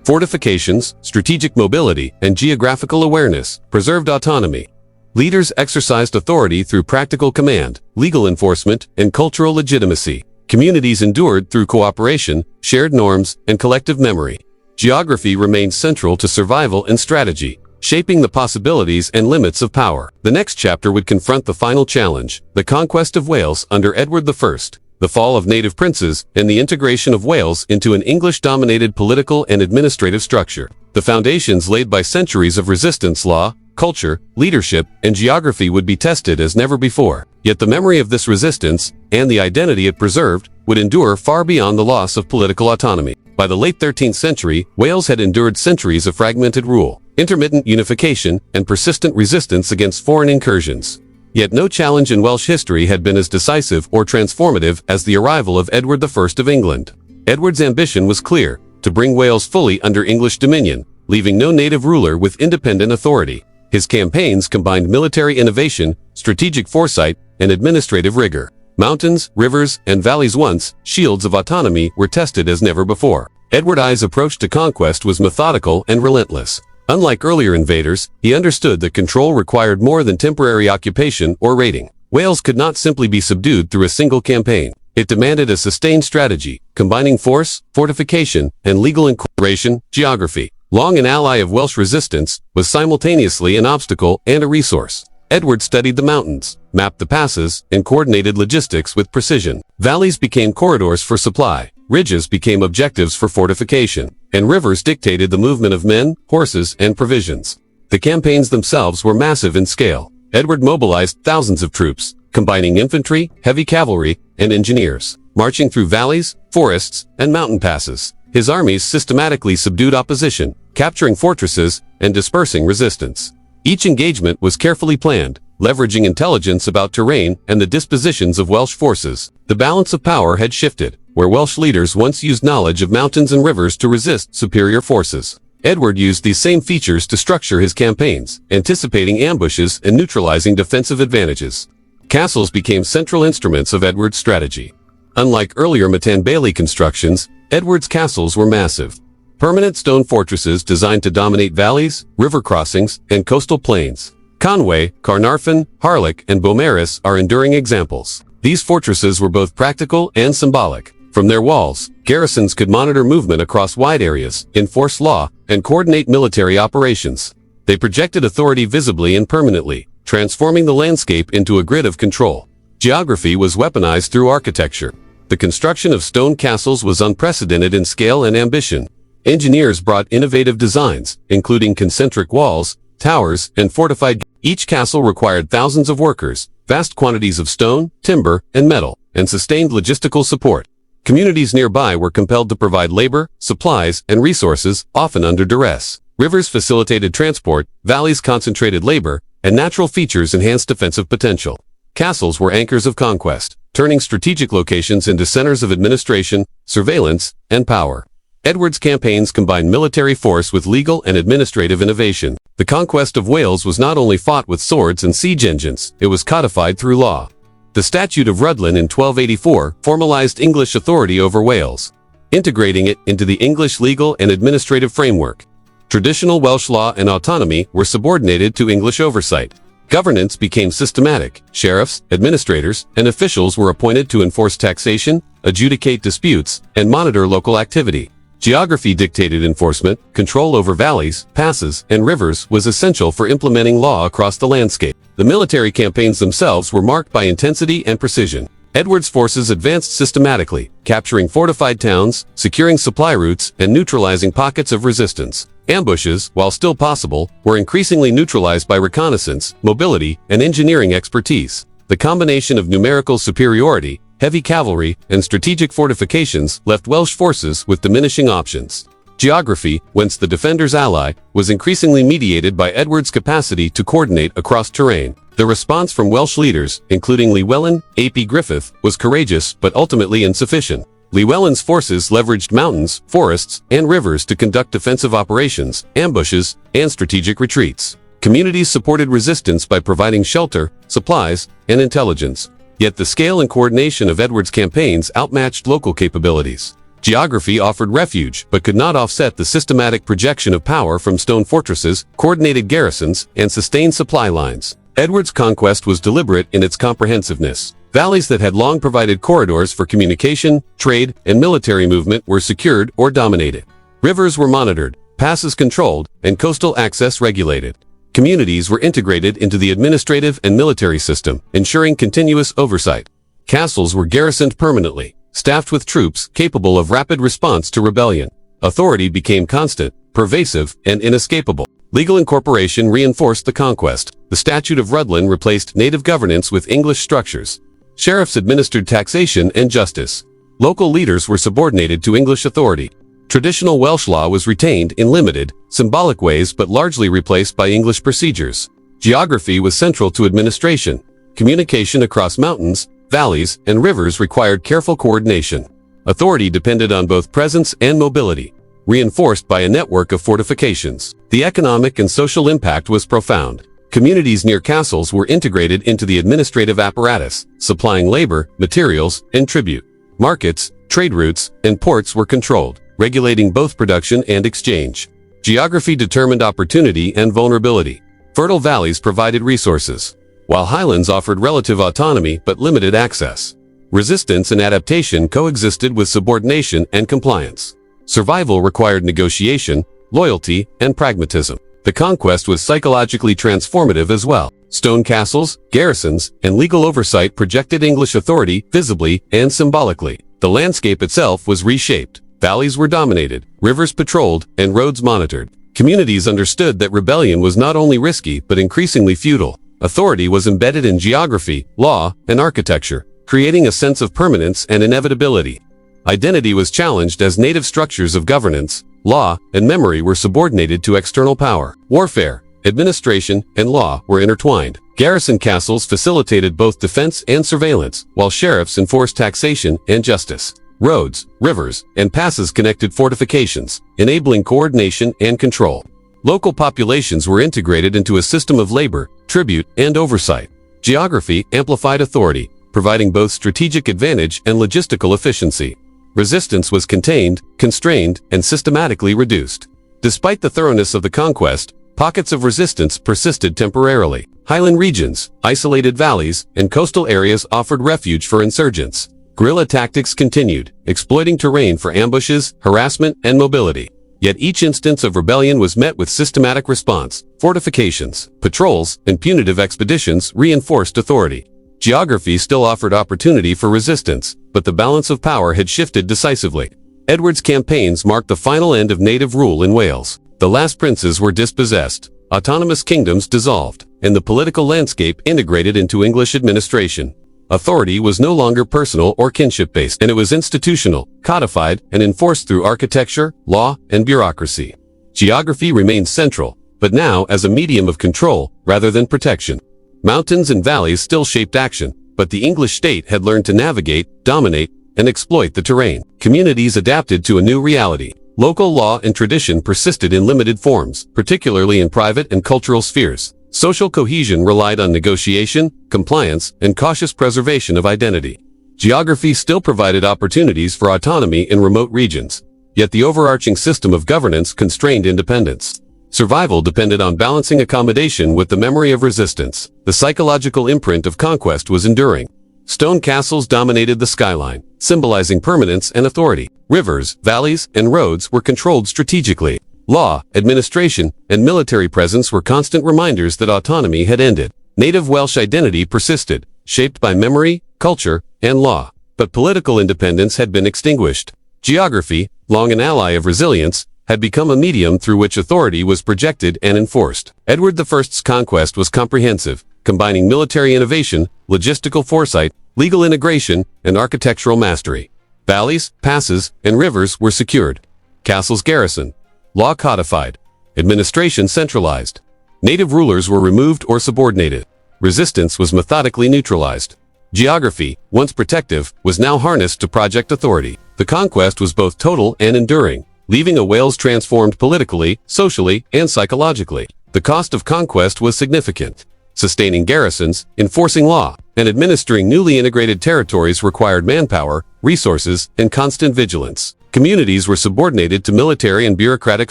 Fortifications, strategic mobility, and geographical awareness preserved autonomy. Leaders exercised authority through practical command, legal enforcement, and cultural legitimacy. Communities endured through cooperation, shared norms, and collective memory. Geography remained central to survival and strategy, shaping the possibilities and limits of power. The next chapter would confront the final challenge, the conquest of Wales under Edward I, the fall of native princes, and the integration of Wales into an English-dominated political and administrative structure. The foundations laid by centuries of resistance, law, culture, leadership, and geography would be tested as never before. Yet the memory of this resistance, and the identity it preserved, would endure far beyond the loss of political autonomy. By the late 13th century, Wales had endured centuries of fragmented rule, intermittent unification, and persistent resistance against foreign incursions. Yet no challenge in Welsh history had been as decisive or transformative as the arrival of Edward I of England. Edward's ambition was clear: to bring Wales fully under English dominion, leaving no native ruler with independent authority. His campaigns combined military innovation, strategic foresight, and administrative rigor. Mountains, rivers, and valleys, once shields of autonomy, were tested as never before. Edward I's approach to conquest was methodical and relentless. Unlike earlier invaders, he understood that control required more than temporary occupation or raiding. Wales could not simply be subdued through a single campaign. It demanded a sustained strategy, combining force, fortification, and legal incorporation. Geography, long an ally of Welsh resistance, was simultaneously an obstacle and a resource. Edward studied the mountains, mapped the passes, and coordinated logistics with precision. Valleys became corridors for supply, ridges became objectives for fortification, and rivers dictated the movement of men, horses, and provisions. The campaigns themselves were massive in scale. Edward mobilized thousands of troops, combining infantry, heavy cavalry, and engineers, marching through valleys, forests, and mountain passes. His armies systematically subdued opposition, capturing fortresses and dispersing resistance. Each engagement was carefully planned, leveraging intelligence about terrain and the dispositions of Welsh forces. The balance of power had shifted, where Welsh leaders once used knowledge of mountains and rivers to resist superior forces. Edward used these same features to structure his campaigns, anticipating ambushes and neutralizing defensive advantages. Castles became central instruments of Edward's strategy. Unlike earlier Matan Bailey constructions, Edward's castles were massive. Permanent stone fortresses designed to dominate valleys, river crossings, and coastal plains. Conway, Carnarvon, Harlech, and Beaumaris are enduring examples. These fortresses were both practical and symbolic. From their walls, garrisons could monitor movement across wide areas, enforce law, and coordinate military operations. They projected authority visibly and permanently, transforming the landscape into a grid of control. Geography was weaponized through architecture. The construction of stone castles was unprecedented in scale and ambition. Engineers brought innovative designs, including concentric walls, towers, and fortified. Each castle required thousands of workers, vast quantities of stone, timber, and metal, and sustained logistical support. Communities nearby were compelled to provide labor, supplies, and resources, often under duress. Rivers facilitated transport, valleys concentrated labor, and natural features enhanced defensive potential. Castles were anchors of conquest, turning strategic locations into centers of administration, surveillance, and power. Edward's campaigns combined military force with legal and administrative innovation. The conquest of Wales was not only fought with swords and siege engines, it was codified through law. The Statute of Rhuddlan in 1284 formalized English authority over Wales, integrating it into the English legal and administrative framework. Traditional Welsh law and autonomy were subordinated to English oversight. Governance became systematic. Sheriffs, administrators, and officials were appointed to enforce taxation, adjudicate disputes, and monitor local activity. Geography dictated enforcement. Control over valleys, passes, and rivers was essential for implementing law across the landscape. The military campaigns themselves were marked by intensity and precision. Edward's forces advanced systematically, capturing fortified towns, securing supply routes, and neutralizing pockets of resistance. Ambushes, while still possible, were increasingly neutralized by reconnaissance, mobility, and engineering expertise. The combination of numerical superiority, heavy cavalry, and strategic fortifications left Welsh forces with diminishing options. Geography, whence the defender's ally, was increasingly mediated by Edward's capacity to coordinate across terrain. The response from Welsh leaders, including Llywelyn, ap Griffith, was courageous but ultimately insufficient. Llywelyn's forces leveraged mountains, forests, and rivers to conduct defensive operations, ambushes, and strategic retreats. Communities supported resistance by providing shelter, supplies, and intelligence. Yet the scale and coordination of Edward's campaigns outmatched local capabilities. Geography offered refuge, but could not offset the systematic projection of power from stone fortresses, coordinated garrisons, and sustained supply lines. Edward's conquest was deliberate in its comprehensiveness. Valleys that had long provided corridors for communication, trade, and military movement were secured or dominated. Rivers were monitored, passes controlled, and coastal access regulated. Communities were integrated into the administrative and military system, ensuring continuous oversight. Castles were garrisoned permanently, staffed with troops capable of rapid response to rebellion. Authority became constant, pervasive, and inescapable. Legal incorporation reinforced the conquest. The Statute of Rhuddlan replaced native governance with English structures. Sheriffs administered taxation and justice. Local leaders were subordinated to English authority. Traditional Welsh law was retained in limited, symbolic ways but largely replaced by English procedures. Geography was central to administration. Communication across mountains, valleys, and rivers required careful coordination. Authority depended on both presence and mobility, reinforced by a network of fortifications. The economic and social impact was profound. Communities near castles were integrated into the administrative apparatus, supplying labor, materials, and tribute. Markets, trade routes, and ports were controlled, regulating both production and exchange. Geography determined opportunity and vulnerability. Fertile valleys provided resources, while highlands offered relative autonomy but limited access. Resistance and adaptation coexisted with subordination and compliance. Survival required negotiation, loyalty, and pragmatism. The conquest was psychologically transformative as well. Stone castles, garrisons, and legal oversight projected English authority visibly and symbolically. The landscape itself was reshaped. Valleys were dominated, rivers patrolled, and roads monitored. Communities understood that rebellion was not only risky but increasingly futile. Authority was embedded in geography, law, and architecture, creating a sense of permanence and inevitability. Identity was challenged as native structures of governance, law, and memory were subordinated to external power. Warfare, administration, and law were intertwined. Garrison castles facilitated both defense and surveillance, while sheriffs enforced taxation and justice. Roads, rivers, and passes connected fortifications, enabling coordination and control. Local populations were integrated into a system of labor, tribute, and oversight. Geography amplified authority, providing both strategic advantage and logistical efficiency. Resistance was contained, constrained, and systematically reduced. Despite the thoroughness of the conquest, pockets of resistance persisted temporarily. Highland regions, isolated valleys, and coastal areas offered refuge for insurgents. Guerrilla tactics continued, exploiting terrain for ambushes, harassment, and mobility. Yet each instance of rebellion was met with systematic response. Fortifications, patrols, and punitive expeditions reinforced authority. Geography still offered opportunity for resistance, but the balance of power had shifted decisively. Edward's campaigns marked the final end of native rule in Wales. The last princes were dispossessed, autonomous kingdoms dissolved, and the political landscape integrated into English administration. Authority was no longer personal or kinship-based, and it was institutional, codified, and enforced through architecture, law, and bureaucracy. Geography remained central, but now as a medium of control rather than protection. Mountains and valleys still shaped action, but the English state had learned to navigate, dominate, and exploit the terrain. Communities adapted to a new reality. Local law and tradition persisted in limited forms, particularly in private and cultural spheres. Social cohesion relied on negotiation, compliance, and cautious preservation of identity. Geography still provided opportunities for autonomy in remote regions, yet the overarching system of governance constrained independence. Survival depended on balancing accommodation with the memory of resistance. The psychological imprint of conquest was enduring. Stone castles dominated the skyline, symbolizing permanence and authority. Rivers, valleys, and roads were controlled strategically. Law, administration, and military presence were constant reminders that autonomy had ended. Native Welsh identity persisted, shaped by memory, culture, and law. But political independence had been extinguished. Geography, long an ally of resilience, had become a medium through which authority was projected and enforced. Edward I's conquest was comprehensive, combining military innovation, logistical foresight, legal integration, and architectural mastery. Valleys, passes, and rivers were secured. Castles garrisoned. Law codified. Administration centralized. Native rulers were removed or subordinated. Resistance was methodically neutralized. Geography, once protective, was now harnessed to project authority. The conquest was both total and enduring, leaving a Wales transformed politically, socially, and psychologically. The cost of conquest was significant. Sustaining garrisons, enforcing law, and administering newly integrated territories required manpower, resources, and constant vigilance. Communities were subordinated to military and bureaucratic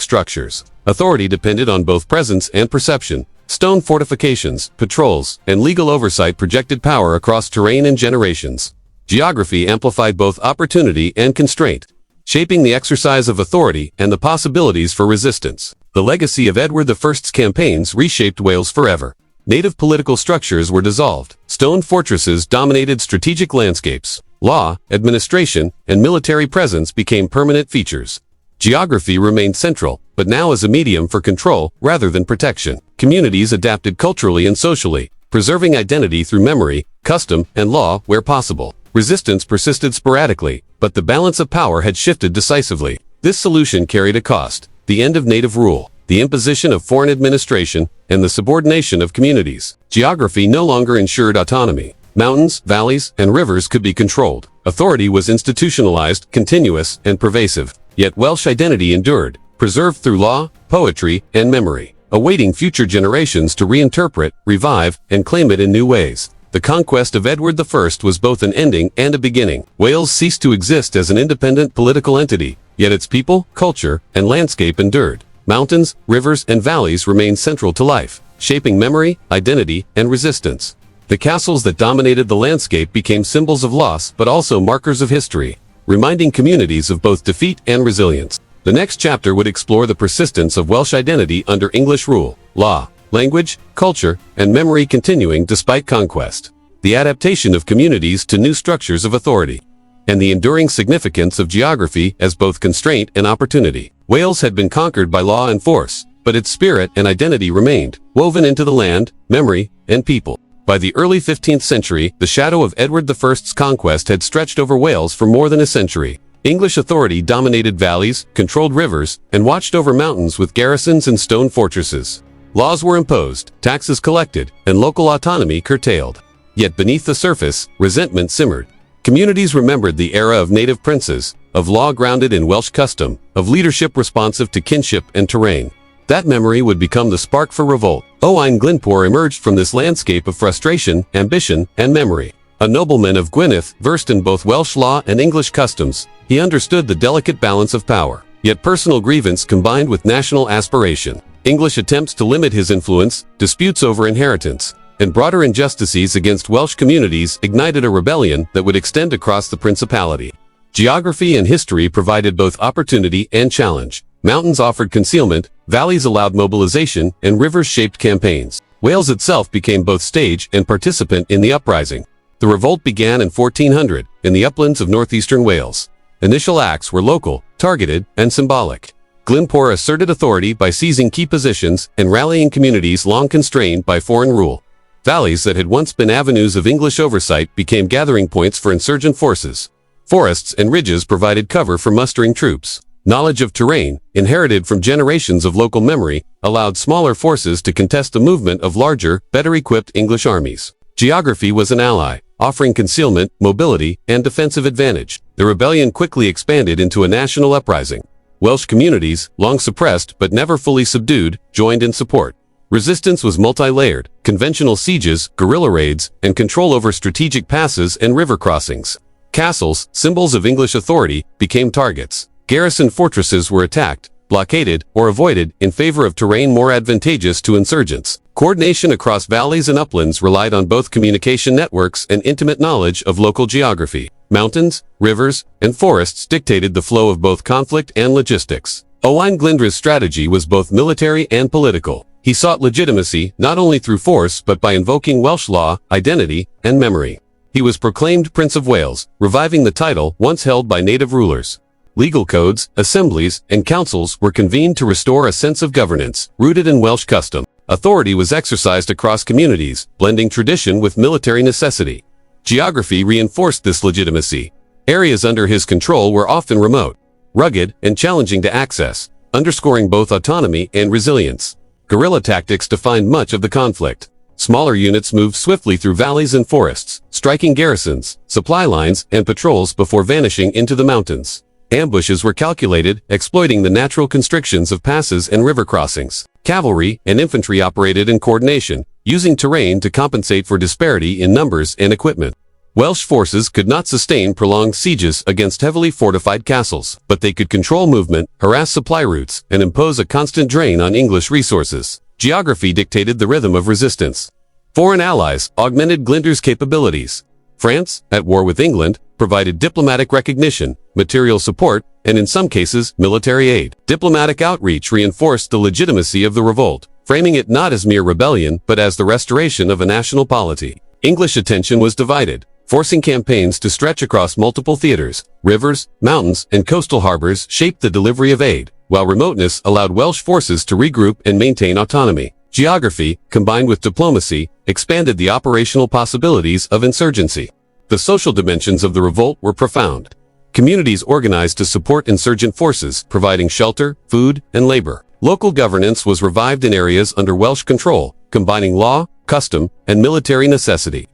structures. Authority depended on both presence and perception. Stone fortifications, patrols, and legal oversight projected power across terrain and generations. Geography amplified both opportunity and constraint, shaping the exercise of authority and the possibilities for resistance. The legacy of Edward I's campaigns reshaped Wales forever. Native political structures were dissolved. Stone fortresses dominated strategic landscapes. Law, administration, and military presence became permanent features. Geography remained central, but now as a medium for control rather than protection. Communities adapted culturally and socially, preserving identity through memory, custom, and law where possible. Resistance persisted sporadically, but the balance of power had shifted decisively. This solution carried a cost: the end of native rule, the imposition of foreign administration, and the subordination of communities. Geography no longer ensured autonomy. Mountains, valleys, and rivers could be controlled. Authority was institutionalized, continuous, and pervasive. Yet Welsh identity endured, preserved through law, poetry, and memory, awaiting future generations to reinterpret, revive, and claim it in new ways. The conquest of Edward I was both an ending and a beginning. Wales ceased to exist as an independent political entity, yet its people, culture, and landscape endured. Mountains, rivers, and valleys remained central to life, shaping memory, identity, and resistance. The castles that dominated the landscape became symbols of loss but also markers of history, reminding communities of both defeat and resilience. The next chapter would explore the persistence of Welsh identity under English rule, law, language, culture, and memory continuing despite conquest. The adaptation of communities to new structures of authority, and the enduring significance of geography as both constraint and opportunity. Wales had been conquered by law and force, but its spirit and identity remained, woven into the land, memory, and people. By the early 15th century, the shadow of Edward I's conquest had stretched over Wales for more than a century. English authority dominated valleys, controlled rivers, and watched over mountains with garrisons and stone fortresses. Laws were imposed, taxes collected, and local autonomy curtailed. Yet beneath the surface, resentment simmered. Communities remembered the era of native princes, of law grounded in Welsh custom, of leadership responsive to kinship and terrain. That memory would become the spark for revolt. Owain Glyndwr emerged from this landscape of frustration, ambition, and memory. A nobleman of Gwynedd, versed in both Welsh law and English customs, he understood the delicate balance of power. Yet personal grievance combined with national aspiration. English attempts to limit his influence, disputes over inheritance, and broader injustices against Welsh communities ignited a rebellion that would extend across the principality. Geography and history provided both opportunity and challenge. Mountains offered concealment, valleys allowed mobilization, and rivers shaped campaigns. Wales itself became both stage and participant in the uprising. The revolt began in 1400, in the uplands of northeastern Wales. Initial acts were local, targeted, and symbolic. Glyndwr asserted authority by seizing key positions and rallying communities long constrained by foreign rule. Valleys that had once been avenues of English oversight became gathering points for insurgent forces. Forests and ridges provided cover for mustering troops. Knowledge of terrain, inherited from generations of local memory, allowed smaller forces to contest the movement of larger, better-equipped English armies. Geography was an ally, offering concealment, mobility, and defensive advantage. The rebellion quickly expanded into a national uprising. Welsh communities, long suppressed but never fully subdued, joined in support. Resistance was multi-layered: conventional sieges, guerrilla raids, and control over strategic passes and river crossings. Castles, symbols of English authority, became targets. Garrison fortresses were attacked, blockaded, or avoided in favor of terrain more advantageous to insurgents. Coordination across valleys and uplands relied on both communication networks and intimate knowledge of local geography. Mountains, rivers, and forests dictated the flow of both conflict and logistics. Owain Glyndwr's strategy was both military and political. He sought legitimacy not only through force but by invoking Welsh law, identity, and memory. He was proclaimed Prince of Wales, reviving the title once held by native rulers. Legal codes, assemblies, and councils were convened to restore a sense of governance, rooted in Welsh custom. Authority was exercised across communities, blending tradition with military necessity. Geography reinforced this legitimacy. Areas under his control were often remote, rugged, and challenging to access, underscoring both autonomy and resilience. Guerrilla tactics defined much of the conflict. Smaller units moved swiftly through valleys and forests, striking garrisons, supply lines, and patrols before vanishing into the mountains. Ambushes were calculated, exploiting the natural constrictions of passes and river crossings. Cavalry and infantry operated in coordination, using terrain to compensate for disparity in numbers and equipment. Welsh forces could not sustain prolonged sieges against heavily fortified castles, but they could control movement, harass supply routes, and impose a constant drain on English resources. Geography dictated the rhythm of resistance. Foreign allies augmented Glyndwr's capabilities. France, at war with England, provided diplomatic recognition, material support, and in some cases, military aid. Diplomatic outreach reinforced the legitimacy of the revolt, framing it not as mere rebellion but as the restoration of a national polity. English attention was divided, forcing campaigns to stretch across multiple theaters. Rivers, mountains, and coastal harbors shaped the delivery of aid, while remoteness allowed Welsh forces to regroup and maintain autonomy. Geography, combined with diplomacy, expanded the operational possibilities of insurgency. The social dimensions of the revolt were profound. Communities organized to support insurgent forces, providing shelter, food, and labor. Local governance was revived in areas under Welsh control, combining law, custom, and military necessity.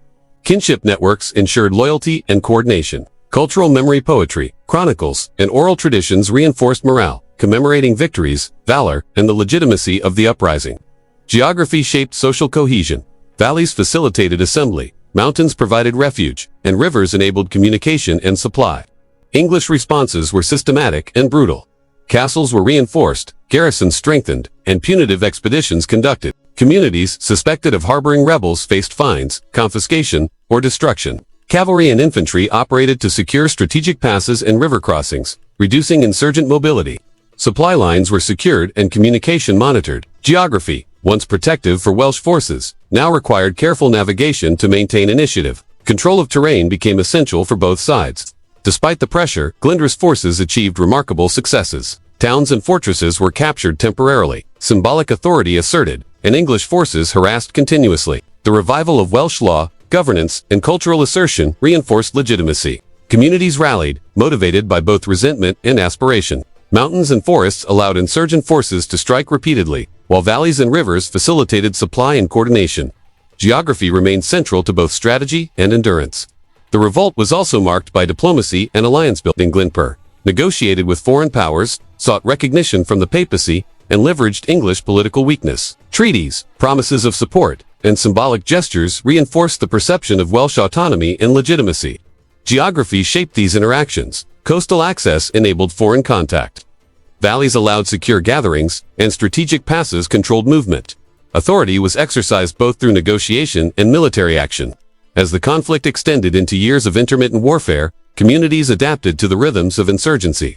Kinship networks ensured loyalty and coordination. Cultural memory, poetry, chronicles, and oral traditions reinforced morale, commemorating victories, valor, and the legitimacy of the uprising. Geography shaped social cohesion. Valleys facilitated assembly, mountains provided refuge, and rivers enabled communication and supply. English responses were systematic and brutal. Castles were reinforced, garrisons strengthened, and punitive expeditions conducted. Communities suspected of harboring rebels faced fines, confiscation, or destruction. Cavalry and infantry operated to secure strategic passes and river crossings, reducing insurgent mobility. Supply lines were secured and communication monitored. Geography, once protective for Welsh forces, now required careful navigation to maintain initiative. Control of terrain became essential for both sides. Despite the pressure, Glyndwr's forces achieved remarkable successes. Towns and fortresses were captured temporarily, symbolic authority asserted, and English forces harassed continuously. The revival of Welsh law, governance, and cultural assertion reinforced legitimacy. Communities rallied, motivated by both resentment and aspiration. Mountains and forests allowed insurgent forces to strike repeatedly, while valleys and rivers facilitated supply and coordination. Geography remained central to both strategy and endurance. The revolt was also marked by diplomacy and alliance building. Glyndwr negotiated with foreign powers, sought recognition from the papacy, and leveraged English political weakness. Treaties, promises of support, and symbolic gestures reinforced the perception of Welsh autonomy and legitimacy. Geography shaped these interactions. Coastal access enabled foreign contact. Valleys allowed secure gatherings, and strategic passes controlled movement. Authority was exercised both through negotiation and military action. As the conflict extended into years of intermittent warfare, communities adapted to the rhythms of insurgency.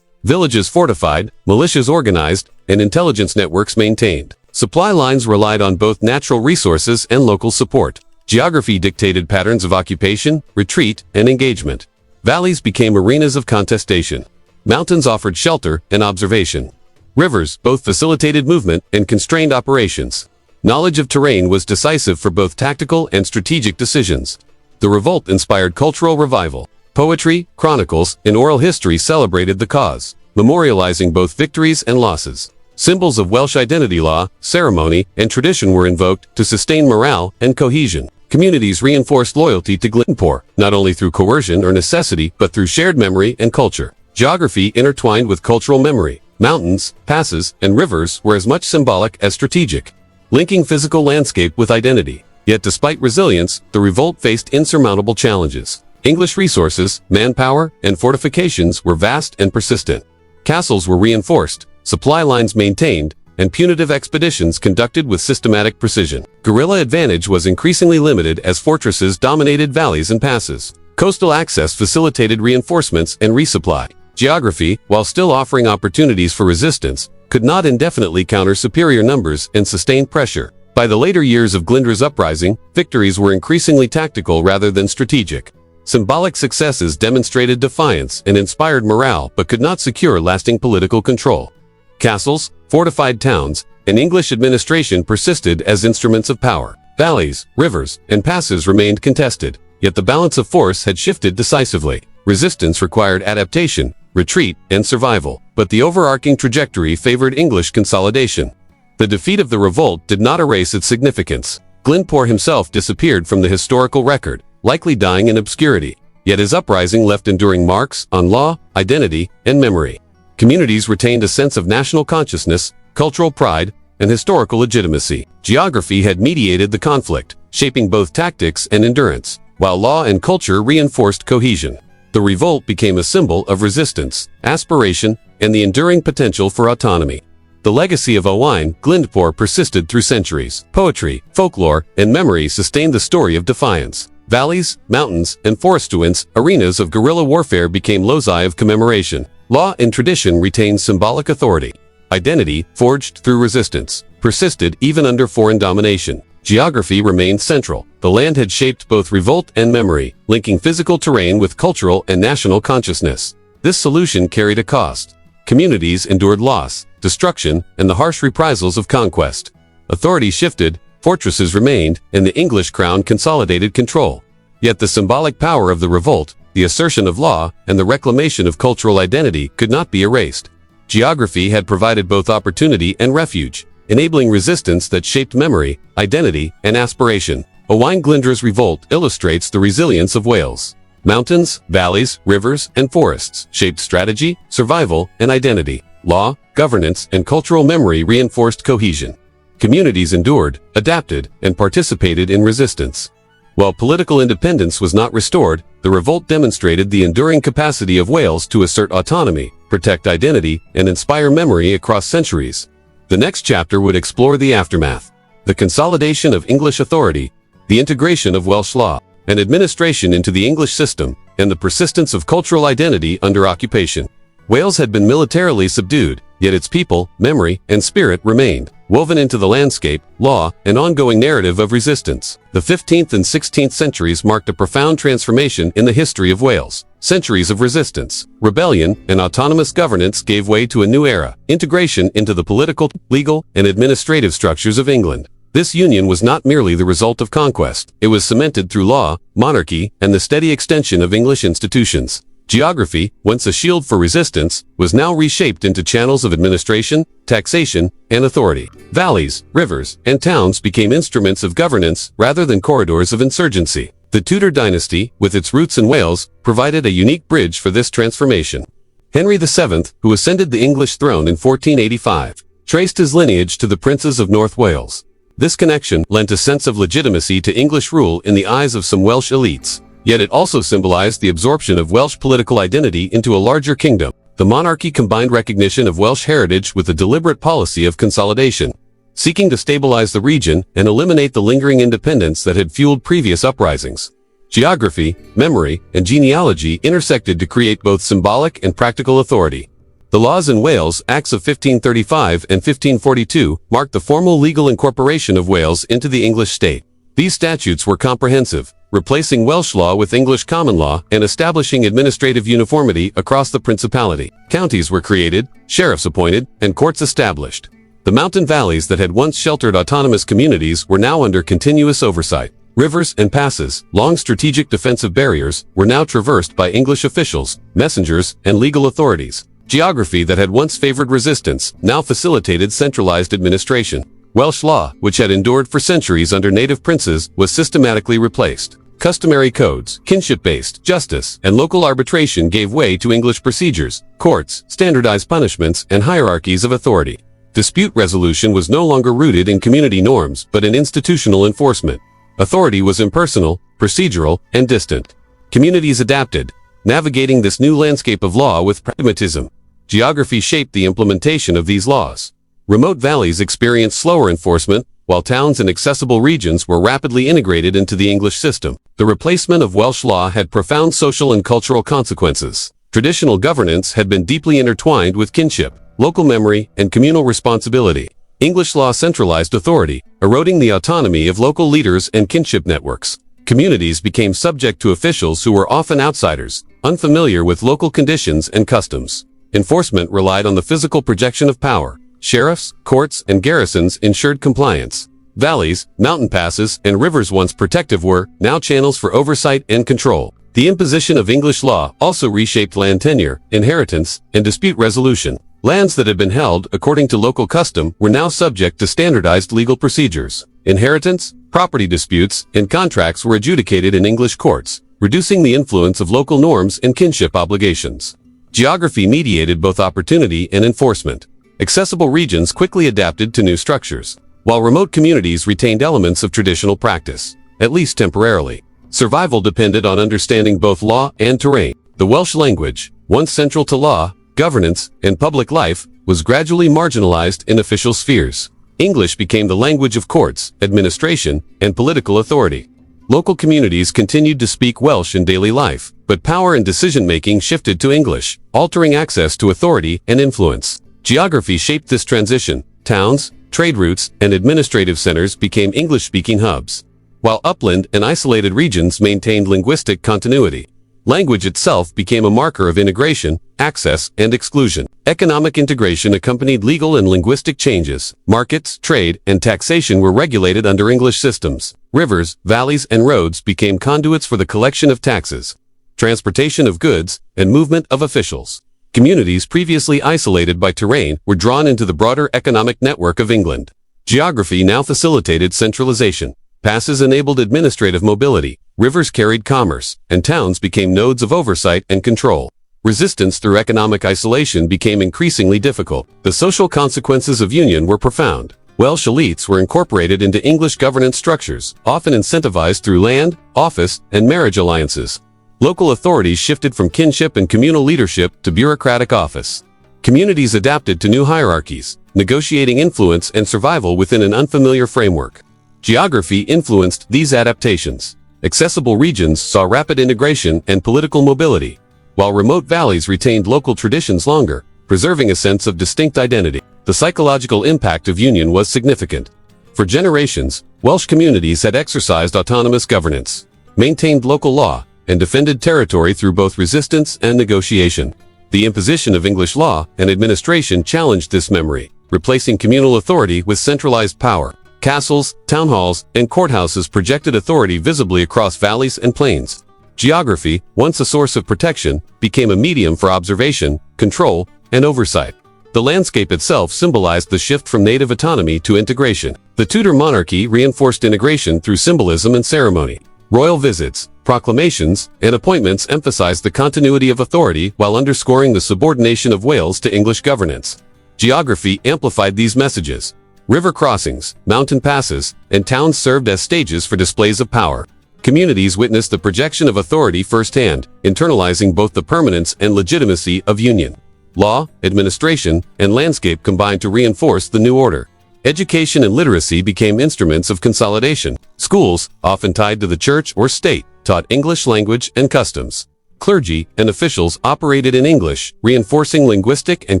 Villages fortified, militias organized, and intelligence networks maintained. Supply lines relied on both natural resources and local support. Geography dictated patterns of occupation, retreat, and engagement. Valleys became arenas of contestation. Mountains offered shelter and observation. Rivers both facilitated movement and constrained operations. Knowledge of terrain was decisive for both tactical and strategic decisions. The revolt inspired cultural revival. Poetry, chronicles, and oral history celebrated the cause, memorializing both victories and losses. Symbols of Welsh identity, law, ceremony, and tradition were invoked to sustain morale and cohesion. Communities reinforced loyalty to Glyndwr, not only through coercion or necessity, but through shared memory and culture. Geography intertwined with cultural memory. Mountains, passes, and rivers were as much symbolic as strategic, linking physical landscape with identity. Yet despite resilience, the revolt faced insurmountable challenges. English resources, manpower, and fortifications were vast and persistent. Castles were reinforced, supply lines maintained, and punitive expeditions conducted with systematic precision. Guerrilla advantage was increasingly limited as fortresses dominated valleys and passes. Coastal access facilitated reinforcements and resupply. Geography, while still offering opportunities for resistance, could not indefinitely counter superior numbers and sustain pressure. By the later years of Glyndwr's uprising, victories were increasingly tactical rather than strategic. Symbolic successes demonstrated defiance and inspired morale but could not secure lasting political control. Castles, fortified towns, and English administration persisted as instruments of power. Valleys, rivers, and passes remained contested, yet the balance of force had shifted decisively. Resistance required adaptation, retreat, and survival, but the overarching trajectory favored English consolidation. The defeat of the revolt did not erase its significance. Glyndwr himself disappeared from the historical record, likely dying in obscurity. Yet his uprising left enduring marks on law, identity, and memory. Communities retained a sense of national consciousness, cultural pride, and historical legitimacy. Geography had mediated the conflict, shaping both tactics and endurance, while law and culture reinforced cohesion. The revolt became a symbol of resistance, aspiration, and the enduring potential for autonomy. The legacy of Owain Glyndwr persisted through centuries. Poetry, folklore, and memory sustained the story of defiance. Valleys, mountains, and forests, arenas of guerrilla warfare became loci of commemoration. Law and tradition retained symbolic authority. Identity, forged through resistance, persisted even under foreign domination. Geography remained central. The land had shaped both revolt and memory, linking physical terrain with cultural and national consciousness. This solution carried a cost. Communities endured loss, destruction, and the harsh reprisals of conquest. Authority shifted, fortresses remained, and the English crown consolidated control. Yet the symbolic power of the revolt, the assertion of law, and the reclamation of cultural identity could not be erased. Geography had provided both opportunity and refuge, enabling resistance that shaped memory, identity, and aspiration. Owain Glyndwr's revolt illustrates the resilience of Wales. Mountains, valleys, rivers, and forests shaped strategy, survival, and identity. Law, governance, and cultural memory reinforced cohesion. Communities endured, adapted, and participated in resistance. While political independence was not restored, the revolt demonstrated the enduring capacity of Wales to assert autonomy, protect identity, and inspire memory across centuries. The next chapter would explore the aftermath. the consolidation of English authority, the integration of Welsh law and administration into the English system, and the persistence of cultural identity under occupation. Wales had been militarily subdued, yet its people, memory, and spirit remained, woven into the landscape, law, and ongoing narrative of resistance. The 15th and 16th centuries marked a profound transformation in the history of Wales. Centuries of resistance, rebellion, and autonomous governance gave way to a new era, integration into the political, legal, and administrative structures of England. This union was not merely the result of conquest. It was cemented through law, monarchy, and the steady extension of English institutions. Geography, once a shield for resistance, was now reshaped into channels of administration, taxation, and authority. Valleys, rivers, and towns became instruments of governance rather than corridors of insurgency. The Tudor dynasty, with its roots in Wales, provided a unique bridge for this transformation. Henry VII, who ascended the English throne in 1485, traced his lineage to the princes of North Wales. This connection lent a sense of legitimacy to English rule in the eyes of some Welsh elites. Yet it also symbolized the absorption of Welsh political identity into a larger kingdom. The monarchy combined recognition of Welsh heritage with a deliberate policy of consolidation, seeking to stabilize the region and eliminate the lingering independence that had fueled previous uprisings. Geography, memory, and genealogy intersected to create both symbolic and practical authority. The laws in Wales, Acts of 1535 and 1542, marked the formal legal incorporation of Wales into the English state. These statutes were comprehensive, replacing Welsh law with English common law and establishing administrative uniformity across the principality. Counties were created, sheriffs appointed, and courts established. The mountain valleys that had once sheltered autonomous communities were now under continuous oversight. Rivers and passes, long strategic defensive barriers, were now traversed by English officials, messengers, and legal authorities. Geography that had once favored resistance now facilitated centralized administration. Welsh law, which had endured for centuries under native princes, was systematically replaced. Customary codes, kinship-based justice, and local arbitration gave way to English procedures, courts, standardized punishments, and hierarchies of authority. Dispute resolution was no longer rooted in community norms but in institutional enforcement. Authority was impersonal, procedural, and distant. Communities adapted, navigating this new landscape of law with pragmatism. Geography shaped the implementation of these laws. Remote valleys experienced slower enforcement, while towns in accessible regions were rapidly integrated into the English system. The replacement of Welsh law had profound social and cultural consequences. Traditional governance had been deeply intertwined with kinship, local memory, and communal responsibility. English law centralized authority, eroding the autonomy of local leaders and kinship networks. Communities became subject to officials who were often outsiders, unfamiliar with local conditions and customs. Enforcement relied on the physical projection of power. Sheriffs, courts, and garrisons ensured compliance. Valleys, mountain passes, and rivers once protective were now channels for oversight and control. The imposition of English law also reshaped land tenure, inheritance, and dispute resolution. Lands that had been held according to local custom were now subject to standardized legal procedures. Inheritance, property disputes, and contracts were adjudicated in English courts, reducing the influence of local norms and kinship obligations. Geography mediated both opportunity and enforcement. Accessible regions quickly adapted to new structures, while remote communities retained elements of traditional practice, at least temporarily. Survival depended on understanding both law and terrain. The Welsh language, once central to law, governance, and public life, was gradually marginalized in official spheres. English became the language of courts, administration, and political authority. Local communities continued to speak Welsh in daily life, but power and decision-making shifted to English, altering access to authority and influence. Geography shaped this transition. Towns, trade routes, and administrative centers became English-speaking hubs, while upland and isolated regions maintained linguistic continuity. Language itself became a marker of integration, access, and exclusion. Economic integration accompanied legal and linguistic changes. Markets, trade, and taxation were regulated under English systems. Rivers, valleys, and roads became conduits for the collection of taxes, transportation of goods, and movement of officials. Communities previously isolated by terrain were drawn into the broader economic network of England. Geography now facilitated centralization. Passes enabled administrative mobility, rivers carried commerce, and towns became nodes of oversight and control. Resistance through economic isolation became increasingly difficult. The social consequences of union were profound. Welsh elites were incorporated into English governance structures, often incentivized through land, office, and marriage alliances. Local authorities shifted from kinship and communal leadership to bureaucratic office. Communities adapted to new hierarchies, negotiating influence and survival within an unfamiliar framework. Geography influenced these adaptations. Accessible regions saw rapid integration and political mobility, while remote valleys retained local traditions longer, preserving a sense of distinct identity. The psychological impact of union was significant. For generations, Welsh communities had exercised autonomous governance, maintained local law, and defended territory through both resistance and negotiation. The imposition of English law and administration challenged this memory, replacing communal authority with centralized power. Castles, town halls, and courthouses projected authority visibly across valleys and plains. Geography, once a source of protection, became a medium for observation, control, and oversight. The landscape itself symbolized the shift from native autonomy to integration. The Tudor monarchy reinforced integration through symbolism and ceremony. Royal visits, proclamations, and appointments emphasized the continuity of authority while underscoring the subordination of Wales to English governance. Geography amplified these messages. River crossings, mountain passes, and towns served as stages for displays of power. Communities witnessed the projection of authority firsthand, internalizing both the permanence and legitimacy of union. Law, administration, and landscape combined to reinforce the new order. Education and literacy became instruments of consolidation. Schools, often tied to the church or state, taught English language and customs. Clergy and officials operated in English, reinforcing linguistic and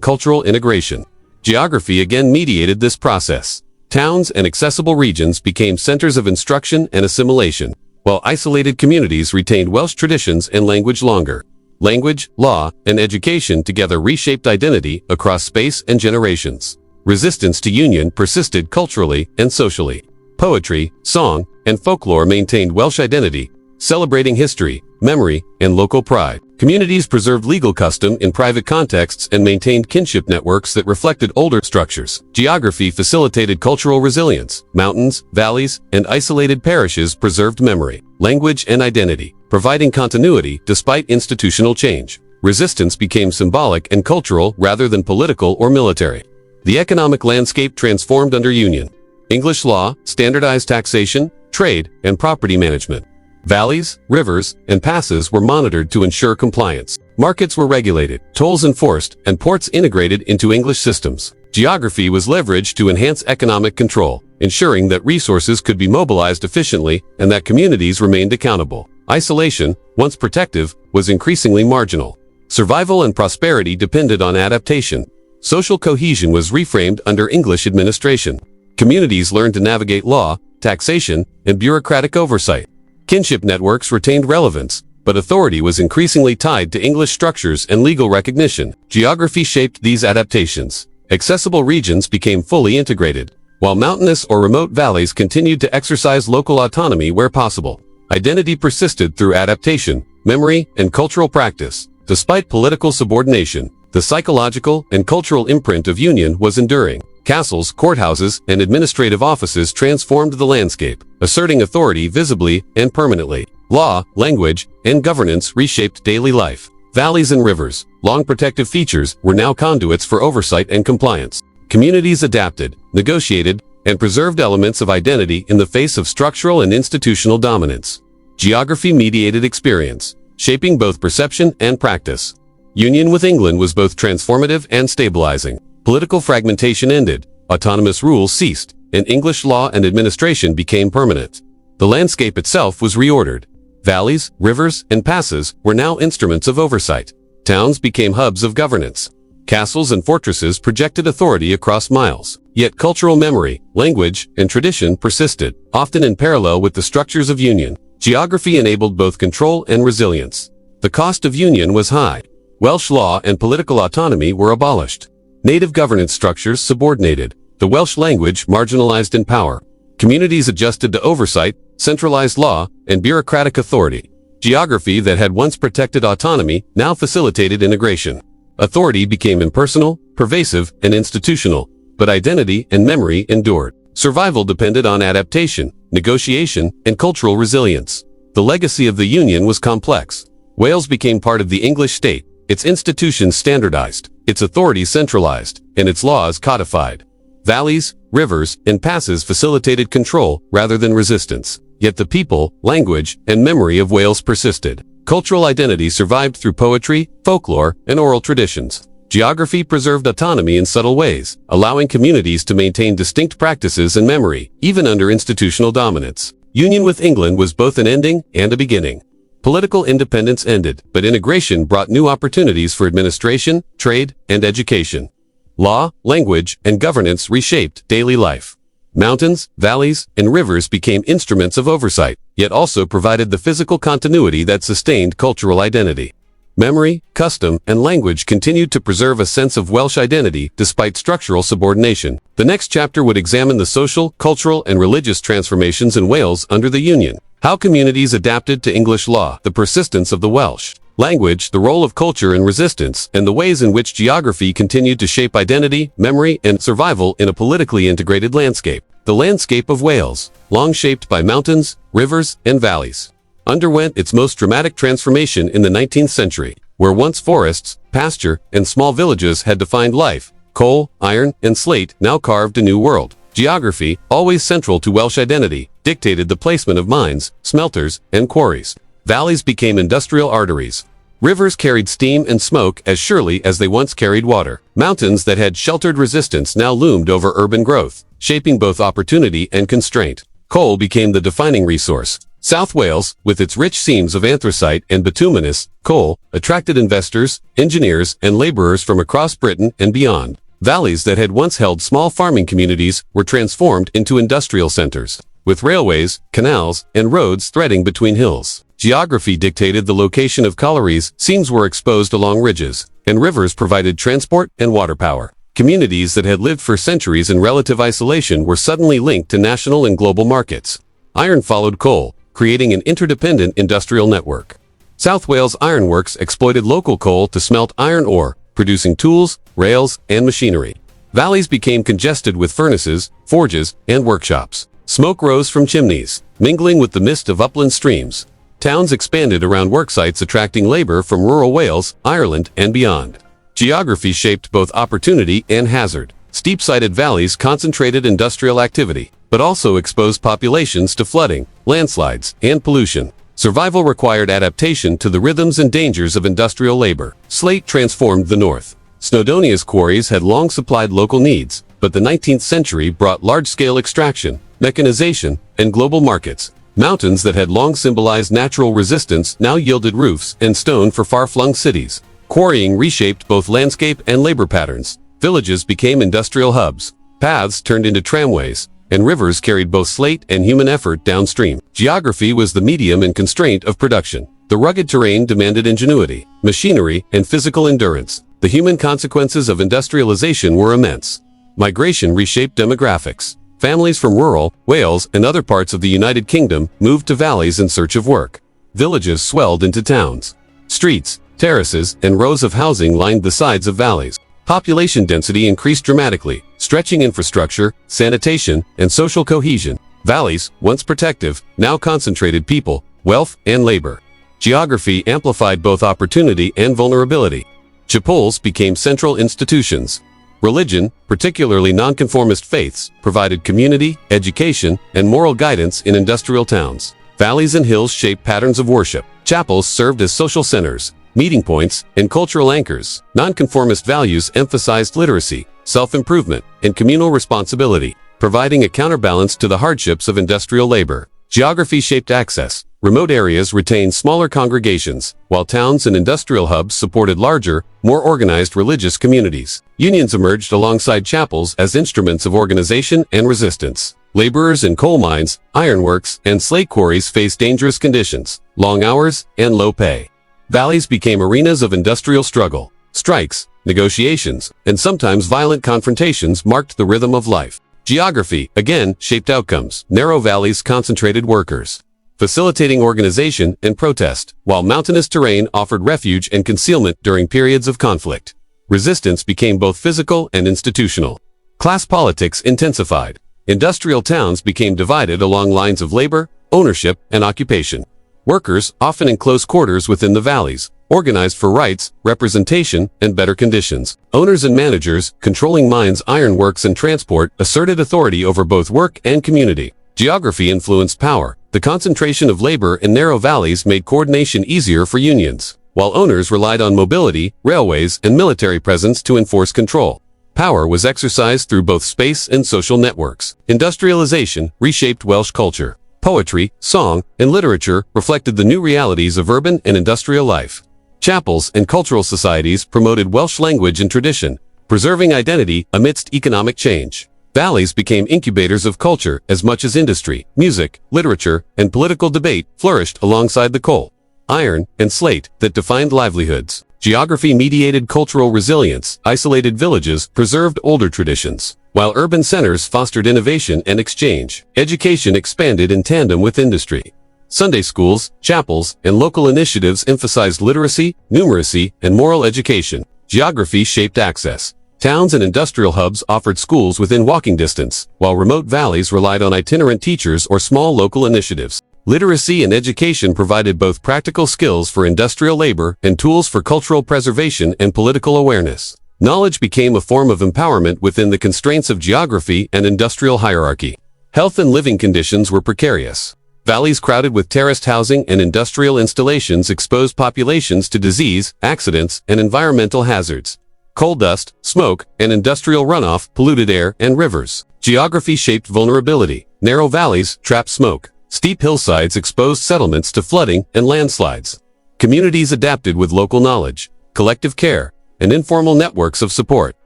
cultural integration. Geography again mediated this process. Towns and accessible regions became centers of instruction and assimilation, while isolated communities retained Welsh traditions and language longer. Language, law, and education together reshaped identity across space and generations. Resistance to union persisted culturally and socially. Poetry, song, and folklore maintained Welsh identity, celebrating history, memory, and local pride. Communities preserved legal custom in private contexts and maintained kinship networks that reflected older structures. Geography facilitated cultural resilience. Mountains, valleys, and isolated parishes preserved memory, language, and identity, providing continuity despite institutional change. Resistance became symbolic and cultural rather than political or military. The economic landscape transformed under Union. English law, standardized taxation, trade, and property management. Valleys, rivers, and passes were monitored to ensure compliance. Markets were regulated, tolls enforced, and ports integrated into English systems. Geography was leveraged to enhance economic control, ensuring that resources could be mobilized efficiently and that communities remained accountable. Isolation, once protective, was increasingly marginal. Survival and prosperity depended on adaptation. Social cohesion was reframed under English administration. Communities learned to navigate law, taxation, and bureaucratic oversight. Kinship networks retained relevance, but authority was increasingly tied to English structures and legal recognition. Geography shaped these adaptations. Accessible regions became fully integrated, while mountainous or remote valleys continued to exercise local autonomy where possible. Identity persisted through adaptation, memory, and cultural practice. Despite political subordination, the psychological and cultural imprint of union was enduring. Castles, courthouses, and administrative offices transformed the landscape, asserting authority visibly and permanently. Law, language, and governance reshaped daily life. Valleys and rivers, long protective features, were now conduits for oversight and compliance. Communities adapted, negotiated, and preserved elements of identity in the face of structural and institutional dominance. Geography mediated experience, shaping both perception and practice. Union with England was both transformative and stabilizing. Political fragmentation ended, autonomous rules ceased, and English law and administration became permanent. The landscape itself was reordered. Valleys, rivers, and passes were now instruments of oversight. Towns became hubs of governance. Castles and fortresses projected authority across miles. Yet cultural memory, language, and tradition persisted, often in parallel with the structures of union. Geography enabled both control and resilience. The cost of union was high. Welsh law and political autonomy were abolished. Native governance structures subordinated. The Welsh language marginalized in power. Communities adjusted to oversight, centralized law, and bureaucratic authority. Geography that had once protected autonomy now facilitated integration. Authority became impersonal, pervasive, and institutional, but identity and memory endured. Survival depended on adaptation, negotiation, and cultural resilience. The legacy of the Union was complex. Wales became part of the English state, its institutions standardized, its authority centralized, and its laws codified. Valleys, rivers, and passes facilitated control rather than resistance. Yet the people, language, and memory of Wales persisted. Cultural identity survived through poetry, folklore, and oral traditions. Geography preserved autonomy in subtle ways, allowing communities to maintain distinct practices and memory, even under institutional dominance. Union with England was both an ending and a beginning. Political independence ended, but integration brought new opportunities for administration, trade, and education. Law, language, and governance reshaped daily life. Mountains, valleys, and rivers became instruments of oversight, yet also provided the physical continuity that sustained cultural identity. Memory, custom, and language continued to preserve a sense of Welsh identity despite structural subordination. The next chapter would examine the social, cultural, and religious transformations in Wales under the Union. How communities adapted to English law, the persistence of the Welsh language, the role of culture in resistance, and the ways in which geography continued to shape identity, memory, and survival in a politically integrated landscape. The landscape of Wales, long shaped by mountains, rivers, and valleys, underwent its most dramatic transformation in the 19th century, where once forests, pasture, and small villages had defined life. Coal, iron, and slate now carved a new world. Geography, always central to Welsh identity, dictated the placement of mines, smelters, and quarries. Valleys became industrial arteries. Rivers carried steam and smoke as surely as they once carried water. Mountains that had sheltered resistance now loomed over urban growth, shaping both opportunity and constraint. Coal became the defining resource. South Wales, with its rich seams of anthracite and bituminous coal, attracted investors, engineers, and laborers from across Britain and beyond. Valleys that had once held small farming communities were transformed into industrial centers, with railways, canals, and roads threading between hills. Geography dictated the location of collieries, seams were exposed along ridges, and rivers provided transport and water power. Communities that had lived for centuries in relative isolation were suddenly linked to national and global markets. Iron followed coal, creating an interdependent industrial network. South Wales ironworks exploited local coal to smelt iron ore, producing tools, rails, and machinery. Valleys became congested with furnaces, forges, and workshops. Smoke rose from chimneys, mingling with the mist of upland streams. Towns expanded around worksites, attracting labor from rural Wales, Ireland, and beyond. Geography shaped both opportunity and hazard. Steep-sided valleys concentrated industrial activity, but also exposed populations to flooding, landslides, and pollution. Survival required adaptation to the rhythms and dangers of industrial labor. Slate transformed the north. Snowdonia's quarries had long supplied local needs, but the 19th century brought large-scale extraction, mechanization, and global markets. Mountains that had long symbolized natural resistance now yielded roofs and stone for far-flung cities. Quarrying reshaped both landscape and labor patterns. Villages became industrial hubs. Paths turned into tramways, and rivers carried both slate and human effort downstream. Geography was the medium and constraint of production. The rugged terrain demanded ingenuity, machinery, and physical endurance. The human consequences of industrialization were immense. Migration reshaped demographics. Families from rural Wales and other parts of the United Kingdom moved to valleys in search of work. Villages swelled into towns. Streets, terraces, and rows of housing lined the sides of valleys. Population density increased dramatically, stretching infrastructure, sanitation, and social cohesion. Valleys, once protective, now concentrated people, wealth, and labor. Geography amplified both opportunity and vulnerability. Chapels became central institutions. Religion, particularly nonconformist faiths, provided community, education, and moral guidance in industrial towns. Valleys and hills shaped patterns of worship. Chapels served as social centers, meeting points, and cultural anchors. Nonconformist values emphasized literacy, self-improvement, and communal responsibility, providing a counterbalance to the hardships of industrial labor. Geography shaped access. Remote areas retained smaller congregations, while towns and industrial hubs supported larger, more organized religious communities. Unions emerged alongside chapels as instruments of organization and resistance. Laborers in coal mines, ironworks, and slate quarries faced dangerous conditions, long hours, and low pay. Valleys became arenas of industrial struggle. Strikes, negotiations, and sometimes violent confrontations marked the rhythm of life. Geography, again, shaped outcomes. Narrow valleys concentrated workers, facilitating organization and protest, while mountainous terrain offered refuge and concealment during periods of conflict. Resistance became both physical and institutional. Class politics intensified. Industrial towns became divided along lines of labor, ownership, and occupation. Workers, often in close quarters within the valleys, organized for rights, representation, and better conditions. Owners and managers, controlling mines, ironworks, and transport, asserted authority over both work and community. Geography influenced power. The concentration of labor in narrow valleys made coordination easier for unions, while owners relied on mobility, railways, and military presence to enforce control. Power was exercised through both space and social networks. Industrialization reshaped Welsh culture. Poetry, song, and literature reflected the new realities of urban and industrial life. Chapels and cultural societies promoted Welsh language and tradition, preserving identity amidst economic change. Valleys became incubators of culture as much as industry, music, literature, and political debate flourished alongside the coal, iron, and slate that defined livelihoods. Geography mediated cultural resilience. Isolated villages preserved older traditions, while urban centers fostered innovation and exchange. Education expanded in tandem with industry. Sunday schools, chapels, and local initiatives emphasized literacy, numeracy, and moral education. Geography shaped access. Towns and industrial hubs offered schools within walking distance, while remote valleys relied on itinerant teachers or small local initiatives. Literacy and education provided both practical skills for industrial labor and tools for cultural preservation and political awareness. Knowledge became a form of empowerment within the constraints of geography and industrial hierarchy. Health and living conditions were precarious. Valleys crowded with terraced housing and industrial installations exposed populations to disease, accidents, and environmental hazards. Coal dust, smoke, and industrial runoff polluted air and rivers. Geography shaped vulnerability. Narrow valleys trapped smoke. Steep hillsides exposed settlements to flooding and landslides. Communities adapted with local knowledge, collective care, and informal networks of support.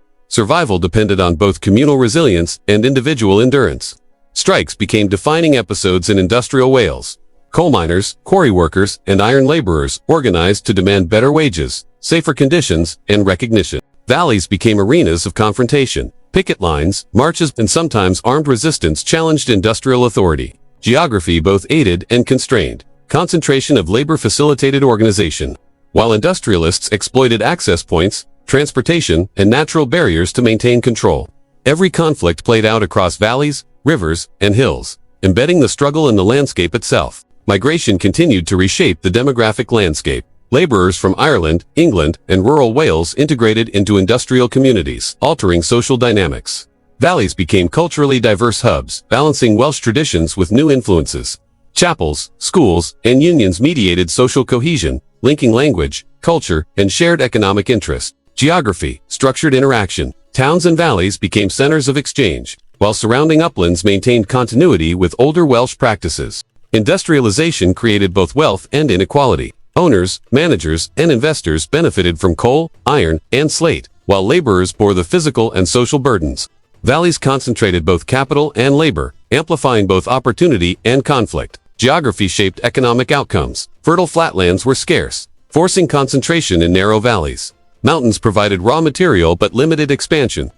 Survival depended on both communal resilience and individual endurance. Strikes became defining episodes in industrial Wales. Coal miners, quarry workers, and iron laborers organized to demand better wages, safer conditions, and recognition. Valleys became arenas of confrontation. Picket lines, marches, and sometimes armed resistance challenged industrial authority. Geography both aided and constrained. Concentration of labor facilitated organization. While industrialists exploited access points, transportation, and natural barriers to maintain control. Every conflict played out across valleys, rivers, and hills, embedding the struggle in the landscape itself. Migration continued to reshape the demographic landscape. Laborers from Ireland, England, and rural Wales integrated into industrial communities, altering social dynamics. Valleys became culturally diverse hubs, balancing Welsh traditions with new influences. Chapels, schools, and unions mediated social cohesion, linking language, culture, and shared economic interest. Geography, structured interaction. Towns and valleys became centers of exchange, while surrounding uplands maintained continuity with older Welsh practices. Industrialization created both wealth and inequality. Owners, managers, and investors benefited from coal, iron, and slate, while laborers bore the physical and social burdens. Valleys concentrated both capital and labor, amplifying both opportunity and conflict. Geography shaped economic outcomes. Fertile flatlands were scarce, forcing concentration in narrow valleys. Mountains provided raw material but limited expansion.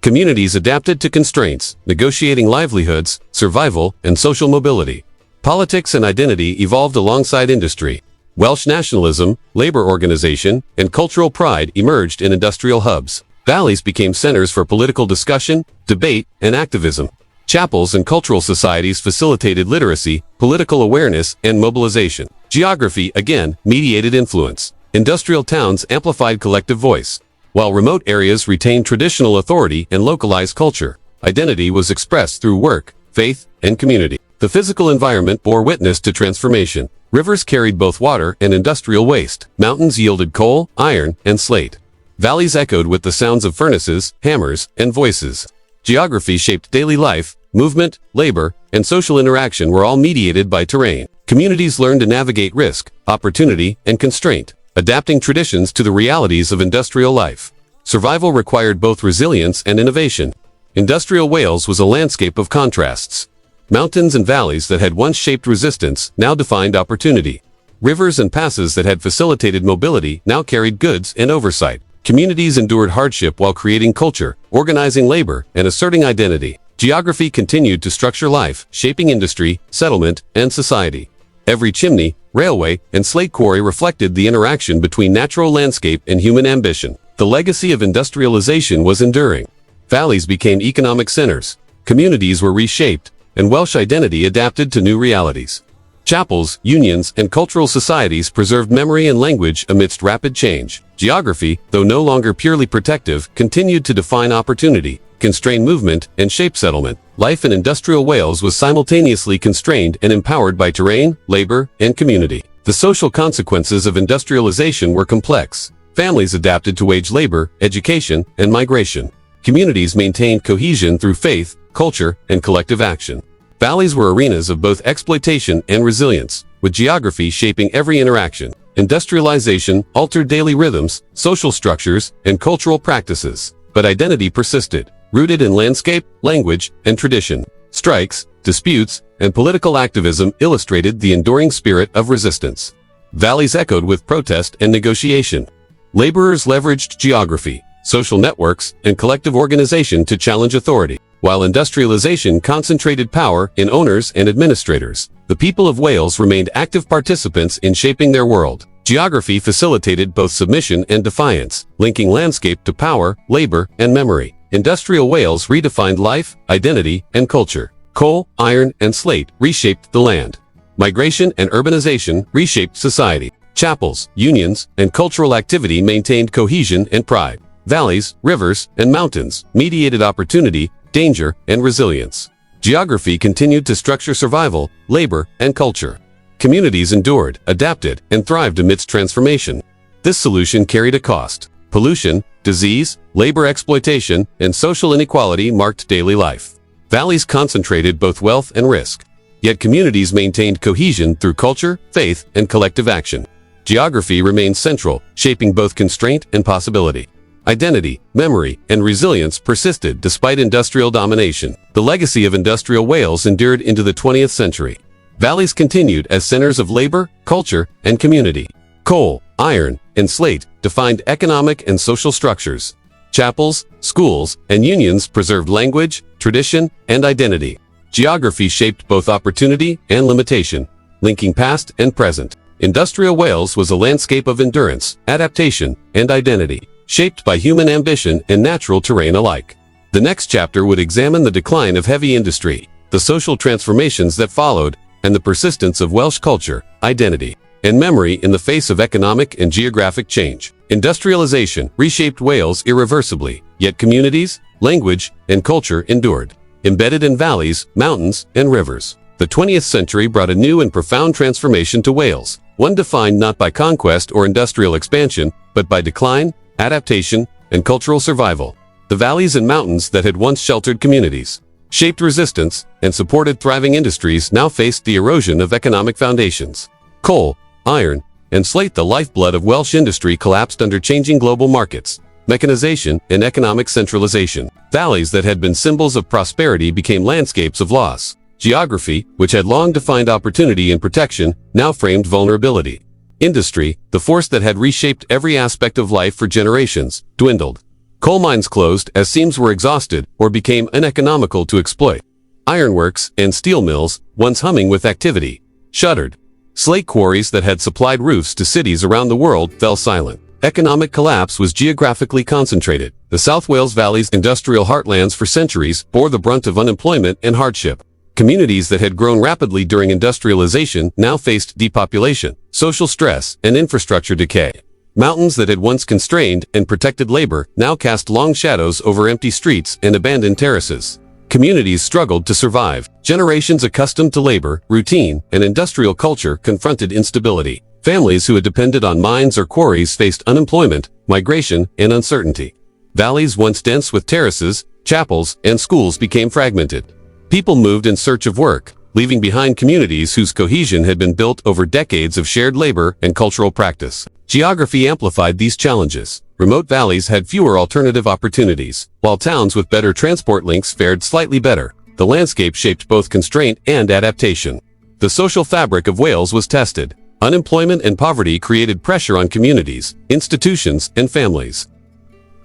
Communities adapted to constraints, negotiating livelihoods, survival, and social mobility. Politics and identity evolved alongside industry. Welsh nationalism, labor organization, and cultural pride emerged in industrial hubs. Valleys became centers for political discussion, debate, and activism. Chapels and cultural societies facilitated literacy, political awareness, and mobilization. Geography, again, mediated influence. Industrial towns amplified collective voice, while remote areas retained traditional authority and localized culture. Identity was expressed through work, faith, and community. The physical environment bore witness to transformation. Rivers carried both water and industrial waste. Mountains yielded coal, iron, and slate. Valleys echoed with the sounds of furnaces, hammers, and voices. Geography shaped daily life. Movement, labor, and social interaction were all mediated by terrain. Communities learned to navigate risk, opportunity, and constraint, adapting traditions to the realities of industrial life. Survival required both resilience and innovation. Industrial Wales was a landscape of contrasts. Mountains and valleys that had once shaped resistance now defined opportunity. Rivers and passes that had facilitated mobility now carried goods and oversight. Communities endured hardship while creating culture, organizing labor, and asserting identity. Geography continued to structure life, shaping industry, settlement, and society. Every chimney, railway, and slate quarry reflected the interaction between natural landscape and human ambition. The legacy of industrialization was enduring. Valleys became economic centers. Communities were reshaped, and Welsh identity adapted to new realities. Chapels, unions, and cultural societies preserved memory and language amidst rapid change. Geography, though no longer purely protective, continued to define opportunity, constrain movement, and shape settlement. Life in industrial Wales was simultaneously constrained and empowered by terrain, labor, and community. The social consequences of industrialization were complex. Families adapted to wage labor, education, and migration. Communities maintained cohesion through faith, culture, and collective action. Valleys were arenas of both exploitation and resilience, with geography shaping every interaction. Industrialization altered daily rhythms, social structures, and cultural practices, but identity persisted, rooted in landscape, language, and tradition. Strikes, disputes, and political activism illustrated the enduring spirit of resistance. Valleys echoed with protest and negotiation. Laborers leveraged geography, social networks, and collective organization to challenge authority. While industrialization concentrated power in owners and administrators, the people of Wales remained active participants in shaping their world. Geography facilitated both submission and defiance, linking landscape to power, labor, and memory. Industrial Wales redefined life, identity, and culture. Coal, iron, and slate reshaped the land. Migration and urbanization reshaped society. Chapels, unions, and cultural activity maintained cohesion and pride. Valleys, rivers, and mountains mediated opportunity, danger, and resilience. Geography continued to structure survival, labor, and culture. Communities endured, adapted, and thrived amidst transformation. This solution carried a cost. Pollution, disease, labor exploitation, and social inequality marked daily life. Valleys concentrated both wealth and risk. Yet communities maintained cohesion through culture, faith, and collective action. Geography remained central, shaping both constraint and possibility. Identity, memory, and resilience persisted despite industrial domination. The legacy of industrial Wales endured into the 20th century. Valleys continued as centers of labor, culture, and community. Coal, iron, and slate defined economic and social structures. Chapels, schools, and unions preserved language, tradition, and identity. Geography shaped both opportunity and limitation, linking past and present. Industrial Wales was a landscape of endurance, adaptation, and identity, shaped by human ambition and natural terrain alike. The next chapter would examine the decline of heavy industry, the social transformations that followed, and the persistence of Welsh culture, identity, and memory in the face of economic and geographic change. Industrialization reshaped Wales irreversibly, yet communities, language, and culture endured, embedded in valleys, mountains, and rivers. The 20th century brought a new and profound transformation to Wales, one defined not by conquest or industrial expansion, but by decline, adaptation, and cultural survival. The valleys and mountains that had once sheltered communities, shaped resistance, and supported thriving industries now faced the erosion of economic foundations. Coal, iron, and slate, the lifeblood of Welsh industry, collapsed under changing global markets, mechanization, and economic centralization. Valleys that had been symbols of prosperity became landscapes of loss. Geography, which had long defined opportunity and protection, now framed vulnerability. Industry, the force that had reshaped every aspect of life for generations, dwindled. Coal mines closed as seams were exhausted or became uneconomical to exploit. Ironworks and steel mills, once humming with activity, shuttered. Slate quarries that had supplied roofs to cities around the world fell silent. Economic collapse was geographically concentrated. The South Wales Valley's industrial heartlands for centuries bore the brunt of unemployment and hardship. Communities that had grown rapidly during industrialization now faced depopulation, social stress, and infrastructure decay. Mountains that had once constrained and protected labor now cast long shadows over empty streets and abandoned terraces. Communities struggled to survive. Generations accustomed to labor, routine, and industrial culture confronted instability. Families who had depended on mines or quarries faced unemployment, migration, and uncertainty. Valleys once dense with terraces, chapels, and schools became fragmented. People moved in search of work, leaving behind communities whose cohesion had been built over decades of shared labor and cultural practice. Geography amplified these challenges. Remote valleys had fewer alternative opportunities, while towns with better transport links fared slightly better. The landscape shaped both constraint and adaptation. The social fabric of Wales was tested. Unemployment and poverty created pressure on communities, institutions, and families.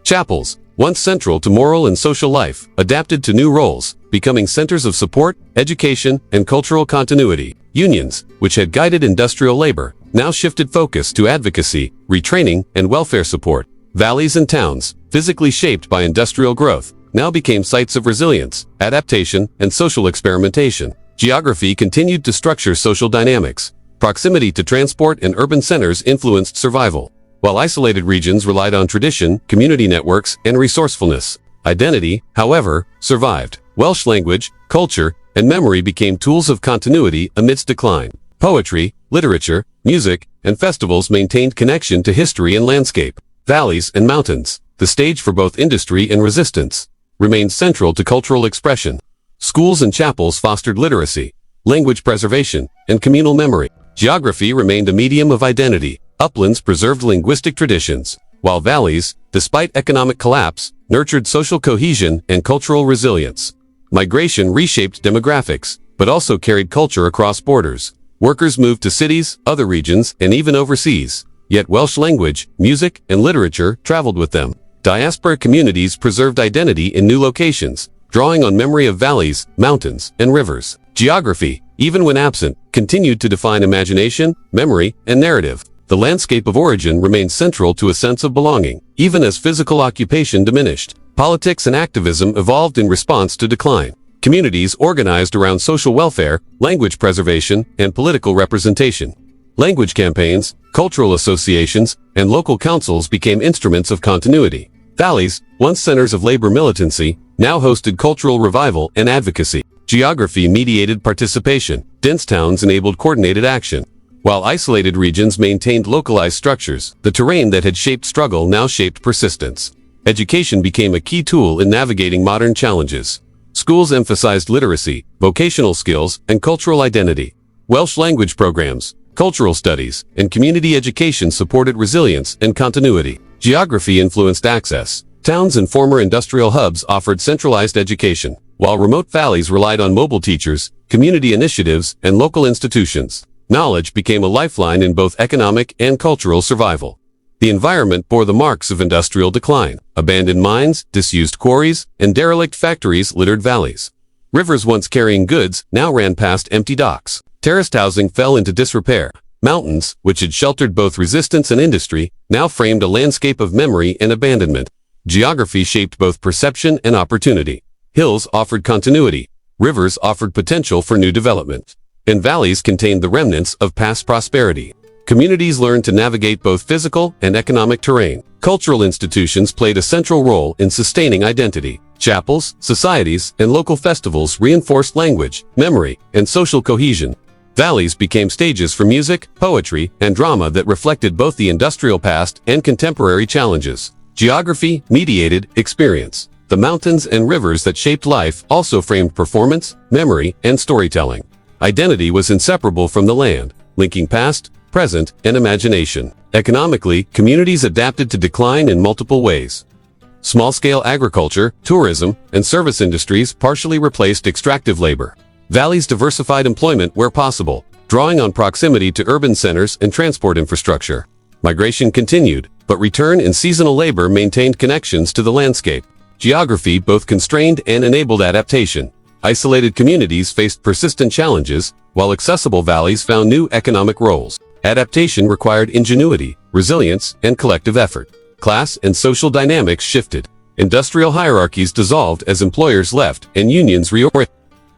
Chapels, once central to moral and social life, adapted to new roles, becoming centers of support, education, and cultural continuity. Unions, which had guided industrial labor, now shifted focus to advocacy, retraining, and welfare support. Valleys and towns, physically shaped by industrial growth, now became sites of resilience, adaptation, and social experimentation. Geography continued to structure social dynamics. Proximity to transport and urban centers influenced survival, while isolated regions relied on tradition, community networks, and resourcefulness. Identity, however, survived. Welsh language, culture, and memory became tools of continuity amidst decline. Poetry, literature, music, and festivals maintained connection to history and landscape. Valleys and mountains, the stage for both industry and resistance, remained central to cultural expression. Schools and chapels fostered literacy, language preservation, and communal memory. Geography remained a medium of identity. Uplands preserved linguistic traditions, while valleys, despite economic collapse, nurtured social cohesion and cultural resilience. Migration reshaped demographics, but also carried culture across borders. Workers moved to cities, other regions, and even overseas. Yet Welsh language, music, and literature traveled with them. Diaspora communities preserved identity in new locations, drawing on memory of valleys, mountains, and rivers. Geography, even when absent, continued to define imagination, memory, and narrative. The landscape of origin remained central to a sense of belonging, even as physical occupation diminished. Politics and activism evolved in response to decline. Communities organized around social welfare, language preservation, and political representation. Language campaigns, cultural associations, and local councils became instruments of continuity. Valleys, once centers of labor militancy, now hosted cultural revival and advocacy. Geography mediated participation. Dense towns enabled coordinated action. While isolated regions maintained localized structures, the terrain that had shaped struggle now shaped persistence. Education became a key tool in navigating modern challenges. Schools emphasized literacy, vocational skills, and cultural identity. Welsh language programs, cultural studies, and community education supported resilience and continuity. Geography influenced access. Towns and former industrial hubs offered centralized education, while remote valleys relied on mobile teachers, community initiatives, and local institutions. Knowledge became a lifeline in both economic and cultural survival. The environment bore the marks of industrial decline. Abandoned mines, disused quarries, and derelict factories littered valleys. Rivers once carrying goods now ran past empty docks. Terraced housing fell into disrepair. Mountains, which had sheltered both resistance and industry, now framed a landscape of memory and abandonment. Geography shaped both perception and opportunity. Hills offered continuity. Rivers offered potential for new development. And valleys contained the remnants of past prosperity. Communities learned to navigate both physical and economic terrain. Cultural institutions played a central role in sustaining identity. Chapels, societies, and local festivals reinforced language, memory, and social cohesion. Valleys became stages for music, poetry, and drama that reflected both the industrial past and contemporary challenges. Geography mediated experience. The mountains and rivers that shaped life also framed performance, memory, and storytelling. Identity was inseparable from the land, linking past, present, and imagination. Economically, communities adapted to decline in multiple ways. Small-scale agriculture, tourism, and service industries partially replaced extractive labor. Valleys diversified employment where possible, drawing on proximity to urban centers and transport infrastructure. Migration continued, but return and seasonal labor maintained connections to the landscape. Geography both constrained and enabled adaptation. Isolated communities faced persistent challenges, while accessible valleys found new economic roles. Adaptation required ingenuity, resilience, and collective effort. Class and social dynamics shifted. Industrial hierarchies dissolved as employers left and unions reoriented.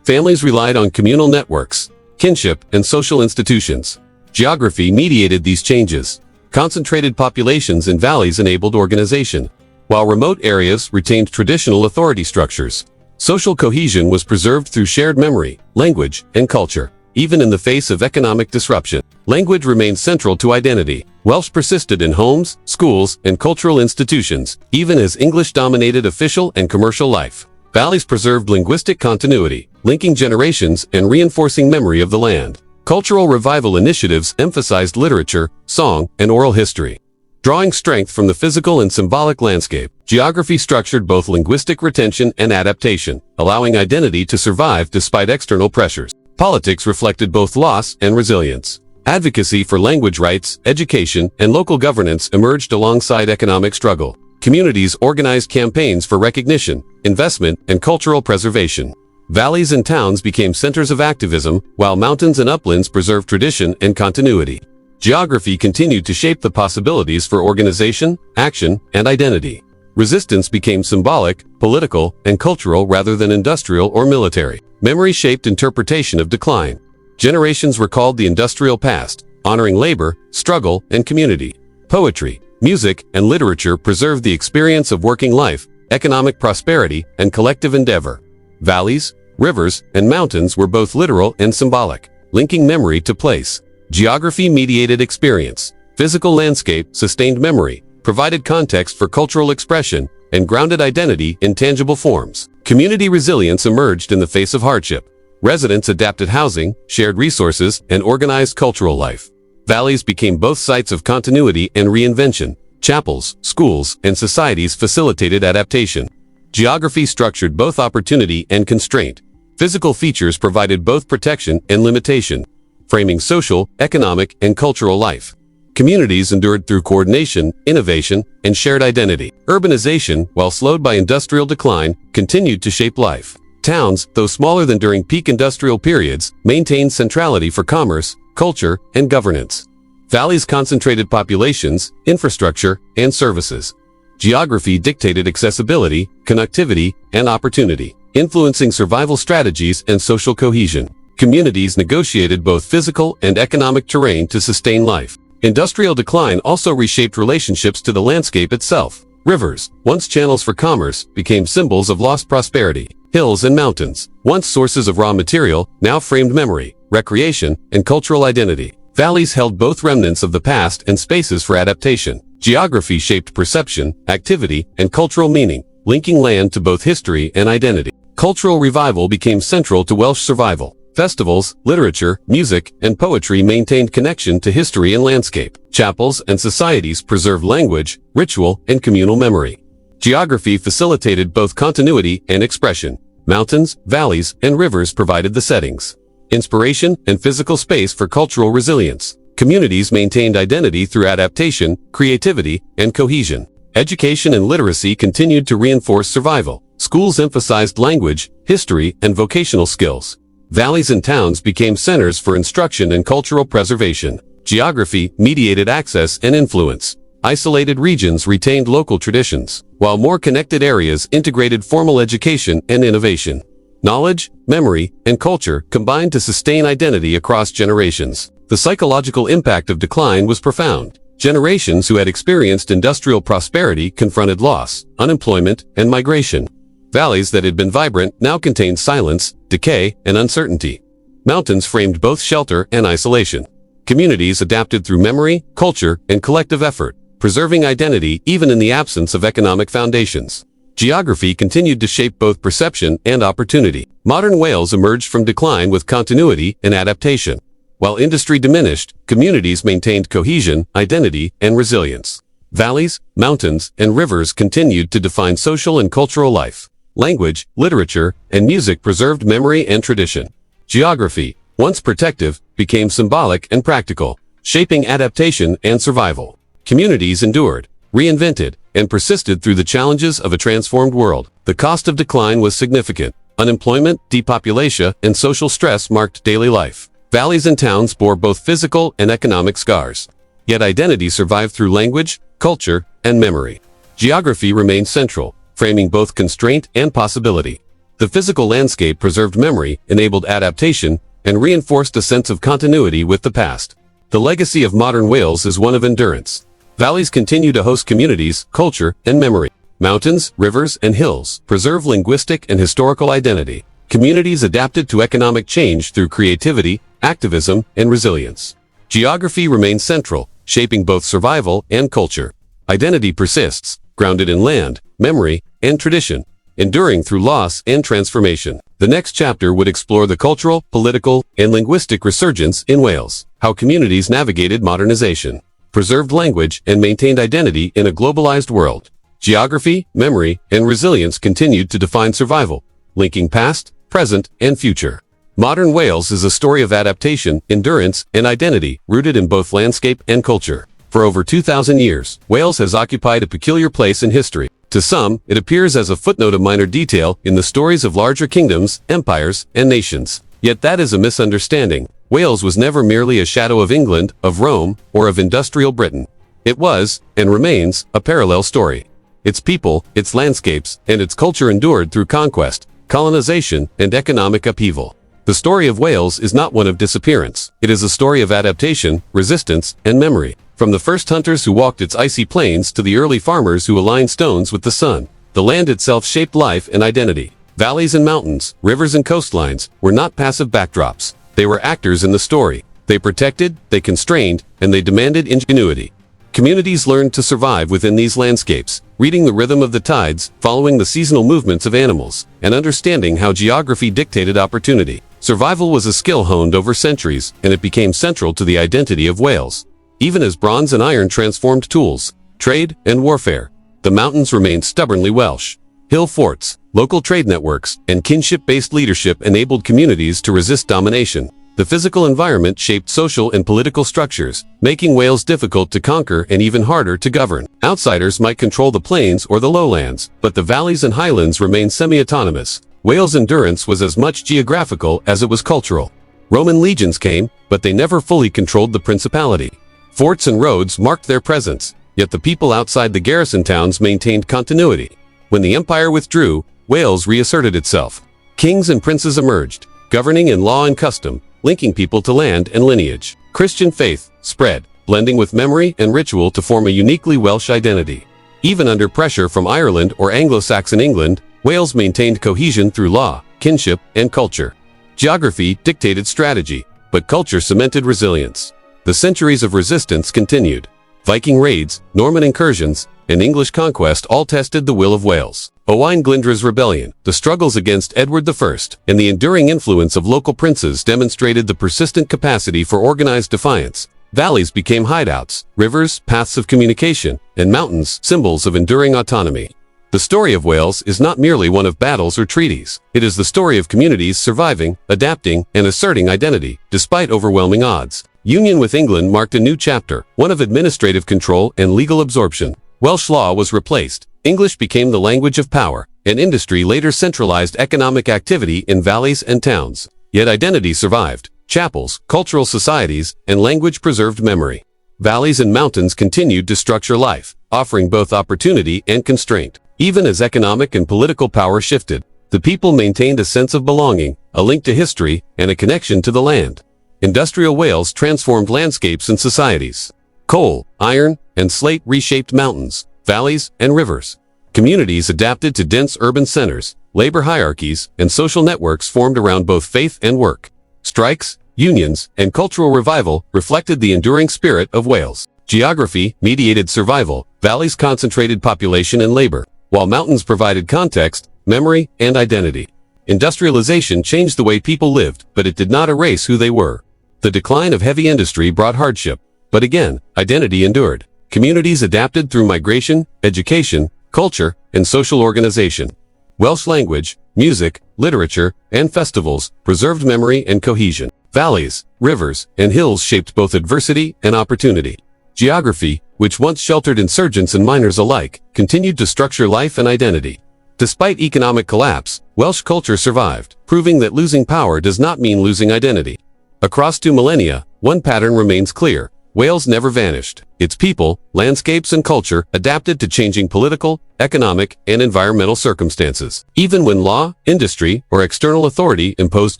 Families relied on communal networks, kinship, and social institutions. Geography mediated these changes. Concentrated populations in valleys enabled organization, while remote areas retained traditional authority structures. Social cohesion was preserved through shared memory, language, and culture. Even in the face of economic disruption, language remained central to identity. Welsh persisted in homes, schools, and cultural institutions, even as English dominated official and commercial life. Valleys preserved linguistic continuity, linking generations and reinforcing memory of the land. Cultural revival initiatives emphasized literature, song, and oral history. Drawing strength from the physical and symbolic landscape, geography structured both linguistic retention and adaptation, allowing identity to survive despite external pressures. Politics reflected both loss and resilience. Advocacy for language rights, education, and local governance emerged alongside economic struggle. Communities organized campaigns for recognition, investment, and cultural preservation. Valleys and towns became centers of activism, while mountains and uplands preserved tradition and continuity. Geography continued to shape the possibilities for organization, action, and identity. Resistance became symbolic, political, and cultural rather than industrial or military. Memory shaped interpretation of decline. Generations recalled the industrial past, honoring labor, struggle, and community. Poetry, music, and literature preserved the experience of working life, economic prosperity, and collective endeavor. Valleys, rivers, and mountains were both literal and symbolic, linking memory to place. Geography-mediated experience. Physical landscape sustained memory, provided context for cultural expression, and grounded identity in tangible forms. Community resilience emerged in the face of hardship. Residents adapted housing, shared resources, and organized cultural life. Valleys became both sites of continuity and reinvention. Chapels, schools, and societies facilitated adaptation. Geography structured both opportunity and constraint. Physical features provided both protection and limitation, framing social, economic, and cultural life. Communities endured through coordination, innovation, and shared identity. Urbanization, while slowed by industrial decline, continued to shape life. Towns, though smaller than during peak industrial periods, maintained centrality for commerce, culture, and governance. Valleys concentrated populations, infrastructure, and services. Geography dictated accessibility, connectivity, and opportunity, influencing survival strategies and social cohesion. Communities negotiated both physical and economic terrain to sustain life. Industrial decline also reshaped relationships to the landscape itself. Rivers, once channels for commerce, became symbols of lost prosperity. Hills and mountains, once sources of raw material, now framed memory, recreation, and cultural identity. Valleys held both remnants of the past and spaces for adaptation. Geography shaped perception, activity, and cultural meaning, linking land to both history and identity. Cultural revival became central to Welsh survival. Festivals, literature, music, and poetry maintained connection to history and landscape. Chapels and societies preserved language, ritual, and communal memory. Geography facilitated both continuity and expression. Mountains, valleys, and rivers provided the settings, inspiration, and physical space for cultural resilience. Communities maintained identity through adaptation, creativity, and cohesion. Education and literacy continued to reinforce survival. Schools emphasized language, history, and vocational skills. Valleys and towns became centers for instruction and cultural preservation. Geography mediated access and influence. Isolated regions retained local traditions, while more connected areas integrated formal education and innovation. Knowledge, memory, and culture combined to sustain identity across generations. The psychological impact of decline was profound. Generations who had experienced industrial prosperity confronted loss, unemployment, and migration. Valleys that had been vibrant now contained silence, decay, and uncertainty. Mountains framed both shelter and isolation. Communities adapted through memory, culture, and collective effort, preserving identity even in the absence of economic foundations. Geography continued to shape both perception and opportunity. Modern Wales emerged from decline with continuity and adaptation. While industry diminished, communities maintained cohesion, identity, and resilience. Valleys, mountains, and rivers continued to define social and cultural life. Language, literature, and music preserved memory and tradition. Geography, once protective, became symbolic and practical, shaping adaptation and survival. Communities endured, reinvented, and persisted through the challenges of a transformed world. The cost of decline was significant. Unemployment, depopulation, and social stress marked daily life. Valleys and towns bore both physical and economic scars. Yet identity survived through language, culture, and memory. Geography remained central, framing both constraint and possibility. The physical landscape preserved memory, enabled adaptation, and reinforced a sense of continuity with the past. The legacy of modern Wales is one of endurance. Valleys continue to host communities, culture, and memory. Mountains, rivers, and hills preserve linguistic and historical identity. Communities adapted to economic change through creativity, activism, and resilience. Geography remains central, shaping both survival and culture. Identity persists, grounded in land, memory, and tradition, enduring through loss and transformation. The next chapter would explore the cultural, political, and linguistic resurgence in Wales, how communities navigated modernization, preserved language, and maintained identity in a globalized world. Geography, memory, and resilience continued to define survival, linking past, present, and future. Modern Wales is a story of adaptation, endurance, and identity, rooted in both landscape and culture. For over 2,000 years, Wales has occupied a peculiar place in history. To some, it appears as a footnote of minor detail in the stories of larger kingdoms, empires, and nations. Yet that is a misunderstanding. Wales was never merely a shadow of England, of Rome, or of industrial Britain. It was, and remains, a parallel story. Its people, its landscapes, and its culture endured through conquest, colonization, and economic upheaval. The story of Wales is not one of disappearance. It is a story of adaptation, resistance, and memory. From the first hunters who walked its icy plains to the early farmers who aligned stones with the sun, the land itself shaped life and identity. Valleys and mountains, rivers and coastlines were not passive backdrops. They were actors in the story. They protected, they constrained, and they demanded ingenuity. Communities learned to survive within these landscapes, reading the rhythm of the tides, following the seasonal movements of animals, and understanding how geography dictated opportunity. Survival was a skill honed over centuries, and it became central to the identity of Wales. Even as bronze and iron transformed tools, trade, and warfare, the mountains remained stubbornly Welsh. Hill forts, local trade networks, and kinship-based leadership enabled communities to resist domination. The physical environment shaped social and political structures, making Wales difficult to conquer and even harder to govern. Outsiders might control the plains or the lowlands, but the valleys and highlands remained semi-autonomous. Wales' endurance was as much geographical as it was cultural. Roman legions came, but they never fully controlled the principality. Forts and roads marked their presence, yet the people outside the garrison towns maintained continuity. When the empire withdrew, Wales reasserted itself. Kings and princes emerged, governing in law and custom, linking people to land and lineage. Christian faith spread, blending with memory and ritual to form a uniquely Welsh identity. Even under pressure from Ireland or Anglo-Saxon England, Wales maintained cohesion through law, kinship, and culture. Geography dictated strategy, but culture cemented resilience. The centuries of resistance continued. Viking raids, Norman incursions, and English conquest all tested the will of Wales. Owain Glyndwr's rebellion, the struggles against Edward I, and the enduring influence of local princes demonstrated the persistent capacity for organized defiance. Valleys became hideouts, rivers, paths of communication, and mountains, symbols of enduring autonomy. The story of Wales is not merely one of battles or treaties. It is the story of communities surviving, adapting, and asserting identity, despite overwhelming odds. Union with England marked a new chapter, one of administrative control and legal absorption. Welsh law was replaced. English became the language of power, and industry later centralized economic activity in valleys and towns. Yet identity survived. Chapels, cultural societies, and language preserved memory. Valleys and mountains continued to structure life, offering both opportunity and constraint. Even as economic and political power shifted, the people maintained a sense of belonging, a link to history, and a connection to the land. Industrial Wales transformed landscapes and societies. Coal, iron, and slate reshaped mountains, valleys, and rivers. Communities adapted to dense urban centers, labor hierarchies, and social networks formed around both faith and work. Strikes, unions, and cultural revival reflected the enduring spirit of Wales. Geography mediated survival, valleys concentrated population and labor, while mountains provided context, memory, and identity. Industrialization changed the way people lived, but it did not erase who they were. The decline of heavy industry brought hardship, but again, identity endured. Communities adapted through migration, education, culture, and social organization. Welsh language, music, literature, and festivals preserved memory and cohesion. Valleys, rivers, and hills shaped both adversity and opportunity. Geography, which once sheltered insurgents and miners alike, continued to structure life and identity. Despite economic collapse, Welsh culture survived, proving that losing power does not mean losing identity. Across 2 millennia, one pattern remains clear. Wales never vanished. Its people, landscapes, and culture adapted to changing political, economic, and environmental circumstances. Even when law, industry, or external authority imposed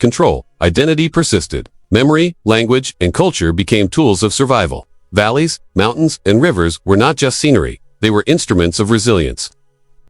control, identity persisted. Memory, language, and culture became tools of survival. Valleys, mountains, and rivers were not just scenery, they were instruments of resilience.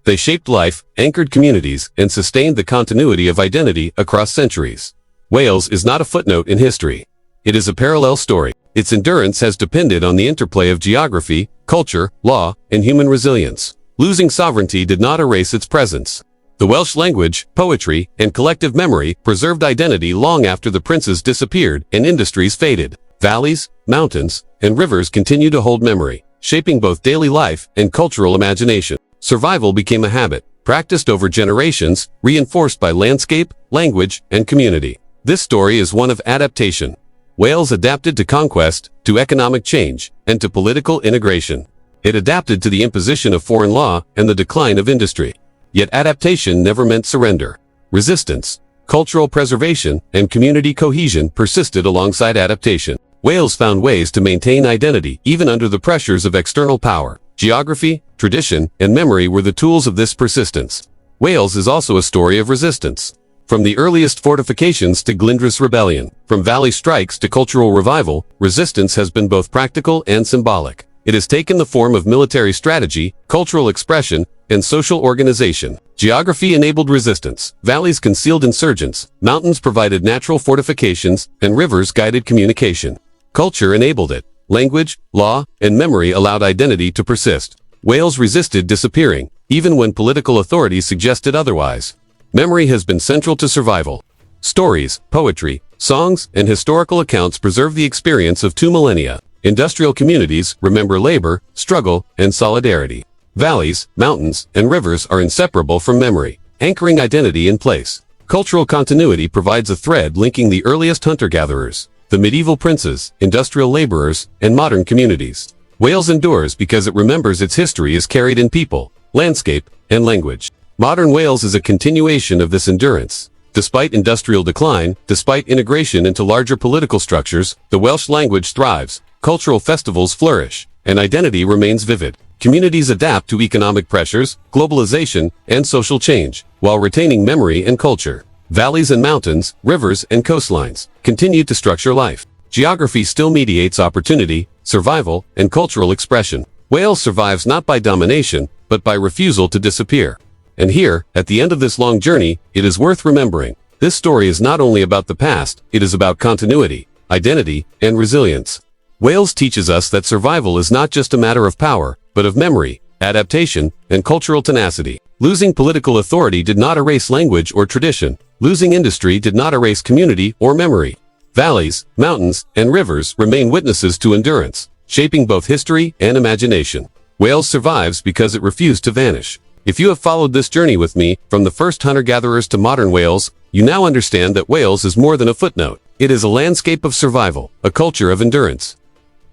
They shaped life, anchored communities, and sustained the continuity of identity across centuries. Wales is not a footnote in history. It is a parallel story. Its endurance has depended on the interplay of geography, culture, law, and human resilience. Losing sovereignty did not erase its presence. The Welsh language, poetry, and collective memory preserved identity long after the princes disappeared and industries faded. Valleys, mountains, and rivers continue to hold memory, shaping both daily life and cultural imagination. Survival became a habit, practiced over generations, reinforced by landscape, language, and community. This story is one of adaptation. Wales adapted to conquest, to economic change, and to political integration. It adapted to the imposition of foreign law and the decline of industry. Yet adaptation never meant surrender. Resistance, cultural preservation, and community cohesion persisted alongside adaptation. Wales found ways to maintain identity even under the pressures of external power. Geography, tradition, and memory were the tools of this persistence. Wales is also a story of resistance. From the earliest fortifications to Glyndwr's rebellion, from valley strikes to cultural revival, resistance has been both practical and symbolic. It has taken the form of military strategy, cultural expression, and social organization. Geography enabled resistance, valleys concealed insurgents, mountains provided natural fortifications, and rivers guided communication. Culture enabled it. Language, law, and memory allowed identity to persist. Wales resisted disappearing, even when political authorities suggested otherwise. Memory has been central to survival. Stories, poetry, songs, and historical accounts preserve the experience of 2 millennia. Industrial communities remember labor, struggle, and solidarity. Valleys, mountains, and rivers are inseparable from memory, anchoring identity in place. Cultural continuity provides a thread linking the earliest hunter-gatherers, the medieval princes, industrial laborers, and modern communities. Wales endures because it remembers its history is carried in people, landscape, and language. Modern Wales is a continuation of this endurance. Despite industrial decline, despite integration into larger political structures, the Welsh language thrives, cultural festivals flourish, and identity remains vivid. Communities adapt to economic pressures, globalization, and social change, while retaining memory and culture. Valleys and mountains, rivers and coastlines continue to structure life. Geography still mediates opportunity, survival, and cultural expression. Wales survives not by domination, but by refusal to disappear. And here, at the end of this long journey, it is worth remembering. This story is not only about the past, it is about continuity, identity, and resilience. Wales teaches us that survival is not just a matter of power, but of memory, adaptation, and cultural tenacity. Losing political authority did not erase language or tradition. Losing industry did not erase community or memory. Valleys, mountains, and rivers remain witnesses to endurance, shaping both history and imagination. Wales survives because it refused to vanish. If you have followed this journey with me, from the first hunter-gatherers to modern Wales, you now understand that Wales is more than a footnote. It is a landscape of survival, a culture of endurance,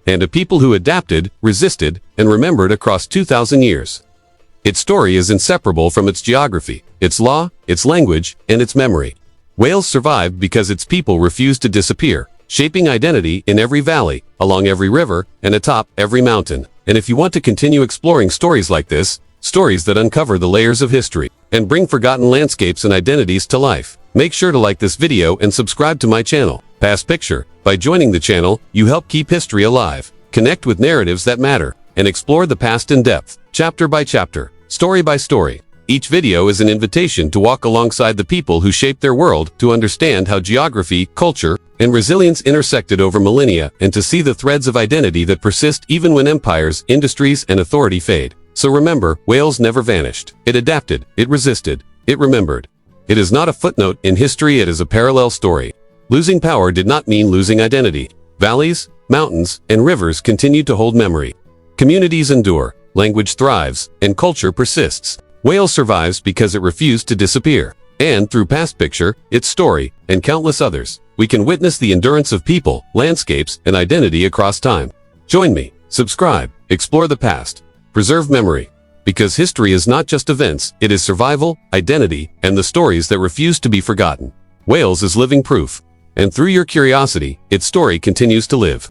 and a people who adapted, resisted, and remembered across 2,000 years. Its story is inseparable from its geography, its law, its language, and its memory. Wales survived because its people refused to disappear, shaping identity in every valley, along every river, and atop every mountain. And if you want to continue exploring stories like this, stories that uncover the layers of history and bring forgotten landscapes and identities to life, make sure to like this video and subscribe to my channel, Past Picture. By joining the channel, you help keep history alive, connect with narratives that matter, and explore the past in depth, chapter by chapter, story by story. Each video is an invitation to walk alongside the people who shaped their world, to understand how geography, culture, and resilience intersected over millennia, and to see the threads of identity that persist even when empires, industries, and authority fade. So remember, Wales never vanished. It adapted, it resisted, it remembered. It is not a footnote in history, it is a parallel story. Losing power did not mean losing identity. Valleys, mountains, and rivers continued to hold memory. Communities endure, language thrives, and culture persists. Wales survives because it refused to disappear. And through Past Picture, its story, and countless others, we can witness the endurance of people, landscapes, and identity across time. Join me, subscribe, explore the past, preserve memory. Because history is not just events, it is survival, identity, and the stories that refuse to be forgotten. Wales is living proof. And through your curiosity, its story continues to live.